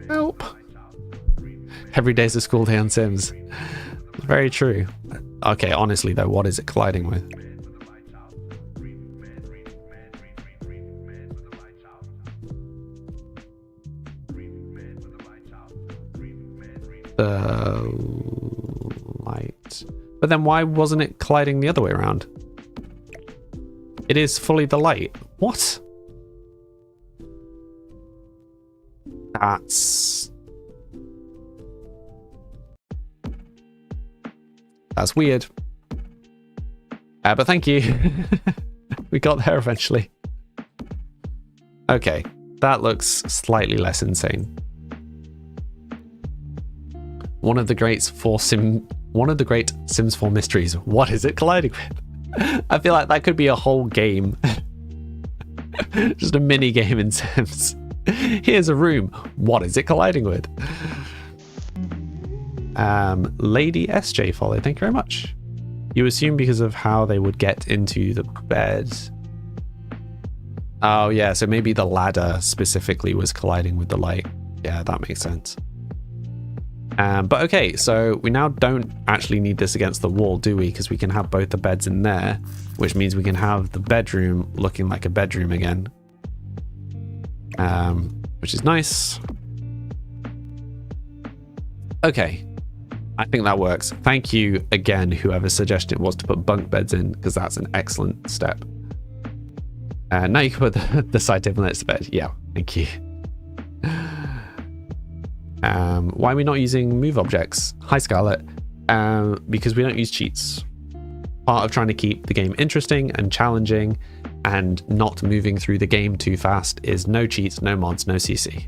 Speaker 2: Help. Every day's a school day on Sims. Very true. Okay, honestly though, what is it colliding with? The light. But then why wasn't it colliding the other way around? It is fully the light. What? That's weird. But thank you. We got there eventually. Okay, that looks slightly less insane. One of the great Sims 4 mysteries. What is it colliding with? I feel like that could be a whole game. Just a mini game in Sims. Here's a room. What is it colliding with? Lady SJ follow. Thank you very much. You assume because of how they would get into the bed. Oh yeah, so maybe the ladder specifically was colliding with the light. Yeah, that makes sense. But okay, so we now don't actually need this against the wall, do we? Because we can have both the beds in there, which means we can have the bedroom looking like a bedroom again. Which is nice. Okay, I think that works. Thank you again, whoever suggested it was to put bunk beds in, because that's an excellent step. Now you can put the side table next to bed. Yeah, thank you. Why are we not using move objects? Hi, Scarlett. Because we don't use cheats. Part of trying to keep the game interesting and challenging and not moving through the game too fast is no cheats, no mods, no CC.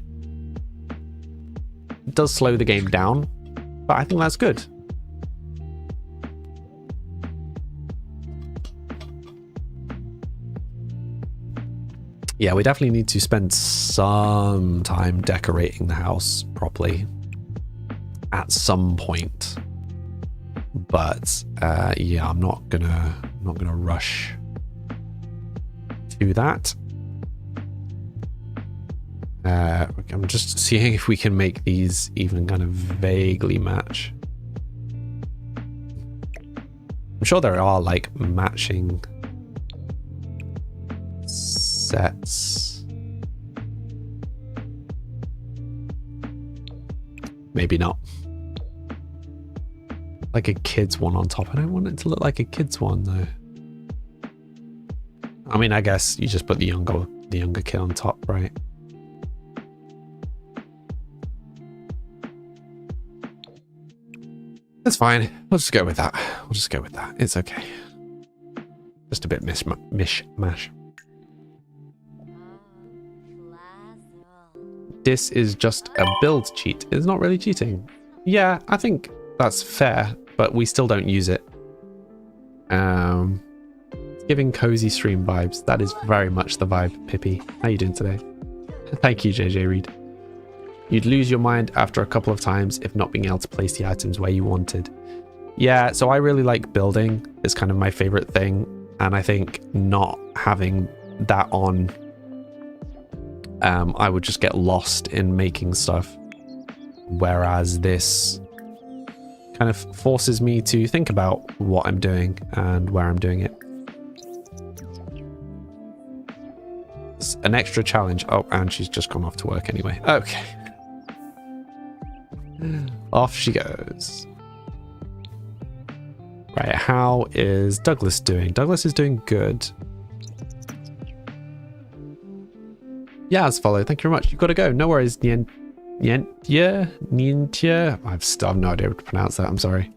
Speaker 2: It does slow the game down, but I think that's good. Yeah, we definitely need to spend some time decorating the house properly at some point. But yeah, I'm not gonna rush to that. I'm just seeing if we can make these even kind of vaguely match. I'm sure there are like matching sets. Maybe not. like a kid's one on top. I don't want it to look like a kid's one though. I mean, I guess you just put the younger kid on top, right? That's fine. We'll just go with that. We'll just go with that. It's okay. Just a bit mishmash. This is just a build cheat. It's not really cheating. Yeah, I think that's fair, but we still don't use it. It's giving cozy stream vibes. That is very much the vibe, Pippi. How you doing today? Thank you, JJ Reed. You'd lose your mind after a couple of times if not being able to place the items where you wanted. Yeah, so I really like building. It's kind of my favorite thing. And I think not having that on, I would just get lost in making stuff. Whereas this kind of forces me to think about what I'm doing and where I'm doing it. It's an extra challenge. Oh, and she's just gone off to work anyway. Okay. Off she goes. Right, how is Douglas doing? Douglas is doing good. Yeah, as follow. Thank you very much. You've got to go. No worries, Nientya. I still have no idea how to pronounce that. I'm sorry.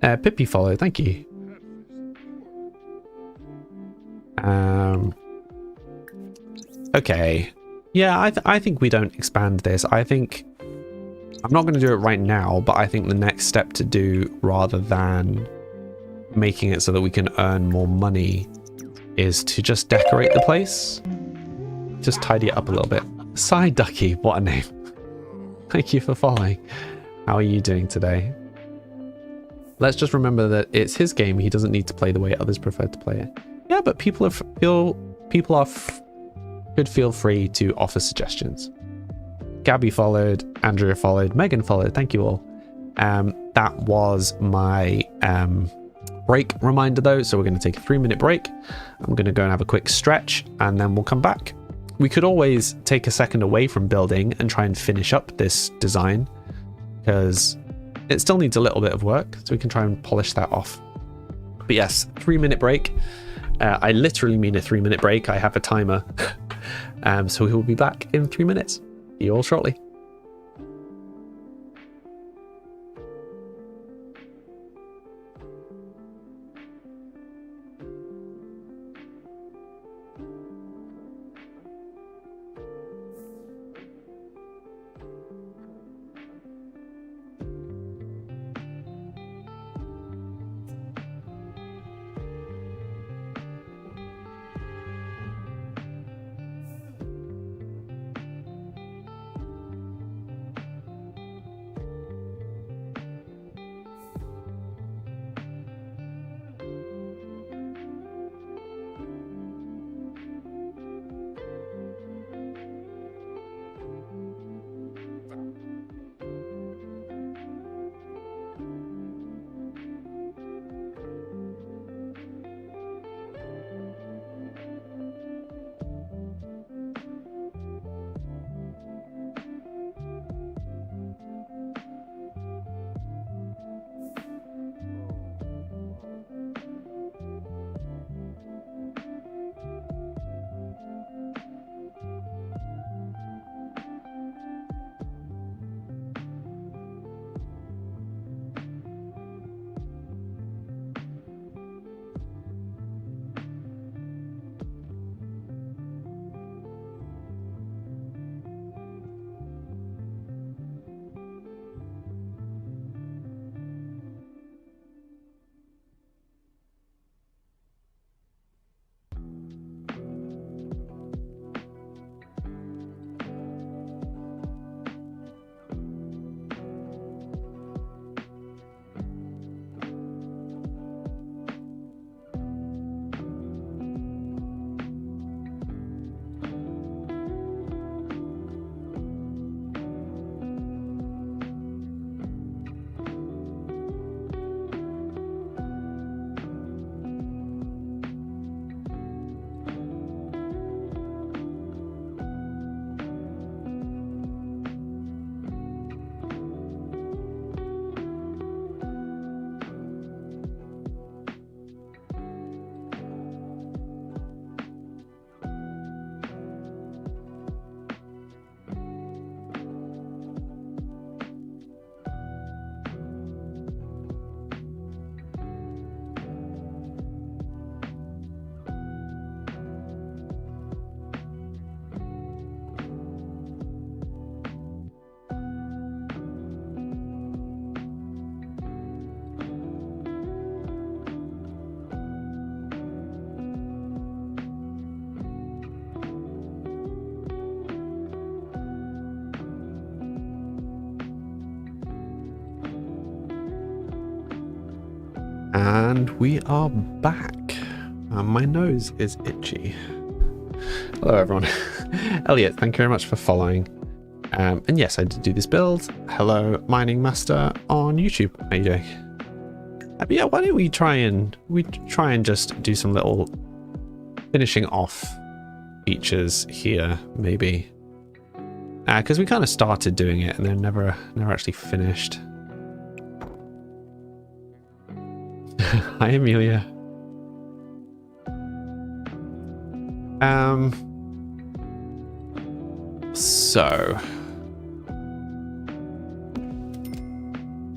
Speaker 2: Pippi follow. Thank you. Okay. Yeah, I think we don't expand this. I think I'm not going to do it right now, but I think the next step to do, rather than making it so that we can earn more money, is to just decorate the place. Just tidy it up a little bit. Side Ducky, what a name. Thank you for following. How are you doing today? Let's just remember that it's his game. He doesn't need to play the way others prefer to play it. Yeah, but people could feel free to offer suggestions. Gabby followed, Andrea followed, Megan followed. Thank you all. That was my break reminder though, so we're going to take a 3-minute break. I'm going to go and have a quick stretch and then we'll come back. We could always take a second away from building and try and finish up this design, because it still needs a little bit of work, so we can try and polish that off. But yes, 3-minute break. I literally mean a 3-minute break. I have a timer. So we will be back in 3 minutes. See you all shortly. And we are back. My nose is itchy. Hello, everyone. Elliot, thank you very much for following. And yes, I did do this build. Hello, Mining Master on YouTube. How you doing? But yeah, why don't we try and just do some little finishing off features here, maybe. Because we kind of started doing it and then never actually finished. Hi, Amelia. So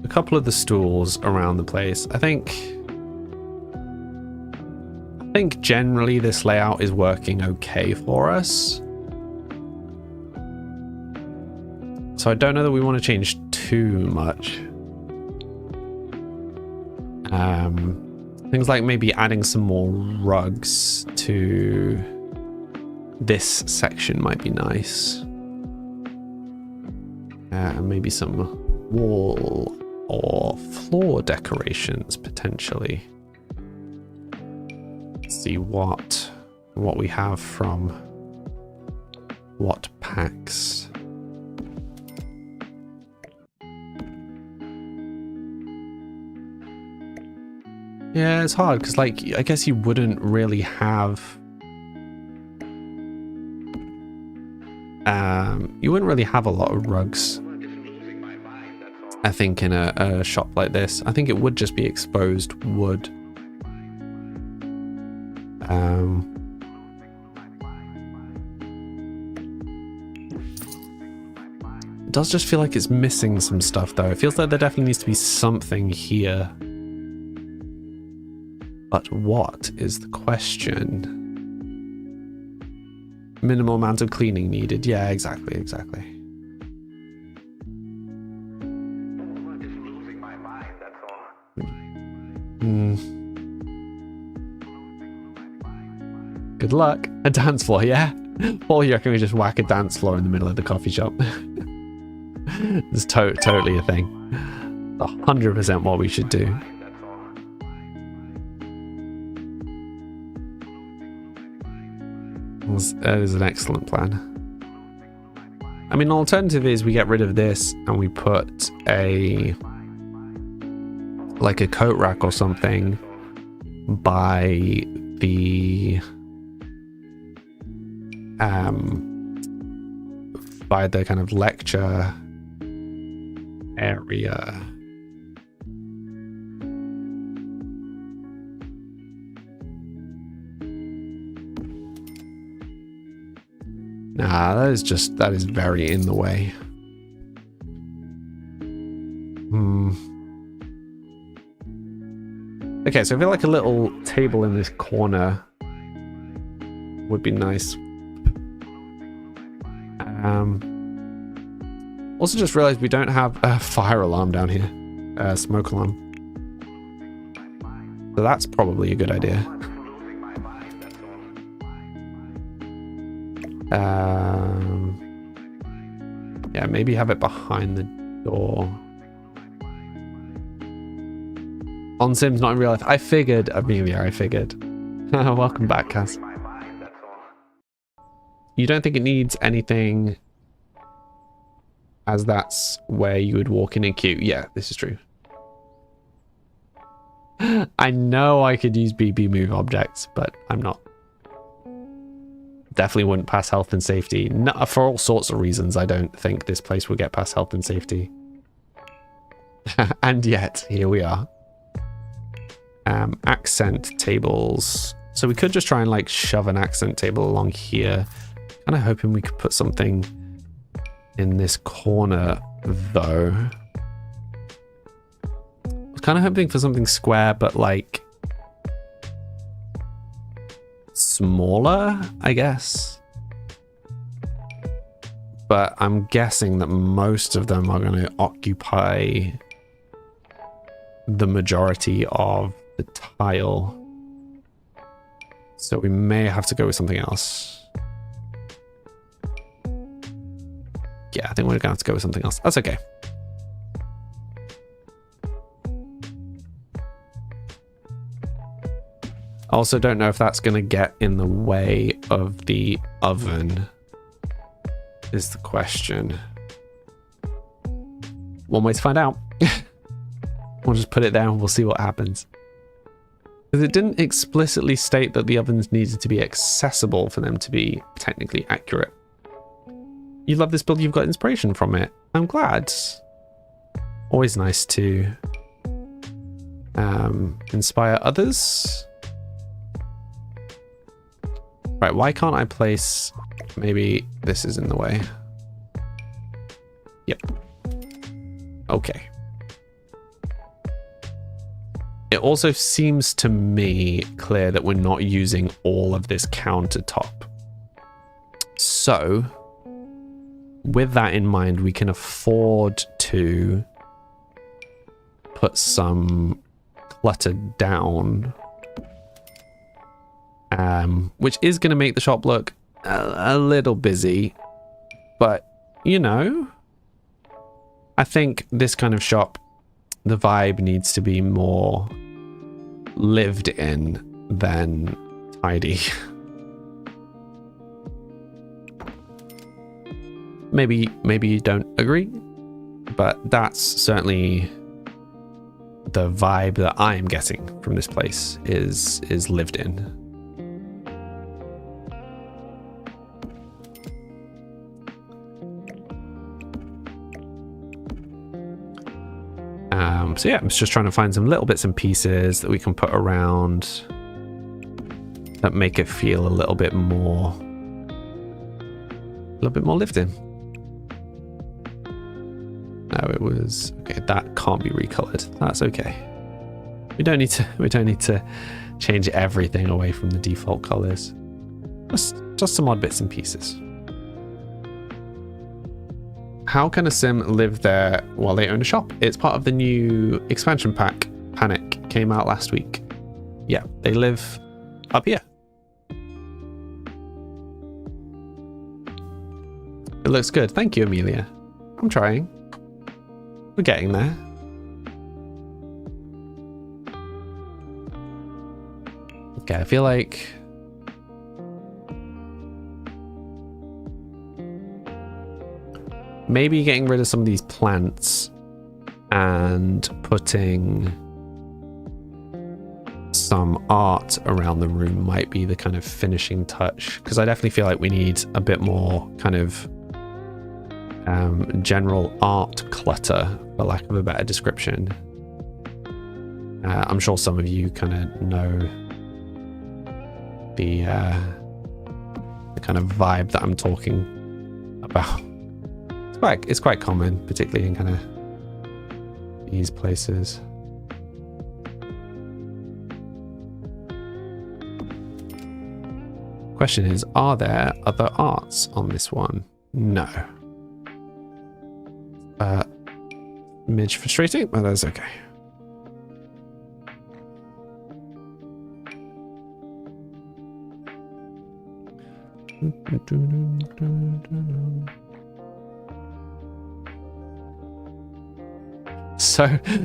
Speaker 2: a couple of the stools around the place. I think generally this layout is working okay for us. So I don't know that we want to change too much. Things like maybe adding some more rugs to this section might be nice. And maybe some wall or floor decorations potentially. Let's see what we have from what packs. Yeah, it's hard because, like, I guess you wouldn't really have a lot of rugs, I think, in a shop like this. I think it would just be exposed wood. It does just feel like it's missing some stuff, though. It feels like there definitely needs to be something here. But what is the question? Minimal amount of cleaning needed. Yeah, exactly. Good luck. A dance floor, yeah? Or you reckon we just whack a dance floor in the middle of the coffee shop? It's totally a thing. 100% what we should do. That is an excellent plan. I mean, the alternative is we get rid of this and we put like a coat rack or something by the kind of lecture area. Nah, that is very in the way. Okay, so I feel like a little table in this corner would be nice. Also just realized we don't have a fire alarm down here. Smoke alarm. So that's probably a good idea. Yeah, maybe have it behind the door. On Sims, not in real life. I figured, Amelia, I figured. Welcome back, Cass. You don't think it needs anything, as that's where you would walk in and queue? Yeah, this is true. I know I could use BB move objects, but I'm not. Definitely wouldn't pass health and safety. No, for all sorts of reasons, I don't think this place would get past health and safety. And yet, here we are. Accent tables. So we could just try and like shove an accent table along here. Kind of hoping we could put something in this corner, though. I was kind of hoping for something square, but like smaller, I guess. But I'm guessing that most of them are going to occupy the majority of the tile. So we may have to go with something else. Yeah, I think we're going to have to go with something else. That's okay. Also don't know if that's going to get in the way of the oven, is the question. One way to find out. We'll just put it there and we'll see what happens. Because it didn't explicitly state that the ovens needed to be accessible for them to be technically accurate. You love this build, you've got inspiration from it. I'm glad. Always nice to inspire others. Right, why can't I place... Maybe this is in the way. Yep. Okay. It also seems to me clear that we're not using all of this countertop. So, with that in mind, we can afford to put some clutter down, which is going to make the shop look a little busy, but you know, I think this kind of shop, the vibe needs to be more lived in than tidy. Maybe you don't agree, but that's certainly the vibe that I am getting from this place is lived in. So yeah, I'm just trying to find some little bits and pieces that we can put around that make it feel a little bit more lived in. No, it was okay. That can't be recolored. That's okay. We don't need to change everything away from the default colors. Just some odd bits and pieces. How can a sim live there while they own a shop? It's part of the new expansion pack. Panic came out last week. Yeah, they live up here. It looks good. Thank you, Amelia. I'm trying. We're getting there. Okay, I feel like... maybe getting rid of some of these plants and putting some art around the room might be the kind of finishing touch, because I definitely feel like we need a bit more kind of general art clutter, for lack of a better description. I'm sure some of you kind of know the kind of vibe that I'm talking about. It's quite common, particularly in kind of these places. Question is, are there other arts on this one? No. Midge frustrating, but that's okay.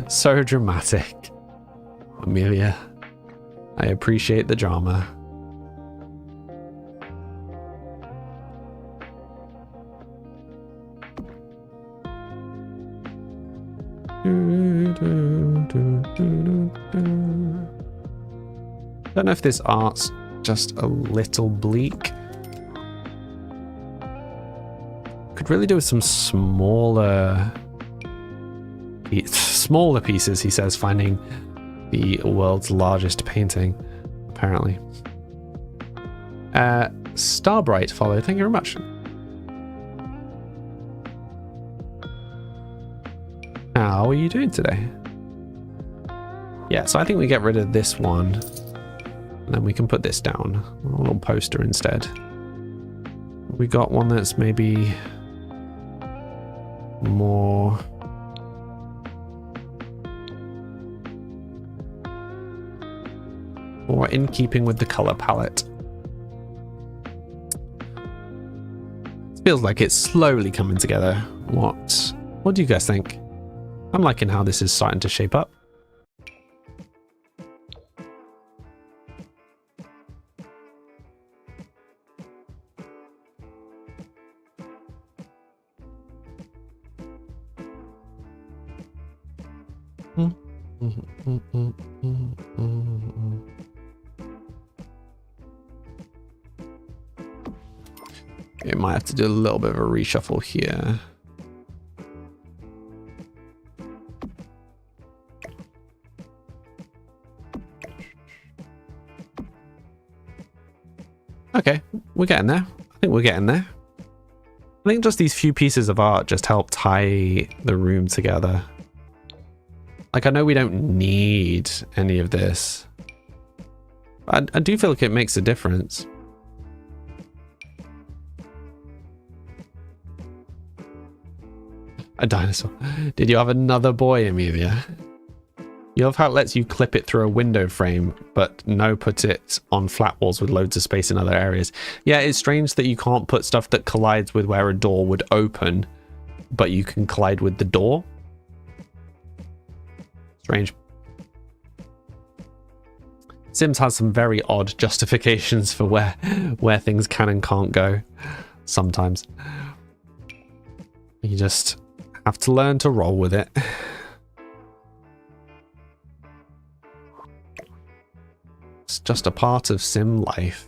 Speaker 2: So dramatic. Amelia, I appreciate the drama. Don't know if this art's just a little bleak. Could really do with some smaller pieces, he says, finding the world's largest painting, apparently. Starbright followed, thank you very much. How are you doing today? Yeah, so I think we get rid of this one, and then we can put this down, a little poster instead. We got one that's maybe more... or in keeping with the color palette. It feels like it's slowly coming together. What do you guys think? I'm liking how this is starting to shape up. It might have to do a little bit of a reshuffle here. Okay, we're getting there. I think we're getting there. I think just these few pieces of art just help tie the room together. Like, I know we don't need any of this. I do feel like it makes a difference. A dinosaur. Did you have another boy, Amelia? You love how it lets you clip it through a window frame, but no, put it on flat walls with loads of space in other areas. Yeah, it's strange that you can't put stuff that collides with where a door would open, but you can collide with the door. Strange. Sims has some very odd justifications for where things can and can't go sometimes. You just have to learn to roll with it. It's just a part of sim life.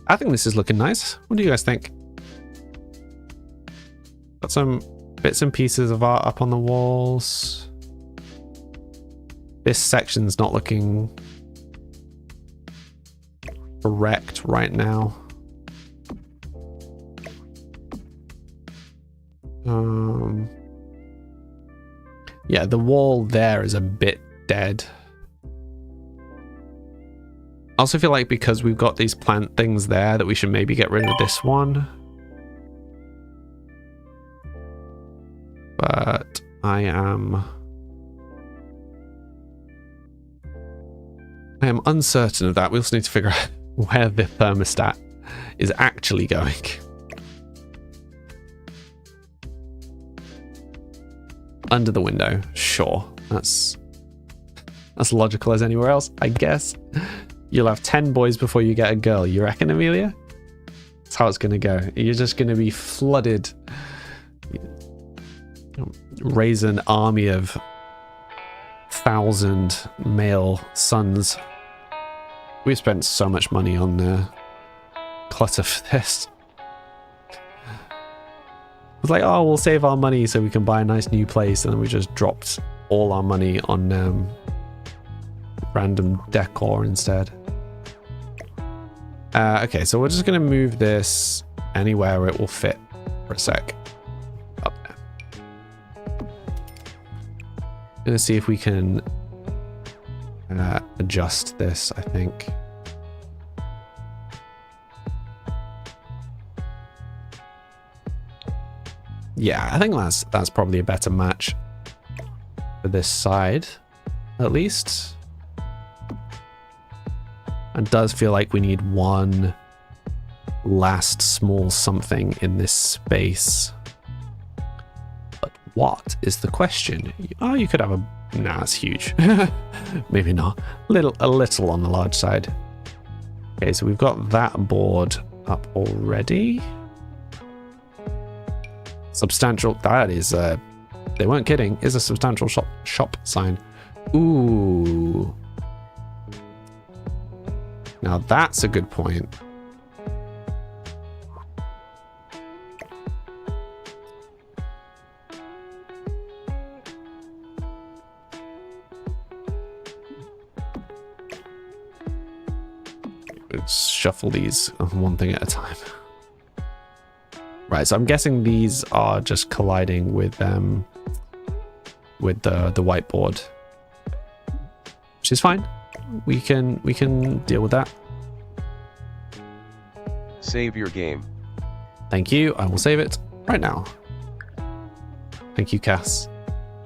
Speaker 2: I think this is looking nice. What do you guys think? Got some bits and pieces of art up on the walls. This section's not looking correct right now. Yeah, the wall there is a bit dead. I also feel like because we've got these plant things there that we should maybe get rid of this one. But I am uncertain of that. We also need to figure out where the thermostat is actually going. Under the window, sure. That's logical as anywhere else, I guess. You'll have 10 boys before you get a girl. You reckon, Amelia? That's how it's going to go. You're just going to be flooded. Raise an army of 1,000 male sons. We've spent so much money on clutter for this. It's like, oh, we'll save our money so we can buy a nice new place, and then we just dropped all our money on random decor instead. Okay, so we're just going to move this anywhere where it will fit for a sec. Up there. I'm going to see if we can adjust this, I think. Yeah, I think that's probably a better match for this side, at least. It does feel like we need one last small something in this space. But what is the question? Oh, you could have a... Nah, it's huge. Maybe not. A little on the large side. Okay, so we've got that board up already. Substantial... That is... they weren't kidding. Is a substantial shop sign. Ooh... Now that's a good point. Let's shuffle these one thing at a time. Right, so I'm guessing these are just colliding with the whiteboard, which is fine. We can deal with that.
Speaker 3: Save your game.
Speaker 2: Thank you. I will save it right now. Thank you, Cass.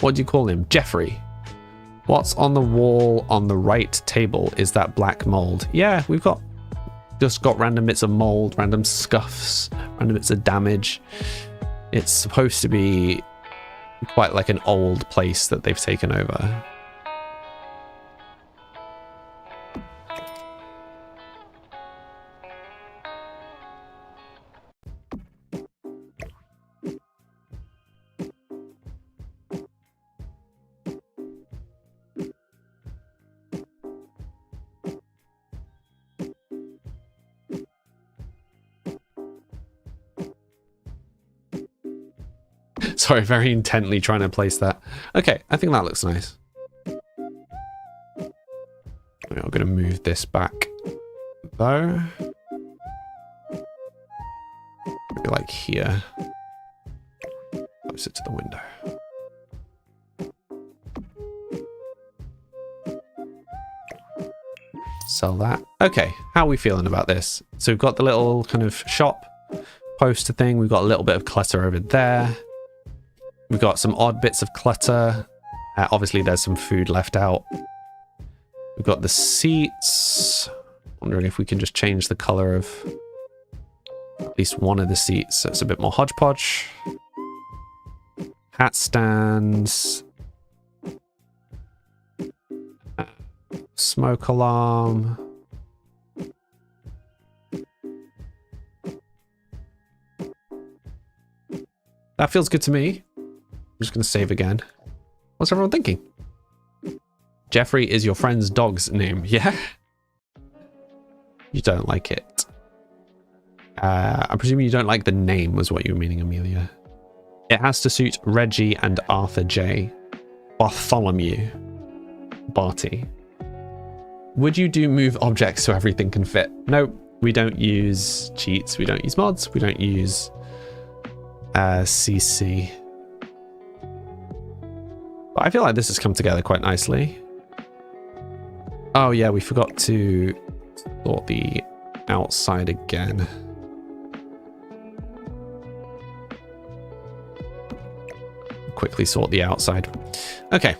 Speaker 2: What do you call him? Jeffrey. What's on the wall on the right table? Is that black mold? Yeah, we've just got random bits of mold, random scuffs, random bits of damage. It's supposed to be quite like an old place that they've taken over. Sorry, very intently trying to place that. Okay, I think that looks nice. I'm going to move this back, though. Maybe like here. Closer to the window. Sell that. Okay, how are we feeling about this? So we've got the little kind of shop poster thing. We've got a little bit of clutter over there. We've got some odd bits of clutter. Obviously, there's some food left out. We've got the seats. Wondering if we can just change the color of at least one of the seats so it's a bit more hodgepodge. Hat stands. Smoke alarm. That feels good to me. I'm just going to save again. What's everyone thinking? Jeffrey is your friend's dog's name. Yeah? You don't like it. I'm presuming you don't like the name was what you were meaning, Amelia. It has to suit Reggie and Arthur J. Bartholomew. Barty. Would you do move objects so everything can fit? No, we don't use cheats. We don't use mods. We don't use CC. But I feel like this has come together quite nicely. Oh yeah, we forgot to sort the outside again. Quickly sort the outside. Okay.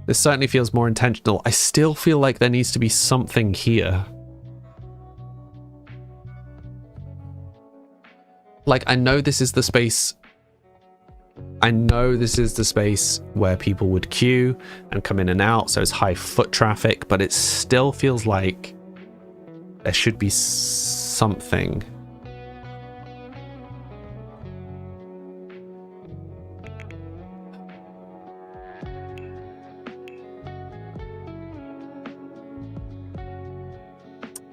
Speaker 2: This certainly feels more intentional. I still feel like there needs to be something here. Like, I know this is the space. I know this is the space where people would queue and come in and out, so it's high foot traffic, but it still feels like there should be something.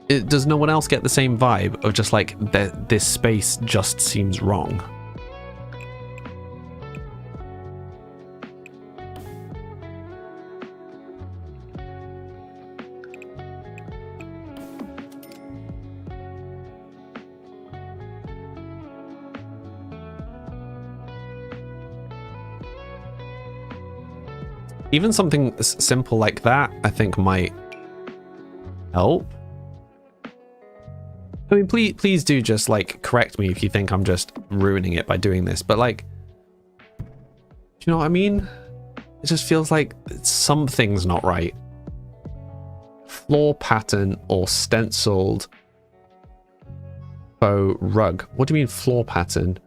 Speaker 2: Does no one else get the same vibe of just like this space just seems wrong? Even something simple like that, I think might help. I mean, please do just like correct me if you think I'm just ruining it by doing this, but like, do you know what I mean? It just feels like something's not right. Floor pattern or stenciled faux rug. What do you mean floor pattern?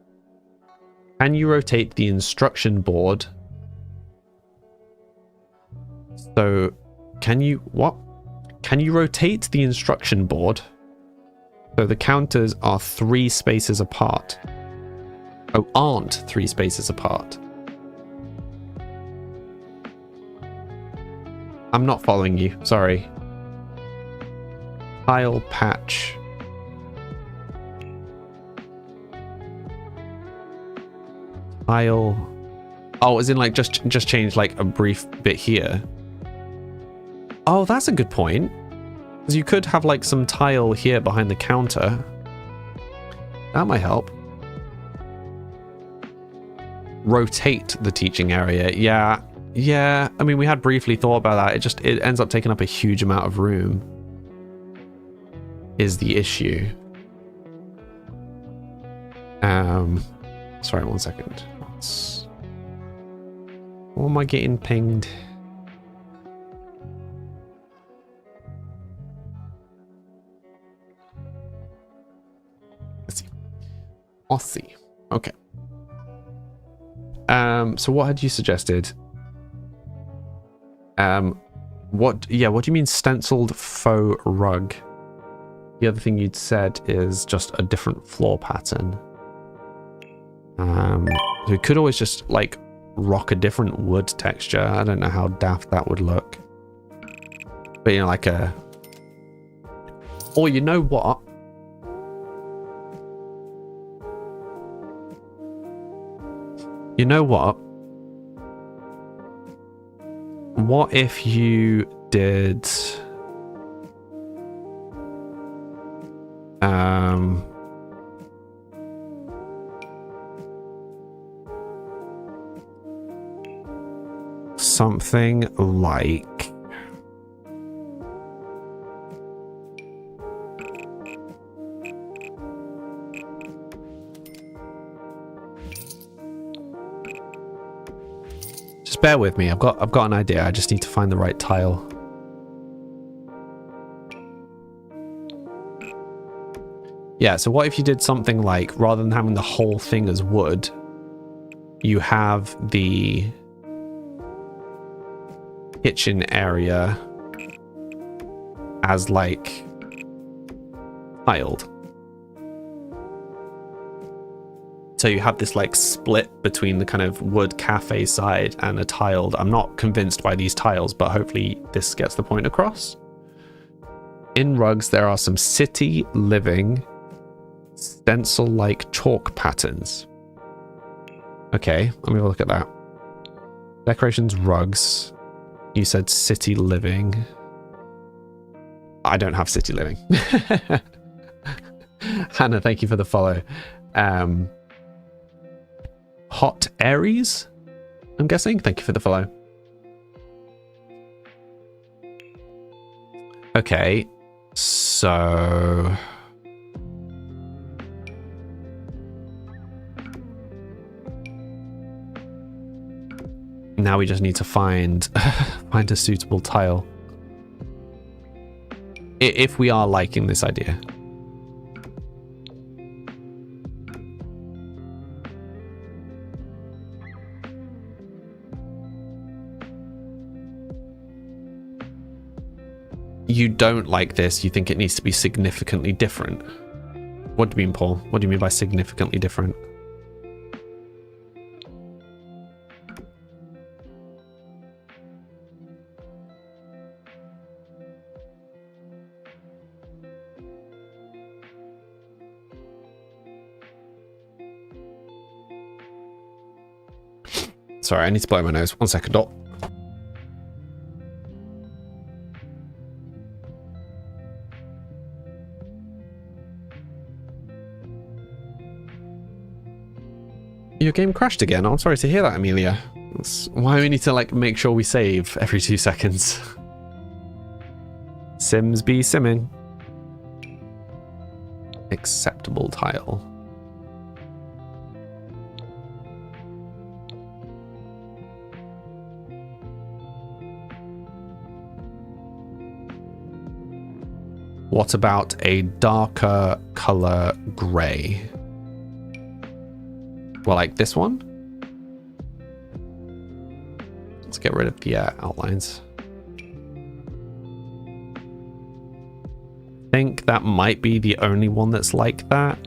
Speaker 2: Can you rotate the instruction board? So, can you, what? Can you rotate the instruction board? So the counters are 3 spaces apart. Oh, aren't 3 spaces apart. I'm not following you, sorry. Tile patch. Tile. Oh, as in like just change like a brief bit here. Oh, that's a good point. Because you could have like some tile here behind the counter. That might help. Rotate the teaching area. Yeah. I mean, we had briefly thought about that. It ends up taking up a huge amount of room. Is the issue. Sorry, 1 second. What am I getting pinged? Let's see. Aussie. Okay. So what had you suggested? What do you mean stenciled faux rug? The other thing you'd said is just a different floor pattern. We could always just like rock a different wood texture. I don't know how daft that would look. But you know, like a... Or you know what? You know what? What if you did... something like... Just bear with me. I've got an idea. I just need to find the right tile. Yeah, so what if you did something like, rather than having the whole thing as wood, you have the kitchen area as like tiled. So you have this like split between the kind of wood cafe side and a tiled. I'm not convinced by these tiles, but hopefully this gets the point across. In rugs, there are some city living stencil-like chalk patterns. Okay, let me have a look at that. Decorations, rugs. You said city living. I don't have city living. Hannah, thank you for the follow. Hot Aries, I'm guessing. Thank you for the follow. Okay, so... now we just need to find a suitable tile. If we are liking this idea. You don't like this, you think it needs to be significantly different. What do you mean, Paul? What do you mean by significantly different? Sorry, I need to blow my nose. 1 second, Dot. Your game crashed again. I'm sorry to hear that, Amelia. That's why we need to like make sure we save every 2 seconds. Sims be simming. Acceptable tile. What about a darker color gray? Well, like this one? Let's get rid of the outlines. I think that might be the only one that's like that.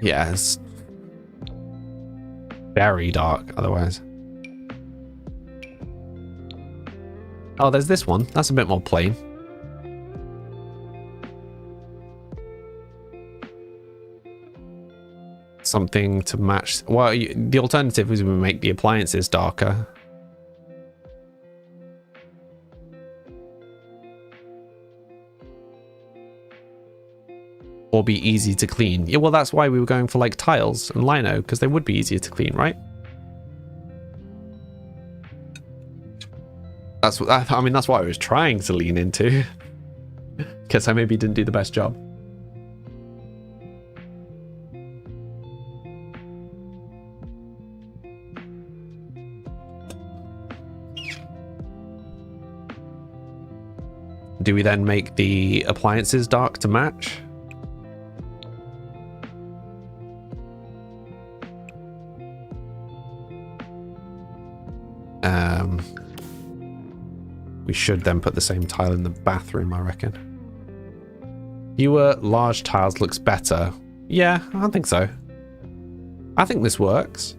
Speaker 2: Yeah, it's very dark otherwise. Oh, there's this one. That's a bit more plain. Something to match. Well, the alternative is we make the appliances darker. Or be easy to clean. Yeah, well, that's why we were going for like tiles and lino, because they would be easier to clean, right? That's what I mean. That's what I was trying to lean into, because I maybe didn't do the best job. Do we then make the appliances dark to match? We should then put the same tile in the bathroom, I reckon. Fewer large tiles looks better. Yeah, I think so. I think this works.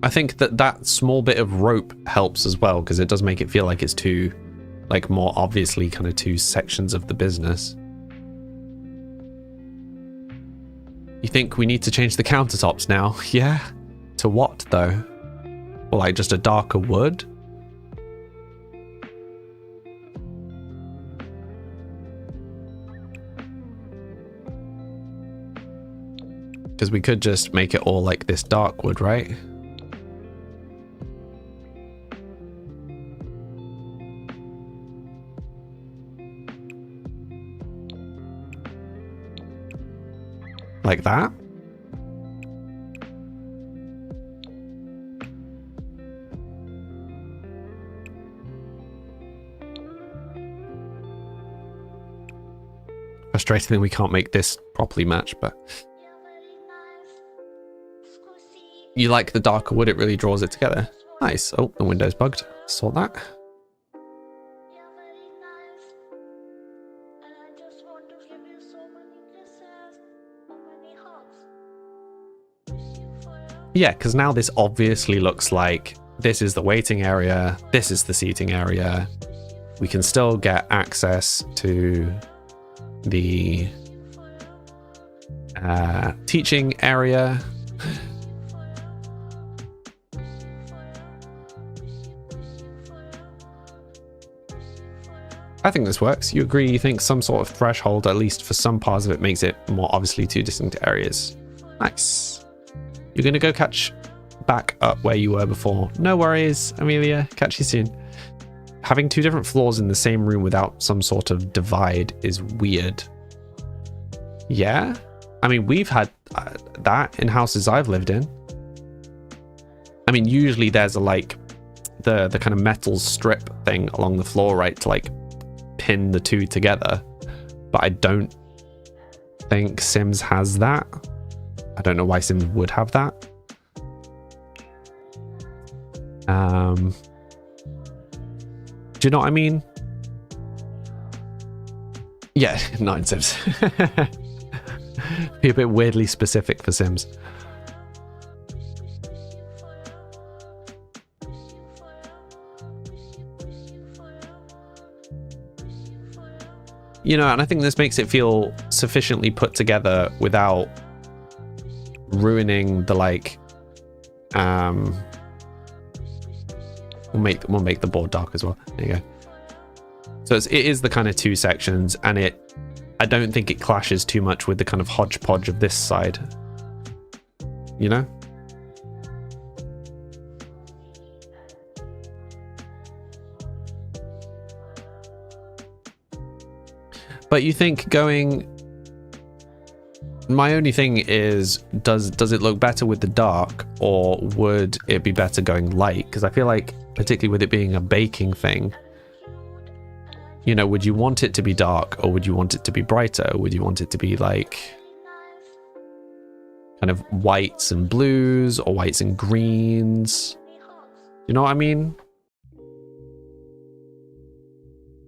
Speaker 2: I think that small bit of rope helps as well, because it does make it feel like it's two, like more obviously kind of two sections of the business. You think we need to change the countertops now? Yeah. To what though? Or like just a darker wood? Because we could just make it all like this dark wood, right? Like that? Frustrating that we can't make this properly match, but you like the darker wood, it really draws it together. Nice. Oh, the window's bugged. Saw that. Yeah, because now this obviously looks like this is the waiting area, this is the seating area. We can still get access to the teaching area. I think this works. You agree? You think some sort of threshold, at least for some parts of it, makes it more obviously two distinct areas. Nice. You're going to go catch back up where you were before. No worries, Amelia. Catch you soon. Having two different floors in the same room without some sort of divide is weird. Yeah? I mean, we've had that in houses I've lived in. I mean, usually there's a like the kind of metal strip thing along the floor, right, to like pin the two together. But I don't think Sims has that. I don't know why Sims would have that. Do you know what I mean? Yeah, not in Sims. Be a bit weirdly specific for Sims. You know, and I think this makes it feel sufficiently put together without ruining the like we'll make the board dark as well. There you go. So it is the kind of two sections, and I don't think it clashes too much with the kind of hodgepodge of this side, you know. But you think going, my only thing is, does it look better with the dark, or would it be better going light? Because I feel like, particularly with it being a baking thing, you know, would you want it to be dark, or would you want it to be brighter? Would you want it to be like kind of whites and blues, or whites and greens? You know what I mean?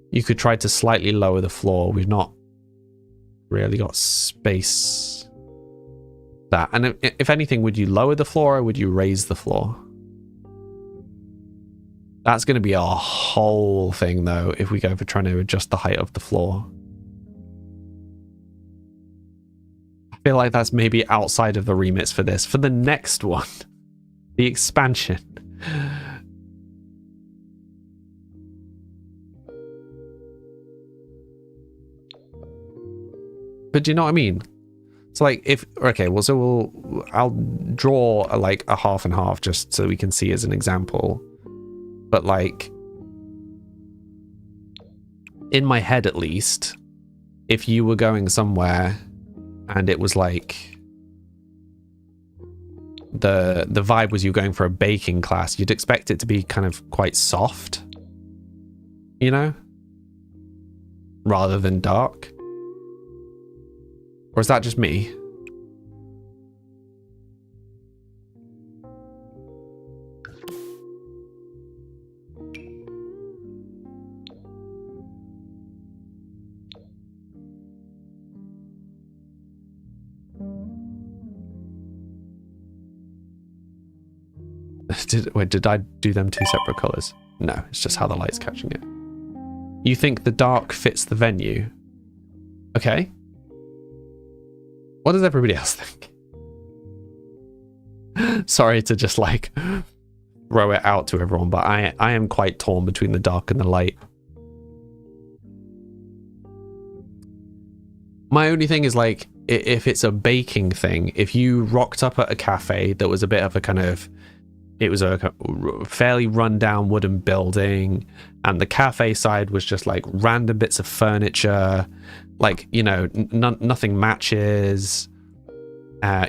Speaker 2: You could try to slightly lower the floor. We've not really got space. That, and if anything, would you lower the floor or would you raise the floor? That's going to be a whole thing, though, if we go for trying to adjust the height of the floor. I feel like that's maybe outside of the remits for this. For the next one, the expansion. But do you know what I mean? So like I'll draw a half and half just so we can see as an example. But like, in my head at least, if you were going somewhere and it was like the vibe was you going for a baking class, you'd expect it to be kind of quite soft, you know, rather than dark. Or is that just me? Did I do them two separate colors? No, it's just how the light's catching it. You think the dark fits the venue? Okay. What does everybody else think? Sorry to just like throw it out to everyone, but I am quite torn between the dark and the light. My only thing is like, if it's a baking thing, if you rocked up at a cafe that was a bit of a kind of, it was a fairly rundown wooden building, and the cafe side was just like random bits of furniture, like, you know, nothing matches.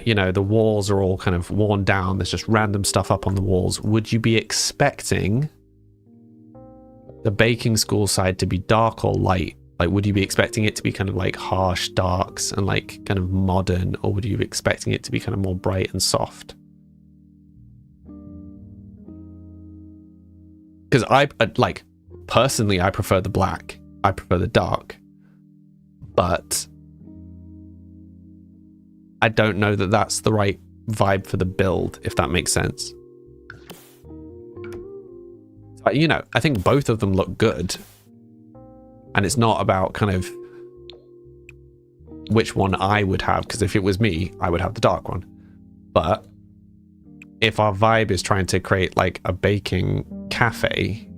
Speaker 2: You know, the walls are all kind of worn down. There's just random stuff up on the walls. Would you be expecting the baking school side to be dark or light? Like, would you be expecting it to be kind of like harsh darks and like kind of modern, or would you be expecting it to be kind of more bright and soft? Because I like, personally, I prefer the black. I prefer the dark. But I don't know that that's the right vibe for the build, if that makes sense. But, you know, I think both of them look good. And it's not about kind of which one I would have, because if it was me, I would have the dark one. But if our vibe is trying to create like a baking cafe,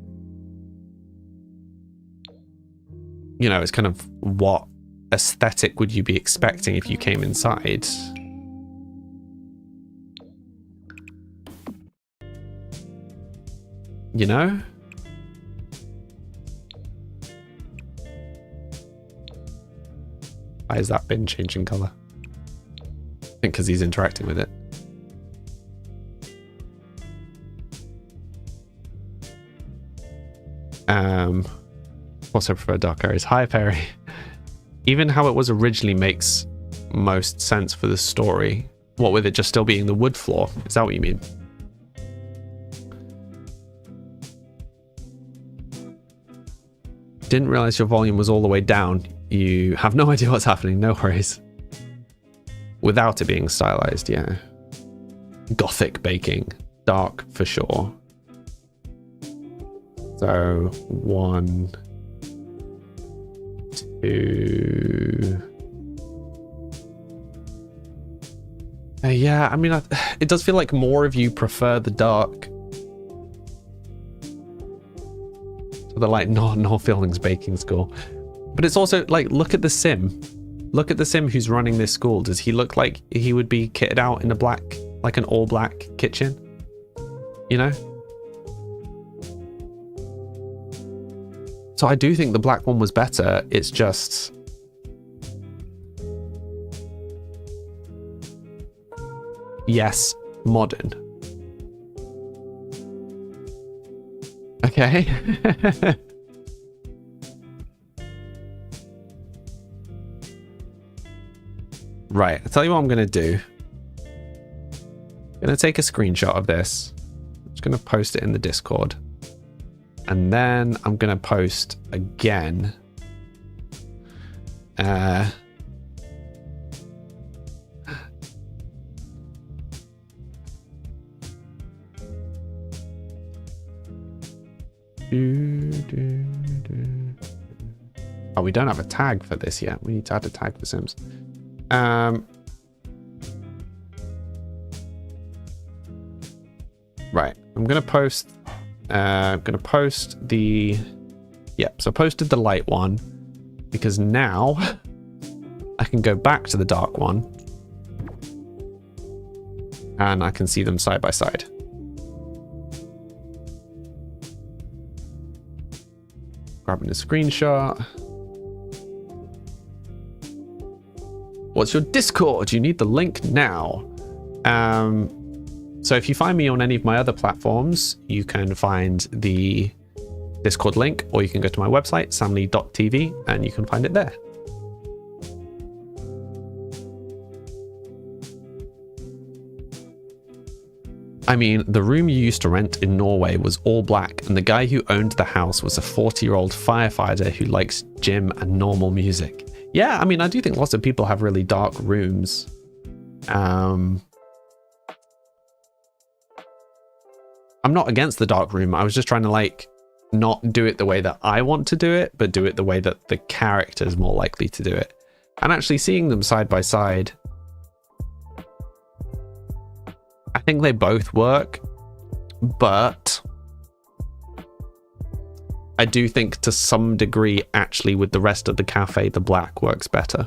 Speaker 2: you know, it's kind of what aesthetic would you be expecting if you came inside? You know? Why is that bin changing color? I think because he's interacting with it. Also prefer dark areas. Hi, Perry. Even how it was originally makes most sense for the story. What with it just still being the wood floor? Is that what you mean? Didn't realize your volume was all the way down. You have no idea what's happening. No worries. Without it being stylized, yeah. Gothic baking. Dark for sure. So 1, 2. Yeah, I mean, it does feel like more of you prefer the dark. So they're like, no feelings baking school. But it's also like, look at the sim. Look at the sim who's running this school. Does he look like he would be kitted out in a black, like an all black kitchen? You know? So I do think the black one was better. It's just... yes, modern. Okay. Right, I'll tell you what I'm going to do. I'm going to take a screenshot of this. I'm just going to post it in the Discord. And then I'm going to post again. Oh, we don't have a tag for this yet. We need to add a tag for Sims. Right, I'm gonna post the, yep, so I posted the light one because now I can go back to the dark one and I can see them side by side. Grabbing a screenshot. What's your Discord? You need the link now. So if you find me on any of my other platforms, you can find the Discord link, or you can go to my website, samly.tv, and you can find it there. I mean, the room you used to rent in Norway was all black, and the guy who owned the house was a 40-year-old firefighter who likes gym and normal music. Yeah, I mean, I do think lots of people have really dark rooms. I'm not against the dark room. I was just trying to like not do it the way that I want to do it, but do it the way that the character is more likely to do it. And actually seeing them side by side, I think they both work, but I do think to some degree, actually, with the rest of the cafe, the black works better.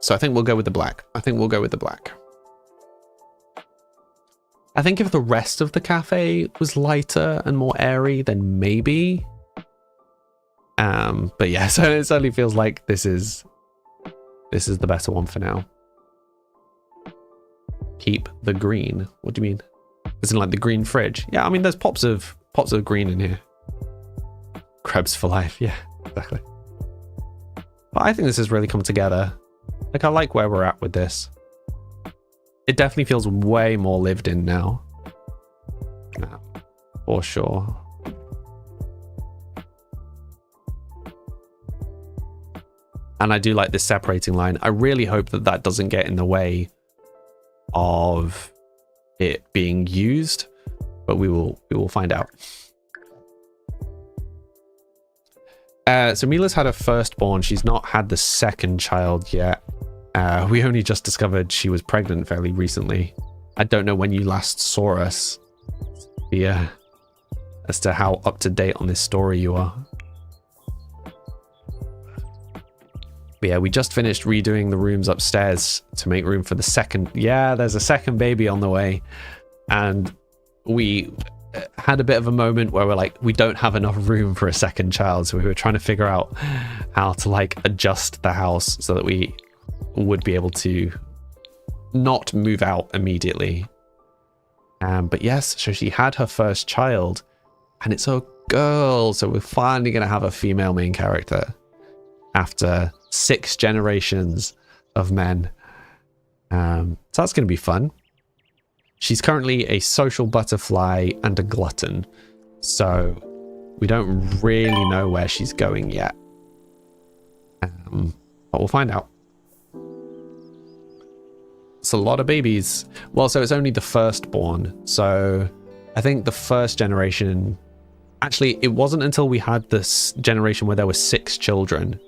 Speaker 2: So I think we'll go with the black. I think if the rest of the cafe was lighter and more airy, then maybe. But yeah, so it certainly feels like this is the better one for now. Keep the green. What do you mean? Isn't like the green fridge? Yeah, I mean there's pops of green in here. Krebs for life. Yeah, exactly. But I think this has really come together. Like, I like where we're at with this. It definitely feels way more lived in now. For sure. And I do like this separating line. I really hope that that doesn't get in the way of it being used, but we will find out. So Mila's had her firstborn. She's not had the second child yet. We only just discovered she was pregnant fairly recently. I don't know when you last saw us, Sophia, as to how up to date on this story you are. But yeah, we just finished redoing the rooms upstairs to make room for the second. Yeah, there's a second baby on the way. And we had a bit of a moment where we're like, we don't have enough room for a second child. So we were trying to figure out how to like adjust the house so that we would be able to not move out immediately. But yes, so she had her first child and it's a girl. So we're finally going to have a female main character after 6 generations of men. So that's going to be fun. She's currently a social butterfly and a glutton. So we don't really know where she's going yet. But we'll find out. It's a lot of babies. Well, so it's only the firstborn. So I think the first generation... Actually, it wasn't until we had this generation where there were 6 children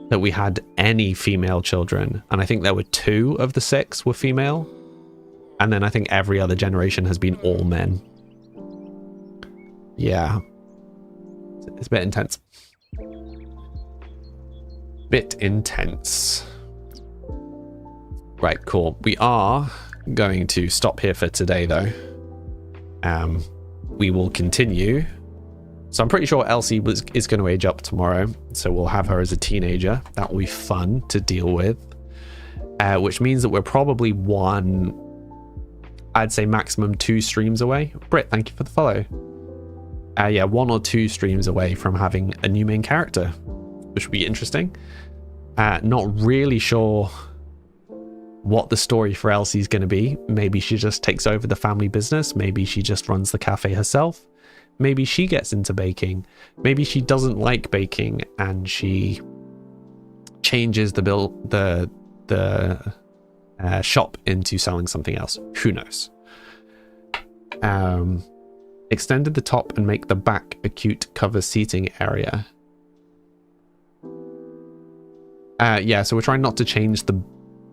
Speaker 2: that we had any female children. And I think there were 2 of the 6 were female. And then I think every other generation has been all men. Yeah. It's a bit intense. Bit intense. Right, cool. We are going to stop here for today, though. We will continue. So I'm pretty sure Elsie is going to age up tomorrow. So we'll have her as a teenager. That will be fun to deal with. Which means that we're probably I'd say maximum 2 streams away. Britt, thank you for the follow. Yeah, 1 or 2 streams away from having a new main character, which would be interesting. Not really sure what the story for Elsie is going to be. Maybe she just takes over the family business. Maybe she just runs the cafe herself. Maybe she gets into baking. Maybe she doesn't like baking and she changes the shop into selling something else. Who knows? Extended the top and make the back acute cover seating area. Yeah, so we're trying not to change the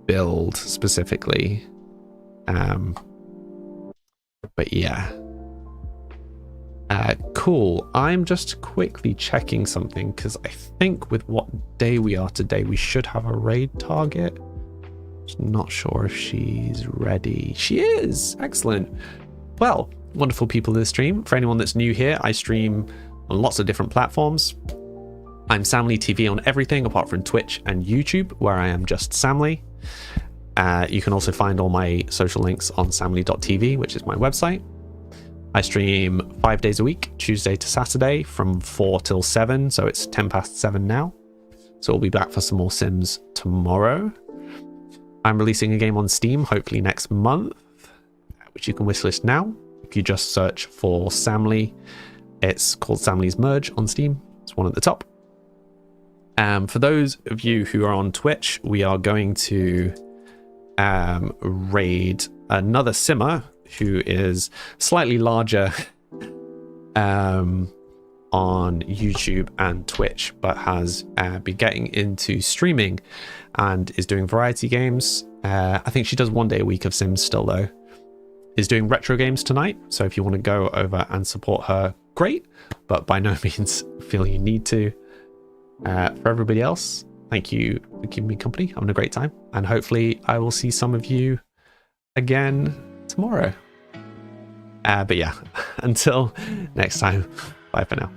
Speaker 2: build specifically. But yeah. Cool. I'm just quickly checking something because I think with what day we are today, we should have a raid target. Just not sure if she's ready. She is. Excellent. Well, wonderful people in the stream. For anyone that's new here, I stream on lots of different platforms. I'm Samly TV on everything apart from Twitch and YouTube, where I am just Samly. You can also find all my social links on samly.tv, which is my website. I stream 5 days a week, Tuesday to Saturday from 4 till 7, so it's 10 past 7 now. So we'll be back for some more Sims tomorrow. I'm releasing a game on Steam, hopefully next month, which you can wishlist now. If you just search for Samly, it's called Samly's Merge on Steam. It's one at the top. For those of you who are on Twitch, we are going to raid another simmer who is slightly larger on YouTube and Twitch, but has been getting into streaming and is doing variety games. I think she does 1 day a week of Sims still though. Is doing retro games tonight, so if you want to go over and support her, great, but by no means feel you need to. For everybody else, thank you for keeping me company, having a great time, and hopefully I will see some of you again tomorrow. But yeah, until next time, bye for now.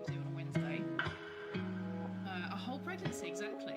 Speaker 4: On a Wednesday. A whole pregnancy, exactly.